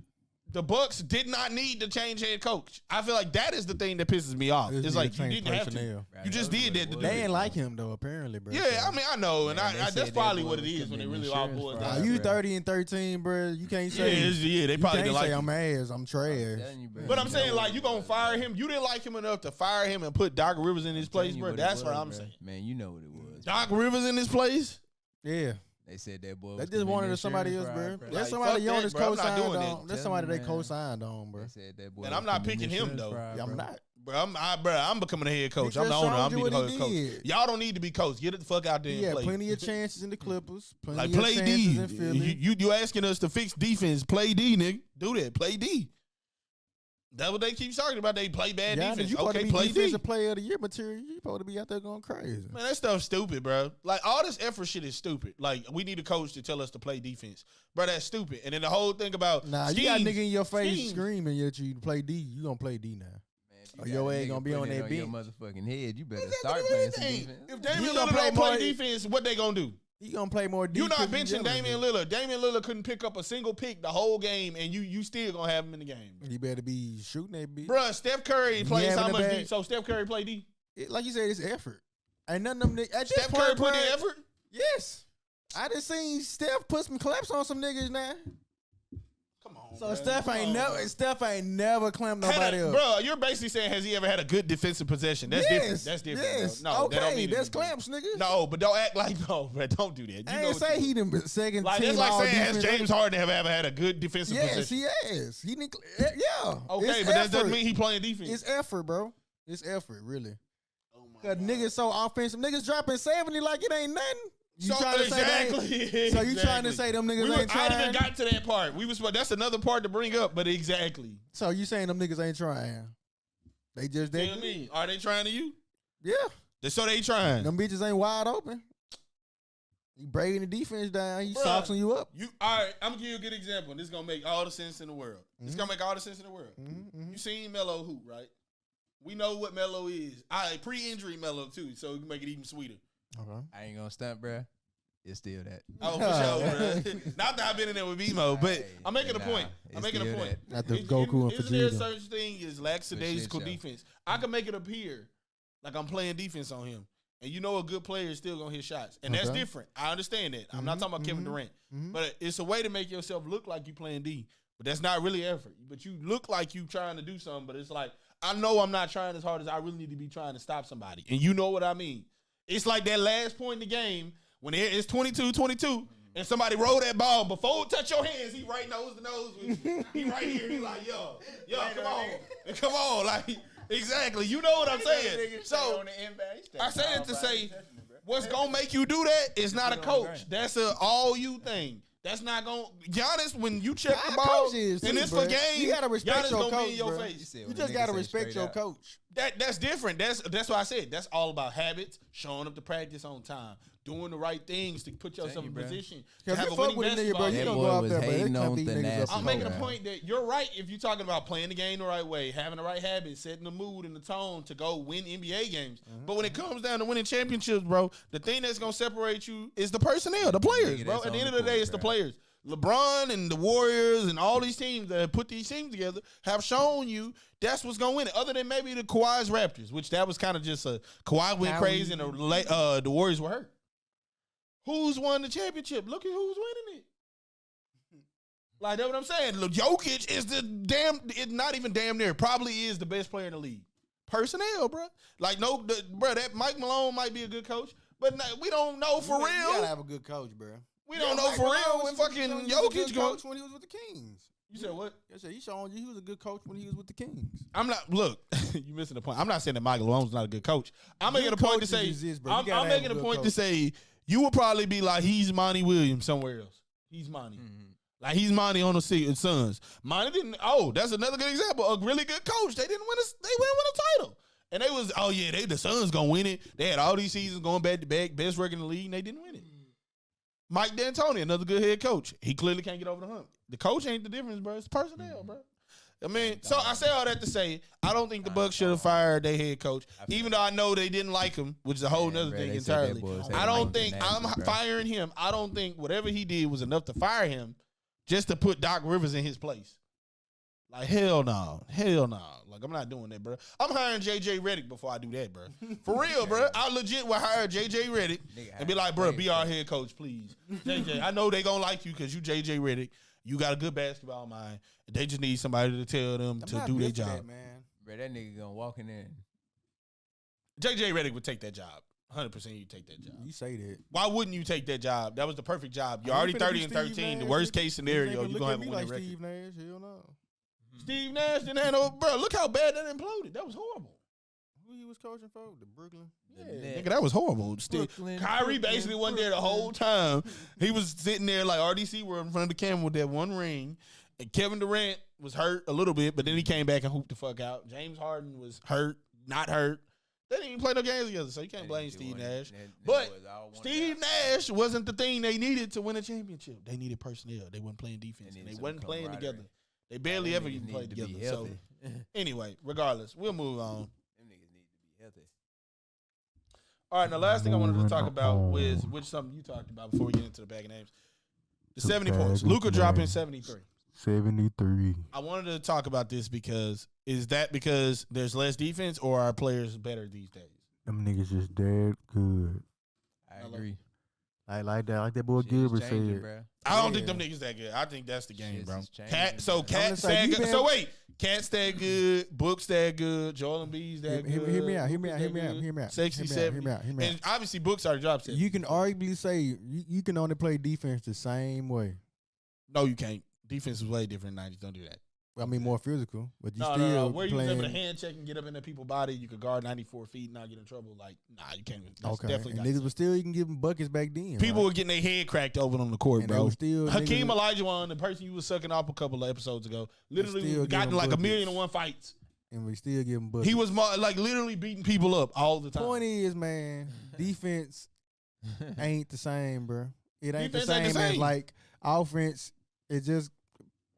[SPEAKER 1] the Bucks did not need to change head coach. I feel like that is the thing that pisses me off. It's like you didn't have to. You just did that.
[SPEAKER 2] They didn't like him though, apparently, bro.
[SPEAKER 1] Yeah, I mean, I know, and that's probably what it is when they really all boys down.
[SPEAKER 2] You 30-13, bro. You can't say.
[SPEAKER 1] Yeah, they probably didn't like
[SPEAKER 2] him. I'm ass. I'm trash.
[SPEAKER 1] But I'm saying, like, you gonna fire him? You didn't like him enough to fire him and put Doc Rivers in his place, bro. That's what I'm saying.
[SPEAKER 3] Man, you know what it was.
[SPEAKER 1] Doc Rivers in his place?
[SPEAKER 2] Yeah.
[SPEAKER 3] They said that boy.
[SPEAKER 2] They just wanted somebody else, bro. That's somebody Jonas co-signed on. That's somebody they co-signed on, bro.
[SPEAKER 3] They said that boy.
[SPEAKER 1] And I'm not picking him though.
[SPEAKER 2] Yeah, I'm not.
[SPEAKER 1] Bro, I'm becoming a head coach. I'm the owner. I'm being the head coach. Y'all don't need to be coach. Get the fuck out there and play.
[SPEAKER 2] Yeah, plenty of chances in the Clippers.
[SPEAKER 1] Like play D. You asking us to fix defense? Play D, nigga. Do that. Play D. That's what they keep talking about. They play bad defense.
[SPEAKER 2] You
[SPEAKER 1] okay,
[SPEAKER 2] be
[SPEAKER 1] play
[SPEAKER 2] defensive player of the year material. You supposed to be out there going crazy.
[SPEAKER 1] Man, that stuff's stupid, bro. Like all this effort shit is stupid. Like we need a coach to tell us to play defense, bro. That's stupid. And then the whole thing about
[SPEAKER 2] you got nigga in your face screaming at you to play D. You gonna play D now. Or your ass gonna be on that bench.
[SPEAKER 3] Your motherfucking head. You better start playing some defense.
[SPEAKER 1] If Damian Lillard don't play defense, what they gonna do?
[SPEAKER 2] He gonna play more defense.
[SPEAKER 1] You not benching Damian Lillard. Damian Lillard couldn't pick up a single pick the whole game, and you still gonna have him in the game.
[SPEAKER 2] He better be shooting that bitch.
[SPEAKER 1] Bruh, Steph Curry plays how much D? So Steph Curry play D?
[SPEAKER 2] Like you said, it's effort. Ain't nothing them niggas.
[SPEAKER 1] Steph Curry put in effort?
[SPEAKER 2] Yes. I just seen Steph put some claps on some niggas now.
[SPEAKER 1] Come on.
[SPEAKER 2] So Steph ain't never clamped nobody else.
[SPEAKER 1] Bro, you're basically saying has he ever had a good defensive possession? That's different. That's different.
[SPEAKER 2] Yes.
[SPEAKER 1] No,
[SPEAKER 2] okay, that's clamps, nigga.
[SPEAKER 1] No, but don't act like bro. Don't do that.
[SPEAKER 2] I ain't say he done second
[SPEAKER 1] like,
[SPEAKER 2] team.
[SPEAKER 1] That's like saying has James Harden ever had a good defensive possession?
[SPEAKER 2] Yes, he has. He didn't. Yeah.
[SPEAKER 1] Okay, but that doesn't mean he playing defense.
[SPEAKER 2] It's effort, bro. It's effort, really. Oh my God. Niggas so offensive. Niggas dropping 70 like it ain't nothing. You trying to say so you trying to say them niggas ain't trying?
[SPEAKER 1] I even got to that part. That's another part to bring up, but exactly.
[SPEAKER 2] So you saying them niggas ain't trying? They just
[SPEAKER 1] tell me. Are they trying to you?
[SPEAKER 2] Yeah.
[SPEAKER 1] So they trying.
[SPEAKER 2] Them bitches ain't wide open. You breaking the defense down. He soxing you up.
[SPEAKER 1] All right, I'm gonna give you a good example. This is gonna make all the sense in the world. This gonna make all the sense in the world. You seen Melo hoop, right? We know what Melo is. Pre-injury Melo too, so we can make it even sweeter.
[SPEAKER 2] Okay.
[SPEAKER 3] I ain't gonna stunt, bro. It's still that.
[SPEAKER 1] Oh, for sure, bro. Not that I've been in there with BMO, but I'm making a point. I'm making a point.
[SPEAKER 2] Not the Goku and Vegeta.
[SPEAKER 1] Isn't there such thing as lackadaisical defense? I can make it appear like I'm playing defense on him. And you know a good player is still going to hit shots. And that's different. I understand that. I'm not talking about Kevin Durant. But it's a way to make yourself look like you playing D. but that's not really effort. But you look like you trying to do something, but it's like, I know I'm not trying as hard as I really need to be trying to stop somebody. And you know what I mean. It's like that last point in the game when it's 22-22 and somebody roll that ball before it touch your hands, he right nose to nose with you. He right here. He like, yo, come on. Like, exactly. You know what I'm saying. So I say it to say what's going to make you do that is not a coach. That's a all you thing. That's not going to – Giannis, when you check the ball and it's for game,
[SPEAKER 2] you got to respect your coach,
[SPEAKER 1] in your face.
[SPEAKER 2] You just got to respect your coach.
[SPEAKER 1] That's different. That's why I said that's all about habits, showing up to practice on time, doing the right things to put yourself in position to have a winning basketball game.
[SPEAKER 2] You don't go out there, but
[SPEAKER 1] I'm making a point that you're right if you're talking about playing the game the right way, having the right habits, setting the mood and the tone to go win NBA games. But when it comes down to winning championships, bro, the thing that's going to separate you is the personnel, the players, bro. At the end of the day, it's the players. LeBron and the Warriors and all these teams that have put these teams together have shown you that's what's going to win it. Other than maybe the Kawhi's Raptors, which that was kind of just a Kawhi went crazy and the Warriors were hurt. Who's won the championship? Look at who's winning it. Like, that's what I'm saying. Look, Jokic is not even damn near, probably is the best player in the league. Personnel, bro. Like, bro, that Mike Malone might be a good coach, but we don't know for real.
[SPEAKER 2] You got to have a good coach, bro.
[SPEAKER 1] We don't know for real when fucking Jokic goes.
[SPEAKER 2] When he was with the Kings.
[SPEAKER 1] You said what?
[SPEAKER 2] I said he was a good coach when he was with the Kings.
[SPEAKER 1] I'm not. Look, you missing the point. I'm not saying that Michael Malone's not a good coach. I'm making a point to say. I'm making a point to say you will probably be like he's Monty Williams somewhere else. He's Monty. Like he's Monty on the Suns. Monty didn't. Oh, that's another good example. A really good coach. They didn't win a title. And they was the Suns gonna win it. They had all these seasons going back to back, best record in the league, and they didn't win it. Mike D'Antoni, another good head coach. He clearly can't get over the hump. The coach ain't the difference, bro. It's personnel, bro. I mean, so I say all that to say, I don't think the Bucs should have fired their head coach, even though I know they didn't like him, which is a whole other thing entirely. I don't think I'm firing him. I don't think whatever he did was enough to fire him just to put Doc Rivers in his place. Like, hell no. Like, I'm not doing that, bro. I'm hiring J.J. Redick before I do that, bro. For real, bro. I legit will hire J.J. Redick and be like, bro, be our head coach, please. J.J., I know they going to like you because you J.J. Redick. You got a good basketball mind. They just need somebody to tell them to do their job.
[SPEAKER 3] That, man. Bro, that nigga going to walk in there.
[SPEAKER 1] J.J. Redick would take that job. 100% you take that job.
[SPEAKER 2] You say that.
[SPEAKER 1] Why wouldn't you take that job? That was the perfect job. You're already 30-13. The worst case scenario, you're going to have a winning record.
[SPEAKER 2] Steve Nash, hell no.
[SPEAKER 1] Steve Nash didn't have no, bro. Look how bad that imploded. That was horrible.
[SPEAKER 2] Who he was coaching for? The Brooklyn?
[SPEAKER 1] Yeah, nigga, that was horrible. Kyrie basically wasn't there the whole time. He was sitting there like RDC were in front of the camera with that one ring. And Kevin Durant was hurt a little bit, but then he came back and hooped the fuck out. James Harden was hurt, not hurt. They didn't even play no games together, so you can't blame Steve Nash. But Steve Nash wasn't the thing they needed to win a championship. They needed personnel. They weren't playing defense. And they wasn't playing together. They barely ever even played together. So anyway, regardless, we'll move on.
[SPEAKER 3] Them niggas need to be healthy.
[SPEAKER 1] All right, now last thing I wanted to talk about was which something you talked about before we get into the bag of names. The 70 points. Luka dropping 73.
[SPEAKER 2] 73.
[SPEAKER 1] I wanted to talk about this because is that because there's less defense or are players better these days?
[SPEAKER 2] Them niggas just dead good.
[SPEAKER 3] I agree.
[SPEAKER 2] I like that. Like that boy Gilbert said.
[SPEAKER 3] Bro.
[SPEAKER 1] I don't think them niggas that good. I think that's the game, bro. Cat stay good. Cat's that good. Book's that good. Joel Embiid's that good.
[SPEAKER 2] Hear me out.
[SPEAKER 1] 67. And obviously, Book's already dropped 70.
[SPEAKER 2] You can arguably say you can only play defense the same way.
[SPEAKER 1] No, you can't. Defense is way different in the 90s. Don't do that.
[SPEAKER 2] I mean, more physical, but you still
[SPEAKER 1] no. Where you was
[SPEAKER 2] playing.
[SPEAKER 1] able to hand check and get up into people's body, you could guard 94 feet and not get in trouble. Like, nah, you can't. That's definitely
[SPEAKER 2] and niggas was still, you can give them buckets back then.
[SPEAKER 1] People were getting their head cracked open on the court,
[SPEAKER 2] and
[SPEAKER 1] bro.
[SPEAKER 2] Still
[SPEAKER 1] Hakeem Olajuwon, the person you was sucking off a couple of episodes ago, literally got in like 1,000,001 fights.
[SPEAKER 2] And we still give him buckets.
[SPEAKER 1] He was like literally beating people up all the time.
[SPEAKER 2] Point is, man, defense ain't the same, bro. It ain't
[SPEAKER 1] Defense
[SPEAKER 2] the same
[SPEAKER 1] ain't the same.
[SPEAKER 2] as like offense. It just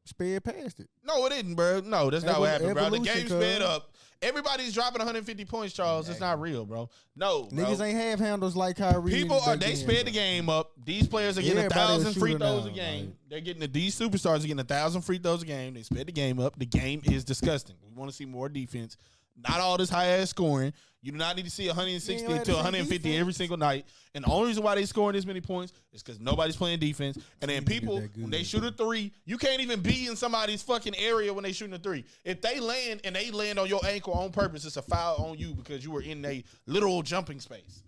[SPEAKER 2] sped past it.
[SPEAKER 1] No, it didn't, bro. No, that's not what happened, bro. The game sped up. Everybody's dropping 150 points, Charles. It's not real, bro. No, bro.
[SPEAKER 2] Niggas ain't have handles like Kyrie.
[SPEAKER 1] They sped the game up. These players are getting 1,000 free throws a game. They're getting these superstars are getting 1,000 free throws a game. They sped the game up. The game is disgusting. We want to see more defense. Not all this high-ass scoring. You do not need to see 160 to 150 every single night. And the only reason why they scoring this many points is because nobody's playing defense. And then people, when they shoot a three, you can't even be in somebody's fucking area when they shooting a three. If they land and they land on your ankle on purpose, it's a foul on you because you were in a literal jumping space.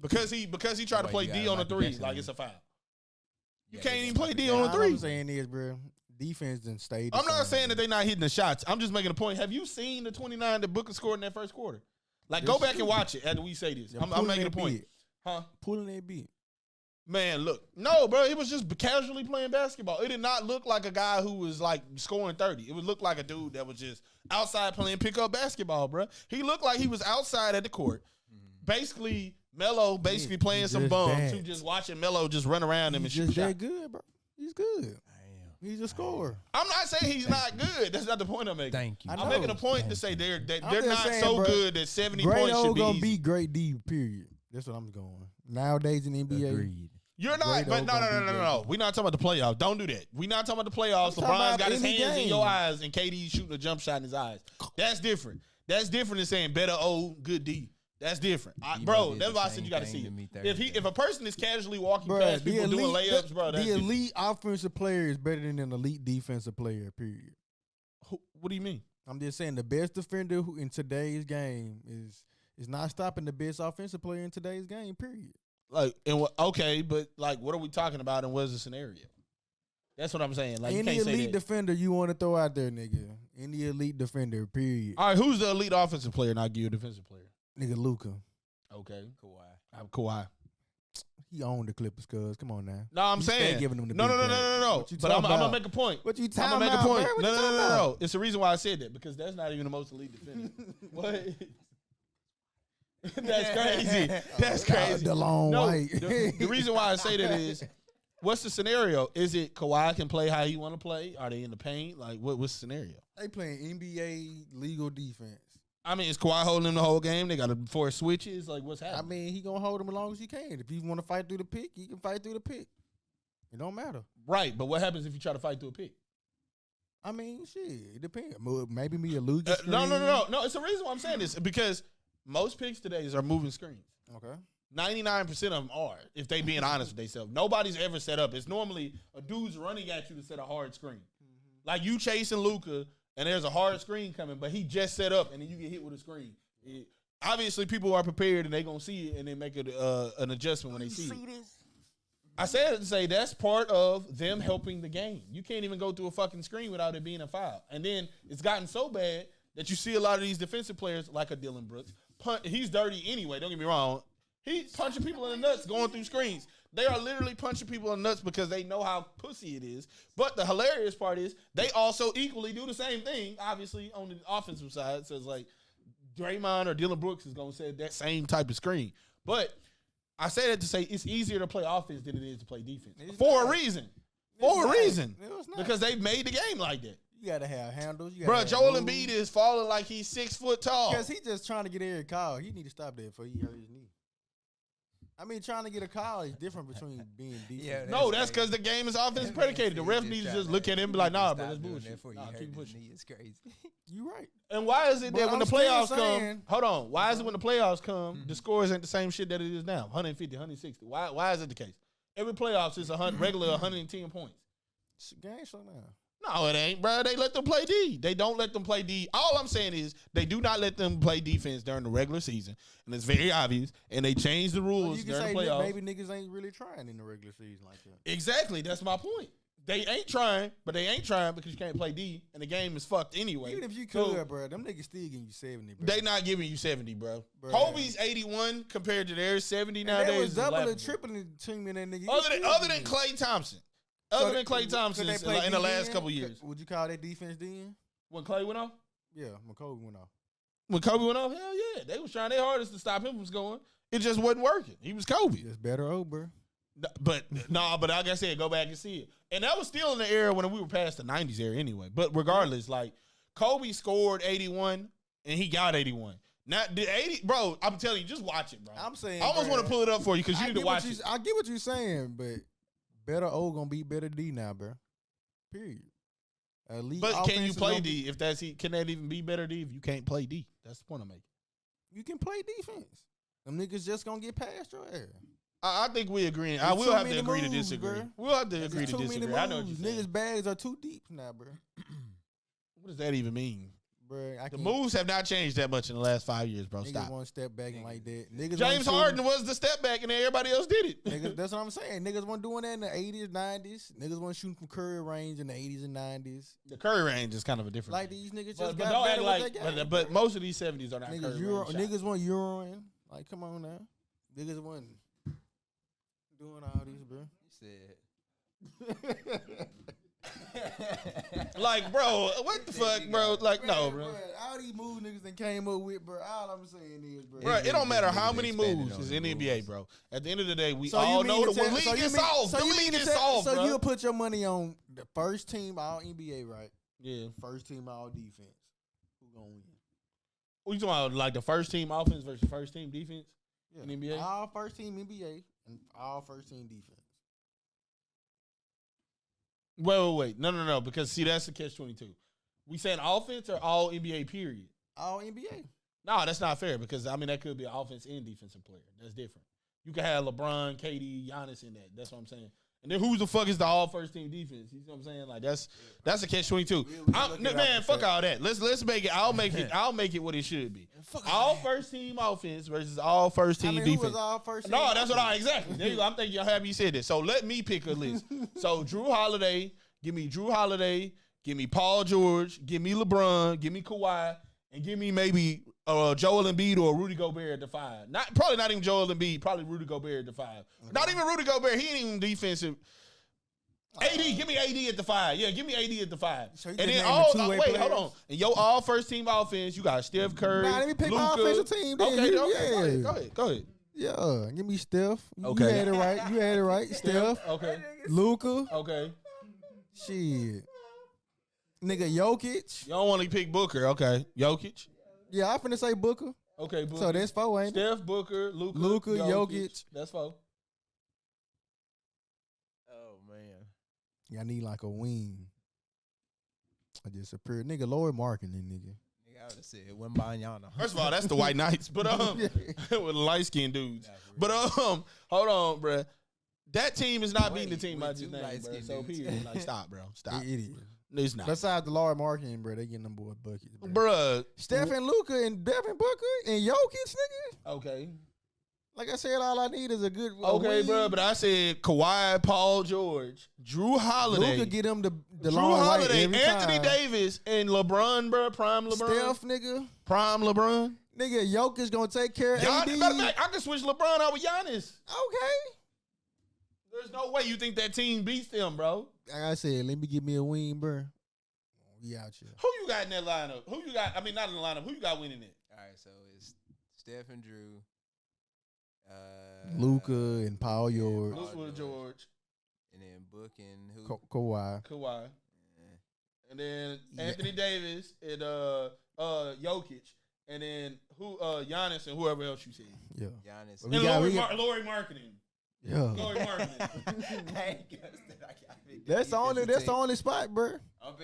[SPEAKER 1] Because he tried to play D on a three, like it's a foul. You can't even play D on a three.
[SPEAKER 2] All I'm saying is, bro, defense didn't stay.
[SPEAKER 1] I'm not saying that they're not hitting the shots. I'm just making a point. Have you seen the 29 that Booker scored in that first quarter? Like, go back and watch it after we say this. I'm making a point. Huh?
[SPEAKER 2] Pulling that beat.
[SPEAKER 1] Man, look. No, bro, it was just casually playing basketball. It did not look like a guy who was, like, scoring 30. It would look like a dude that was just outside playing pickup basketball, bro. He looked like he was outside at the court. Basically, Melo playing some bums who just watching Melo just run around him and shoot shots.
[SPEAKER 2] He's just that good, bro. He's good. He's a scorer.
[SPEAKER 1] I'm not saying he's not good. That's not the point I'm making.
[SPEAKER 3] Thank you.
[SPEAKER 1] I'm making a point to say they're not so good that 70 points should be
[SPEAKER 2] gonna
[SPEAKER 1] easy.
[SPEAKER 2] be great D, period. That's what I'm going. Nowadays in the NBA.
[SPEAKER 3] Agreed.
[SPEAKER 1] You're not, but no. We're not talking about the playoffs. Don't do that. We're not talking about the playoffs. LeBron's got his hands in your eyes and KD's shooting a jump shot in his eyes. That's different. That's different than saying better O, good D. That's different. Bro, that's why I said you got to see it. If a person is casually walking past people doing layups, bro, that's
[SPEAKER 2] the elite offensive player is better than an elite defensive player, period.
[SPEAKER 1] What do you mean?
[SPEAKER 2] I'm just saying the best defender in today's game is not stopping the best offensive player in today's game, period.
[SPEAKER 1] Like, okay, but like, what are we talking about and what is the scenario? That's what I'm saying. Like,
[SPEAKER 2] any elite defender you want to throw out there, nigga. Any elite defender, period.
[SPEAKER 1] All right, who's the elite offensive player and I'll give you a defensive player?
[SPEAKER 2] Nigga, Luka.
[SPEAKER 1] Okay.
[SPEAKER 3] Kawhi.
[SPEAKER 1] I'm Kawhi.
[SPEAKER 2] He owned the Clippers, cuz. Come on now.
[SPEAKER 1] No, I'm saying.
[SPEAKER 2] Giving them the
[SPEAKER 1] No. But I'm going to make a point.
[SPEAKER 2] What you talking
[SPEAKER 1] about? I'm
[SPEAKER 2] going to
[SPEAKER 1] make a point. No. It's the reason why I said that, because that's not even the most elite defender. What? That's crazy. That's crazy.
[SPEAKER 2] DeLone White.
[SPEAKER 1] The reason why I say that is, what's the scenario? Is it Kawhi can play how he want to play? Are they in the paint? Like, what's the scenario?
[SPEAKER 2] They playing NBA legal defense.
[SPEAKER 1] I mean, is Kawhi holding him the whole game? They got to force switches? Like, what's happening?
[SPEAKER 2] I mean, he going to hold him as long as he can. If he want to fight through the pick, he can fight through the pick. It don't matter.
[SPEAKER 1] Right, but what happens if you try to fight through a pick?
[SPEAKER 2] I mean, shit, it depends. Maybe me a Luka screen.
[SPEAKER 1] No. It's the reason why I'm saying this, because most picks today are moving screens.
[SPEAKER 2] Okay.
[SPEAKER 1] 99% of them are, if they being honest with themselves. Nobody's ever set up. It's normally a dude's running at you to set a hard screen. Mm-hmm. Like you chasing Luka, and there's a hard screen coming, but he just set up, and then you get hit with a screen. Obviously, people are prepared, and they're going to see it, and they make an adjustment when they see it. This? I said it to say that's part of them helping the game. You can't even go through a fucking screen without it being a foul. And then it's gotten so bad that you see a lot of these defensive players, like a Dylan Brooks, he's dirty anyway, don't get me wrong. He's punching people in the nuts going through screens. They are literally punching people in the nuts because they know how pussy it is. But the hilarious part is they also equally do the same thing, obviously, on the offensive side. So it's like Draymond or Dylan Brooks is going to set that same type of screen. But I say that to say it's easier to play offense than it is to play defense. For a reason. Because they've made the game like that.
[SPEAKER 2] You got to have handles.
[SPEAKER 1] Bro, Joel Embiid is falling like he's 6 foot tall.
[SPEAKER 2] Because he's just trying to get every call. He need to stop that before he hurt his knee. I mean, trying to get a call is different between being defense.
[SPEAKER 1] Yeah, that's because the game is offense predicated. The ref needs to just look at him and be like, nah, bro, that's bullshit. Nah, keep pushing.
[SPEAKER 3] It's crazy.
[SPEAKER 2] You right.
[SPEAKER 1] And why is it that when the playoffs come, hold on, why is it when the playoffs come, the scores ain't the same shit that it is now, 150, 160? Why is it the case? Every playoffs is regular 110 points.
[SPEAKER 2] Game slow down.
[SPEAKER 1] No, it ain't, bro. They let them play D. They don't let them play D. All I'm saying is they do not let them play defense during the regular season, and it's very obvious. And they change the rules during the playoffs.
[SPEAKER 2] Maybe niggas ain't really trying in the regular season like that.
[SPEAKER 1] Exactly. That's my point. They ain't trying, but they ain't trying because you can't play D, and the game is fucked anyway.
[SPEAKER 2] Even if you could, bro, them niggas still giving you 70, bro.
[SPEAKER 1] They not giving you 70, bro. Kobe's 81 compared to theirs 70 nowadays.
[SPEAKER 2] They was double and tripling the team in that nigga.
[SPEAKER 1] Other than Klay Thompson. Other than Klay Thompson in the last couple years.
[SPEAKER 2] Would you call that defense then?
[SPEAKER 1] When Klay went off?
[SPEAKER 2] Yeah, when Kobe went off.
[SPEAKER 1] When Kobe went off? Hell yeah. They was trying their hardest to stop him from scoring. It just wasn't working. He was Kobe.
[SPEAKER 2] It's better over.
[SPEAKER 1] But like I said, go back and see it. And that was still in the era when we were past the 90s era anyway. But regardless, like Kobe scored 81 and he got 81. Now, the 80, bro, I'm telling you, just watch it, bro.
[SPEAKER 2] I'm saying,
[SPEAKER 1] I almost want to pull it up for you because you need to watch it.
[SPEAKER 2] I get what you're saying, but better O gonna be better D now, bro. Period.
[SPEAKER 1] But can you play D if can that even be better D if you can't play D? That's the point I'm making.
[SPEAKER 2] You can play defense. Them niggas just gonna get past your ass.
[SPEAKER 1] I think we agree. I will have to agree to disagree.
[SPEAKER 2] Bro.
[SPEAKER 1] We'll have to agree to disagree. I know what you're saying.
[SPEAKER 2] Niggas' bags are too deep now, bro.
[SPEAKER 1] What does that even mean?
[SPEAKER 2] Bro,
[SPEAKER 1] the moves have not changed that much in the last 5 years, bro.
[SPEAKER 2] Niggas
[SPEAKER 1] Stop.
[SPEAKER 2] want to step back and like that. Niggas
[SPEAKER 1] James Harden was the step back, and then everybody else did it.
[SPEAKER 2] Niggas, that's what I'm saying. Niggas weren't doing that in the 80s, 90s. Niggas weren't shooting from Curry range in the 80s and 90s.
[SPEAKER 1] The Curry range is kind of a different.
[SPEAKER 2] Like these niggas just
[SPEAKER 1] but
[SPEAKER 2] got
[SPEAKER 1] don't
[SPEAKER 2] better
[SPEAKER 1] act
[SPEAKER 2] with
[SPEAKER 1] like.
[SPEAKER 2] that
[SPEAKER 1] But most of these 70s are not
[SPEAKER 2] niggas
[SPEAKER 1] Curry range
[SPEAKER 2] niggas want Euroing. Like, come on now. Niggas wasn't doing all these, bro.
[SPEAKER 3] You said.
[SPEAKER 1] Like, bro, what the fuck, bro? Like, no, bro.
[SPEAKER 2] All these moves niggas that came up with, bro. All I'm saying is, bro.
[SPEAKER 1] Bro, it don't matter how many moves is in the NBA, bro. At the end of the day, we all know that when league gets solved, the league gets solved, bro.
[SPEAKER 2] So you'll put your money on the first team all NBA, right?
[SPEAKER 1] Yeah.
[SPEAKER 2] First team all defense. Who gonna win?
[SPEAKER 1] What you talking about? Like the first team offense versus first team defense in the NBA?
[SPEAKER 2] All first team NBA and all first team defense.
[SPEAKER 1] Wait. No. Because, see, that's the catch-22. We saying offense or all NBA, period?
[SPEAKER 2] All NBA.
[SPEAKER 1] No, that's not fair because, I mean, that could be an offense and defensive player. That's different. You can have LeBron, KD, Giannis in that. That's what I'm saying. And then who the fuck is the all first team defense? You know what I'm saying? Like that's a catch-22. Man, fuck all that. Let's make it. I'll make it what it should be. All first team offense versus all first team defense.
[SPEAKER 2] Who was all first team
[SPEAKER 1] No, that's what exactly. There you go. I'm thinking y'all happy you said this. So let me pick a list. So Drew Holiday, give me Paul George, give me LeBron, give me Kawhi, and give me maybe Joel Embiid or Rudy Gobert at the 5. Probably not even Joel Embiid. Probably Rudy Gobert at the 5. Okay. Not even Rudy Gobert. He ain't even defensive. AD, give me AD at the 5. Yeah, give me AD at the 5. So and then hold on. And your all first team offense, you got Steph Curry.
[SPEAKER 2] Let me pick
[SPEAKER 1] Luka.
[SPEAKER 2] my offensive team. Then.
[SPEAKER 1] Okay. Go ahead.
[SPEAKER 2] Yeah, give me Steph.
[SPEAKER 1] Okay.
[SPEAKER 2] You had it right. Steph.
[SPEAKER 1] Okay.
[SPEAKER 2] Luka.
[SPEAKER 1] Okay.
[SPEAKER 2] Shit. Nigga, Jokic.
[SPEAKER 1] You don't want to pick Booker. Okay. Jokic.
[SPEAKER 2] Yeah, I finna say Booker.
[SPEAKER 1] Okay, Booker.
[SPEAKER 2] So that's 4, ain't it?
[SPEAKER 1] Steph, Booker,
[SPEAKER 2] Luka, Jokic.
[SPEAKER 1] That's 4.
[SPEAKER 3] Oh, man.
[SPEAKER 2] Y'all need like a wing. I just appeared. Nigga, Lloyd Marketing, nigga.
[SPEAKER 3] I would have said Wembanyama.
[SPEAKER 1] First of all, that's the White Knights. But with light-skinned dudes. But hold on, bruh. That team is not beating the team I just named, bro. So period. Like, stop, bro. Stop.
[SPEAKER 2] It is.
[SPEAKER 1] It's not.
[SPEAKER 2] Besides the Lloyd Marketing, bro, they getting them boys buckets, bro.
[SPEAKER 1] Bruh.
[SPEAKER 2] Steph and Luka and Devin Booker and Jokic, nigga.
[SPEAKER 1] Okay.
[SPEAKER 2] Like I said, all I need is a good.
[SPEAKER 1] Okay, bro, but I said Kawhi, Paul George, Drew Holiday.
[SPEAKER 2] Luka get them the
[SPEAKER 1] Drew Holiday, Anthony Davis, and LeBron, bro. Prime LeBron.
[SPEAKER 2] Steph, nigga.
[SPEAKER 1] Prime LeBron.
[SPEAKER 2] Nigga, Jokic gonna take care of AD.
[SPEAKER 1] Matter of fact, I can switch LeBron out with Giannis.
[SPEAKER 2] Okay.
[SPEAKER 1] There's no way you think that team beats them, bro.
[SPEAKER 2] Like I said, let me give me a wing, bro. We out here.
[SPEAKER 1] Who you got in that lineup? Who you got? I mean, not in the lineup. Who you got winning it?
[SPEAKER 3] All right, so it's Steph and Drew.
[SPEAKER 2] Luka and Paul George.
[SPEAKER 1] George.
[SPEAKER 3] And then Book and who?
[SPEAKER 2] Kawhi.
[SPEAKER 3] Yeah.
[SPEAKER 1] And then Anthony Davis and Jokic. And then Giannis and whoever else you said.
[SPEAKER 2] Yeah.
[SPEAKER 3] Giannis.
[SPEAKER 1] And Lori Marketing.
[SPEAKER 2] Yeah.
[SPEAKER 1] Lori Marketing.
[SPEAKER 2] That's the only spot, bro.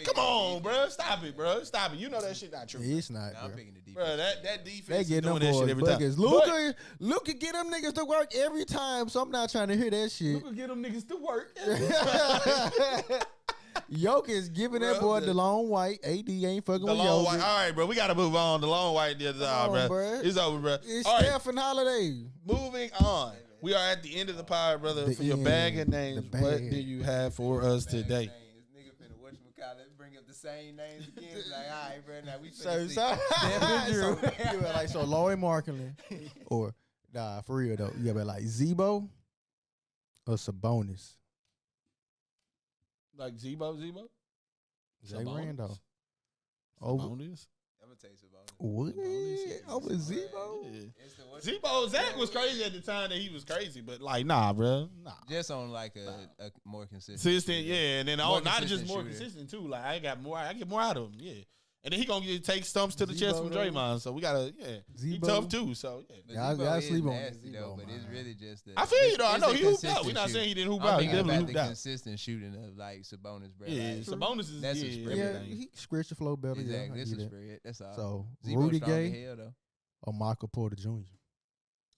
[SPEAKER 1] Come on, bro. Stop it, bro. Stop it. You know that shit not true.
[SPEAKER 2] It's not,
[SPEAKER 3] I'm picking the defense.
[SPEAKER 1] Bro, that defense
[SPEAKER 2] they
[SPEAKER 1] is
[SPEAKER 2] get
[SPEAKER 1] doing
[SPEAKER 2] them
[SPEAKER 1] that shit every
[SPEAKER 2] buckets.
[SPEAKER 1] time.
[SPEAKER 2] Luka get them niggas to work every time, so I'm not trying to hear that shit.
[SPEAKER 1] Luka get them niggas to work.
[SPEAKER 2] Jokic giving that boy DeLone White. AD ain't fucking with Jokic.
[SPEAKER 1] White. All right, bro. We got to move on. DeLone White did the job, bro. It's over, bro.
[SPEAKER 2] It's
[SPEAKER 1] all
[SPEAKER 2] Steph and Holiday.
[SPEAKER 1] Moving on. We are at the end of the pod, brother. For your bag of names, what do you have for us today?
[SPEAKER 3] Nigga finna whatchamacallit, bring up the same names again. Like, all right, bro, now we
[SPEAKER 2] finna
[SPEAKER 3] see.
[SPEAKER 2] So Lloyd Marketing. Or, nah, for real, though. You gotta be like Zebo or Sabonis.
[SPEAKER 1] Like Zebo?
[SPEAKER 2] Jay Randolph.
[SPEAKER 1] Sabonis?
[SPEAKER 3] I'm gonna tell you Sabonis.
[SPEAKER 2] What? Over
[SPEAKER 1] Zebo? Yeah. Zebo, Zach was crazy at the time that he was crazy, but like, nah, bro. Nah.
[SPEAKER 3] Just on like a more consistent.
[SPEAKER 1] Consistent, yeah. And then not just more consistent too. Like I get more out of him, yeah. And then he gonna take stumps to the chest from Draymond. So we gotta, he tough too. So
[SPEAKER 2] y'all sleep on
[SPEAKER 3] nasty though, but it's really just.
[SPEAKER 1] I feel you though. I know he hooped out. We're not saying he didn't hoop out. He definitely hooped out.
[SPEAKER 3] Consistent shooting of like Sabonis, bro.
[SPEAKER 1] Yeah,
[SPEAKER 3] like,
[SPEAKER 1] Sabonis is
[SPEAKER 3] that's a spread.
[SPEAKER 2] Yeah, he scratched the flow better.
[SPEAKER 3] Exactly,
[SPEAKER 2] Yeah,
[SPEAKER 3] it's a spread. That's all.
[SPEAKER 2] So
[SPEAKER 3] Zebo
[SPEAKER 2] Rudy
[SPEAKER 3] strong as
[SPEAKER 2] Gay
[SPEAKER 3] hell, though.
[SPEAKER 2] or Michael Porter Jr.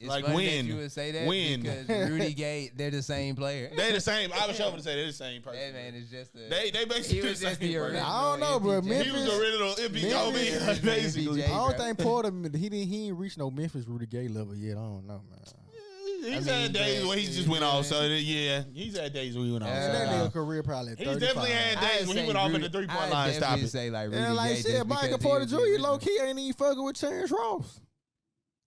[SPEAKER 3] It's
[SPEAKER 1] like
[SPEAKER 3] funny
[SPEAKER 1] when?
[SPEAKER 3] that you would say that
[SPEAKER 1] When?
[SPEAKER 3] because Rudy Gay, they're the same player.
[SPEAKER 1] They the same. I was hoping to say they're the same person.
[SPEAKER 3] That man is just a.
[SPEAKER 1] They basically
[SPEAKER 3] He was
[SPEAKER 1] the
[SPEAKER 3] just
[SPEAKER 1] same
[SPEAKER 3] the
[SPEAKER 1] person.
[SPEAKER 3] original.
[SPEAKER 2] I don't know, bro.
[SPEAKER 3] MPJ.
[SPEAKER 2] Memphis.
[SPEAKER 1] He was the original
[SPEAKER 2] Memphis-
[SPEAKER 1] basically.
[SPEAKER 3] MPJ.
[SPEAKER 2] I don't
[SPEAKER 3] bro.
[SPEAKER 2] think Porter. He ain't reached no Memphis Rudy Gay level yet. I don't know, man.
[SPEAKER 1] He's had days where he just went off. So he's had days where he went off.
[SPEAKER 2] Man, that nigga career probably at
[SPEAKER 1] He's
[SPEAKER 2] 35.
[SPEAKER 1] definitely had days when he went off at the 3-point line. Stop it.
[SPEAKER 3] Say like Rudy
[SPEAKER 2] And like
[SPEAKER 3] Gay
[SPEAKER 2] shit,
[SPEAKER 3] just
[SPEAKER 2] Michael
[SPEAKER 3] because
[SPEAKER 2] Porter
[SPEAKER 3] he
[SPEAKER 2] Jr.
[SPEAKER 3] was the
[SPEAKER 2] low key ain't even fucking with Terrence Ross.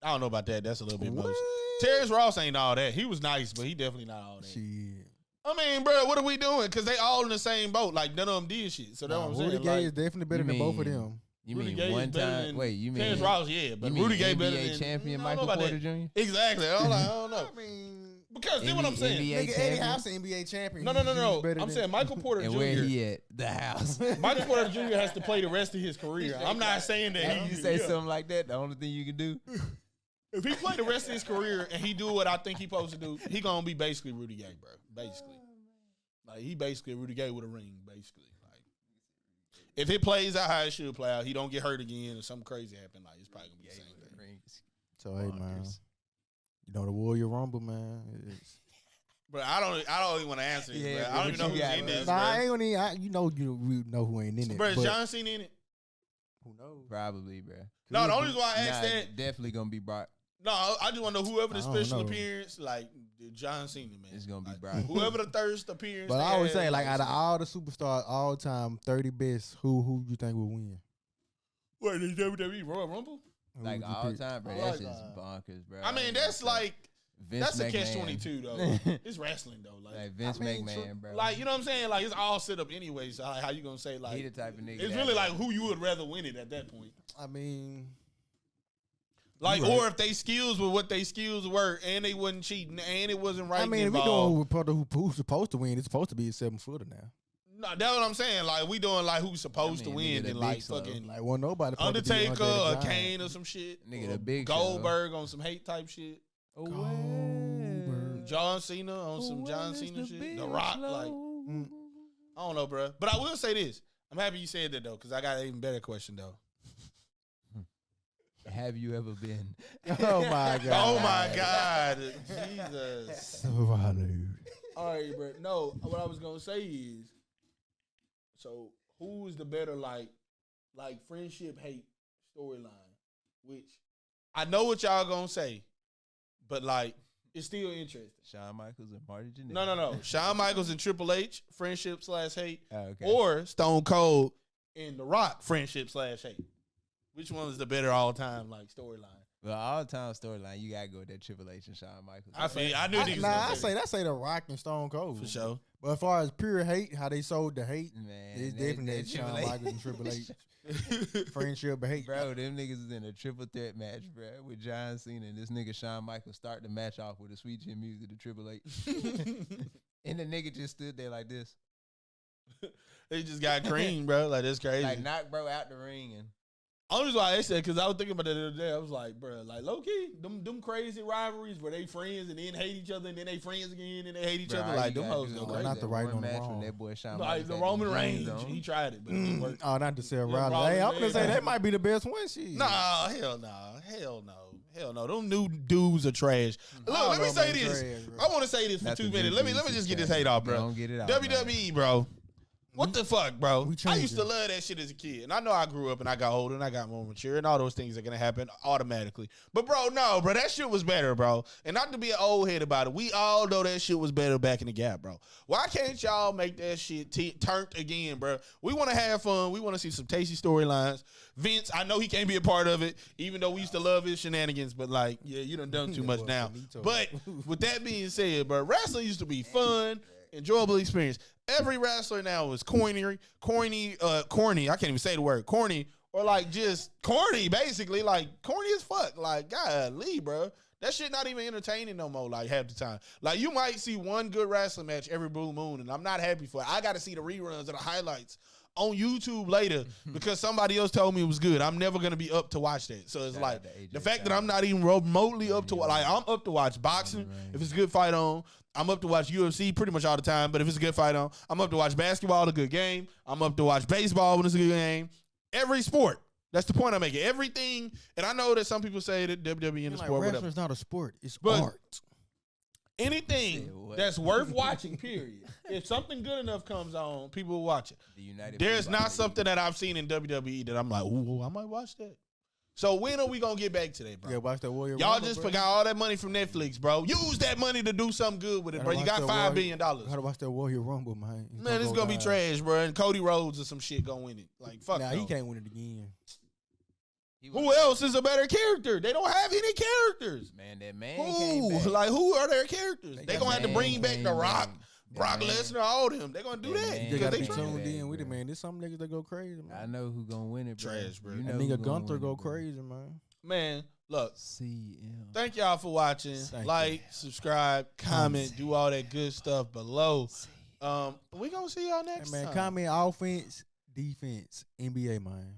[SPEAKER 1] I don't know about that. That's a little bit
[SPEAKER 2] What?
[SPEAKER 1] much. Terrence Ross ain't all that. He was nice, but he definitely not all that.
[SPEAKER 2] Shit.
[SPEAKER 1] I mean, bro, what are we doing? Because they all in the same boat. Like, none of them did shit. So that's what I'm saying.
[SPEAKER 2] Rudy Gay
[SPEAKER 1] Like,
[SPEAKER 2] is definitely better than both of them.
[SPEAKER 3] You
[SPEAKER 1] Rudy
[SPEAKER 3] mean
[SPEAKER 1] Gay is
[SPEAKER 3] one
[SPEAKER 1] better
[SPEAKER 3] time?
[SPEAKER 1] than
[SPEAKER 3] Wait, you mean
[SPEAKER 1] Terrence Ross? Yeah, but
[SPEAKER 3] you mean
[SPEAKER 1] Rudy Gay better
[SPEAKER 3] NBA
[SPEAKER 1] than
[SPEAKER 3] champion
[SPEAKER 1] I
[SPEAKER 3] Michael
[SPEAKER 1] don't know about
[SPEAKER 3] Porter
[SPEAKER 1] that.
[SPEAKER 3] Jr.?
[SPEAKER 1] Exactly. I don't know.
[SPEAKER 2] I mean,
[SPEAKER 1] Because that's what I'm saying.
[SPEAKER 3] NBA
[SPEAKER 2] nigga, Eddie
[SPEAKER 3] champion?
[SPEAKER 2] House an NBA champion.
[SPEAKER 1] No. I'm saying Michael Porter
[SPEAKER 3] And
[SPEAKER 1] Jr.
[SPEAKER 3] where he at? The house.
[SPEAKER 1] Michael Porter Jr. has to play the rest of his career. I'm not saying that.
[SPEAKER 3] After you say something like that, the only thing you can do.
[SPEAKER 1] If he play the rest of his career and he do what I think he supposed to do, he gonna be basically Rudy Gay, bro. Basically, like he basically Rudy Gay with a ring. Basically, like if it plays out how it should play out, he don't get hurt again or something crazy happen. Like it's probably gonna be the same thing.
[SPEAKER 2] So hey, man, you know the Warrior Rumble, man.
[SPEAKER 1] But I don't even want to answer this.
[SPEAKER 3] Yeah,
[SPEAKER 1] bro. I don't even know
[SPEAKER 3] but you
[SPEAKER 1] who's
[SPEAKER 3] got
[SPEAKER 1] in
[SPEAKER 3] it.
[SPEAKER 1] this.
[SPEAKER 2] Nah,
[SPEAKER 1] Bro.
[SPEAKER 2] I ain't gonna even. You know who ain't in it.
[SPEAKER 1] Bro, is
[SPEAKER 2] but
[SPEAKER 1] John Cena in it?
[SPEAKER 2] who knows?
[SPEAKER 3] Probably, bro.
[SPEAKER 1] No, the only reason why I asked
[SPEAKER 3] Nah,
[SPEAKER 1] that.
[SPEAKER 3] definitely gonna be Brock.
[SPEAKER 1] No, I just want to know whoever the
[SPEAKER 2] I don't
[SPEAKER 1] special
[SPEAKER 2] know.
[SPEAKER 1] appearance, like John Cena, man.
[SPEAKER 3] It's gonna be
[SPEAKER 1] Like,
[SPEAKER 3] Brock.
[SPEAKER 1] whoever the third appearance.
[SPEAKER 2] But
[SPEAKER 1] they
[SPEAKER 2] I always
[SPEAKER 1] had,
[SPEAKER 2] say, like, out of all the superstars all time, 30 best, who you think will win?
[SPEAKER 1] what the WWE Royal Rumble?
[SPEAKER 2] Who
[SPEAKER 3] Like
[SPEAKER 2] would you
[SPEAKER 3] all
[SPEAKER 2] pick?
[SPEAKER 3] time, bro.
[SPEAKER 1] I
[SPEAKER 3] That's
[SPEAKER 1] like
[SPEAKER 3] just bonkers, bro.
[SPEAKER 1] I mean, that's like
[SPEAKER 3] Vince
[SPEAKER 1] that's a
[SPEAKER 3] McMahon.
[SPEAKER 1] catch-22 though. It's wrestling though,
[SPEAKER 3] Like Vince
[SPEAKER 2] I mean,
[SPEAKER 3] McMahon, bro.
[SPEAKER 1] like you know what I'm saying. Like it's all set up anyway. So how you gonna say like
[SPEAKER 3] he the type of nigga.
[SPEAKER 1] it's
[SPEAKER 3] that-
[SPEAKER 1] really like who you would rather win it at that point.
[SPEAKER 2] I mean,
[SPEAKER 1] Like
[SPEAKER 2] You right.
[SPEAKER 1] or if they skills were what they skills were and they wasn't cheating and it wasn't right.
[SPEAKER 2] I mean, if we
[SPEAKER 1] involved.
[SPEAKER 2] doing who's supposed to win, it's supposed to be a 7-footer now.
[SPEAKER 1] No, that's what I'm saying. Like we doing like who's supposed
[SPEAKER 3] I mean,
[SPEAKER 1] to
[SPEAKER 3] nigga,
[SPEAKER 1] win
[SPEAKER 3] the
[SPEAKER 1] and
[SPEAKER 3] big
[SPEAKER 1] like
[SPEAKER 3] slow.
[SPEAKER 1] fucking
[SPEAKER 2] Like, well, nobody supposed to be
[SPEAKER 1] Undertaker
[SPEAKER 2] Andre the
[SPEAKER 1] or
[SPEAKER 2] Giant.
[SPEAKER 1] Kane or some shit.
[SPEAKER 3] Nigga,
[SPEAKER 1] Or
[SPEAKER 3] the big show.
[SPEAKER 1] Goldberg on some hate type shit.
[SPEAKER 3] Oh,
[SPEAKER 2] Goldberg.
[SPEAKER 1] John Cena on some John Cena shit. The Rock, like
[SPEAKER 2] Mm.
[SPEAKER 1] I don't know, bro. But I will say this: I'm happy you said that though, because I got an even better question though.
[SPEAKER 3] Have you ever been?
[SPEAKER 2] Oh my god!
[SPEAKER 1] Oh my God, Jesus!
[SPEAKER 2] So dude.
[SPEAKER 1] All right, bro. No, what I was gonna say is, so who is the better like friendship hate storyline? Which I know what y'all gonna say, but like it's still interesting.
[SPEAKER 3] Shawn Michaels and Marty Jannetty.
[SPEAKER 1] No. Shawn Michaels and Triple H, friendship/hate,
[SPEAKER 3] Oh, okay.
[SPEAKER 1] or Stone Cold and The Rock, friendship/hate. Which one is the better all-time like storyline?
[SPEAKER 3] Well, all time storyline, you gotta go with that Triple H and Shawn Michaels.
[SPEAKER 1] I knew niggas gonna say
[SPEAKER 2] I say the Rock and Stone Cold
[SPEAKER 1] for sure.
[SPEAKER 2] But as far as pure hate, how they sold the hate,
[SPEAKER 3] Man,
[SPEAKER 2] it's
[SPEAKER 3] that-
[SPEAKER 2] definitely
[SPEAKER 3] that
[SPEAKER 2] Shawn
[SPEAKER 3] Triple H.
[SPEAKER 2] Michaels and Triple H. Friendship hate.
[SPEAKER 3] Bro, them niggas is in a triple threat match, bro, with John Cena and this nigga Shawn Michaels start the match off with a sweet chin music to Triple H. And the nigga just stood there like this.
[SPEAKER 1] They just got cream, bro. Like that's crazy.
[SPEAKER 3] Like knock bro out the ring and
[SPEAKER 1] Only reason why I said because I was thinking about that the other day. I was like, bro, like low key, them crazy rivalries where they friends and then hate each other and then they friends again and they hate each
[SPEAKER 3] Bro,
[SPEAKER 1] other.
[SPEAKER 3] all
[SPEAKER 1] Like
[SPEAKER 3] you
[SPEAKER 1] them
[SPEAKER 3] gotta
[SPEAKER 1] hoes
[SPEAKER 3] do
[SPEAKER 1] go
[SPEAKER 3] is
[SPEAKER 1] crazy.
[SPEAKER 2] Not the right
[SPEAKER 3] one
[SPEAKER 2] on the
[SPEAKER 3] match
[SPEAKER 2] wrong.
[SPEAKER 3] when that boy Shawn
[SPEAKER 1] Like
[SPEAKER 3] Michaels
[SPEAKER 1] the
[SPEAKER 3] had
[SPEAKER 1] Roman
[SPEAKER 3] them
[SPEAKER 1] Reigns,
[SPEAKER 3] jeans on.
[SPEAKER 1] he tried it, but it didn't work.
[SPEAKER 2] Oh, not to say
[SPEAKER 1] Yeah,
[SPEAKER 2] Riley.
[SPEAKER 1] Rollins,
[SPEAKER 2] Hey, I'm gonna say
[SPEAKER 1] yeah.
[SPEAKER 2] that might be the best one. Shit.
[SPEAKER 1] Nah, hell no. Them new dudes are trash. Look, let me say this. I want to say this for
[SPEAKER 3] Not
[SPEAKER 1] 2
[SPEAKER 3] the
[SPEAKER 1] minutes.
[SPEAKER 3] new
[SPEAKER 1] Let me
[SPEAKER 3] dudes
[SPEAKER 1] just
[SPEAKER 3] is
[SPEAKER 1] get this
[SPEAKER 3] trash.
[SPEAKER 1] hate off, bro.
[SPEAKER 3] Don't get it out,
[SPEAKER 1] WWE, bro. What the fuck, bro?
[SPEAKER 2] We
[SPEAKER 1] I used to
[SPEAKER 2] changing.
[SPEAKER 1] love that shit as a kid. And I know I grew up and I got older and I got more mature and all those things are going to happen automatically. But, bro, no, bro, that shit was better, bro. And not to be an old head about it, we all know that shit was better back in the gap, bro. Why can't y'all make that shit turned again, bro? We want to have fun. We want to see some tasty storylines. Vince, I know he can't be a part of it, even though we used to love his shenanigans. But, like, yeah, you done too much now. But with that being said, bro, wrestling used to be fun, enjoyable experience. Every wrestler now is corny. I can't even say the word corny, or like just corny, basically. Like corny as fuck. Like golly, bro, that shit not even entertaining no more. Like half the time, like you might see one good wrestling match every blue moon, and I'm not happy for it. I got to see the reruns of the highlights on YouTube later because somebody else told me it was good. I'm never gonna be up to watch that. So it's like the fact that I'm not even remotely up to like I'm up to watch boxing if it's a good fight on. I'm up to watch UFC pretty much all the time, but if it's a good fight on, I'm up to watch basketball, a good game. I'm up to watch baseball when it's a good game. Every sport. That's the point I'm making. Everything, and I know that some people say that WWE in the sport, whatever.
[SPEAKER 2] Wrestling's not a sport; it's
[SPEAKER 1] But
[SPEAKER 2] art.
[SPEAKER 1] Anything that's worth watching, period. If something good enough comes on, people will watch it. There's not something that I've seen in WWE that I'm like, ooh, I might watch that. So when are we gonna get back to that, bro?
[SPEAKER 2] Yeah, watch that Warrior.
[SPEAKER 1] Y'all
[SPEAKER 2] Rumble,
[SPEAKER 1] just
[SPEAKER 2] bro.
[SPEAKER 1] forgot all that money from Netflix, bro. Use that money to do something good with it, bro. You got $5 billion.
[SPEAKER 2] How to watch that Warrior Rumble, man?
[SPEAKER 1] Man, it's gonna be trash, bro. And Cody Rhodes or some shit gonna win it. Like fuck.
[SPEAKER 2] Nah,
[SPEAKER 1] no.
[SPEAKER 2] he can't win it again.
[SPEAKER 1] Who else is a better character? They don't have any characters.
[SPEAKER 3] Man, that man
[SPEAKER 1] Who?
[SPEAKER 3] came back.
[SPEAKER 1] Like who are their characters? They gonna have to
[SPEAKER 3] man
[SPEAKER 1] bring back
[SPEAKER 3] came
[SPEAKER 1] The Rock,
[SPEAKER 3] back.
[SPEAKER 1] Brock
[SPEAKER 3] That man.
[SPEAKER 1] Lesnar, all them. They gonna do
[SPEAKER 3] That
[SPEAKER 1] that
[SPEAKER 3] man
[SPEAKER 2] You
[SPEAKER 1] because
[SPEAKER 2] gotta
[SPEAKER 1] they
[SPEAKER 2] be
[SPEAKER 1] trying.
[SPEAKER 2] tuned in with it,
[SPEAKER 3] bro.
[SPEAKER 2] man. There's some niggas that go crazy, man.
[SPEAKER 3] I know who gonna win it, bro.
[SPEAKER 1] Trash, bro.
[SPEAKER 3] You know
[SPEAKER 2] That
[SPEAKER 3] who
[SPEAKER 2] nigga
[SPEAKER 3] gonna
[SPEAKER 2] Gunther
[SPEAKER 3] win
[SPEAKER 2] go
[SPEAKER 3] it, bro.
[SPEAKER 2] crazy, man.
[SPEAKER 1] Man, look.
[SPEAKER 3] CM.
[SPEAKER 1] Thank y'all for watching.
[SPEAKER 2] Thank
[SPEAKER 1] Like, subscribe, comment, do all that good stuff below. We gonna see y'all
[SPEAKER 2] Hey,
[SPEAKER 1] next
[SPEAKER 2] man,
[SPEAKER 1] time.
[SPEAKER 2] comment offense, defense, NBA, man.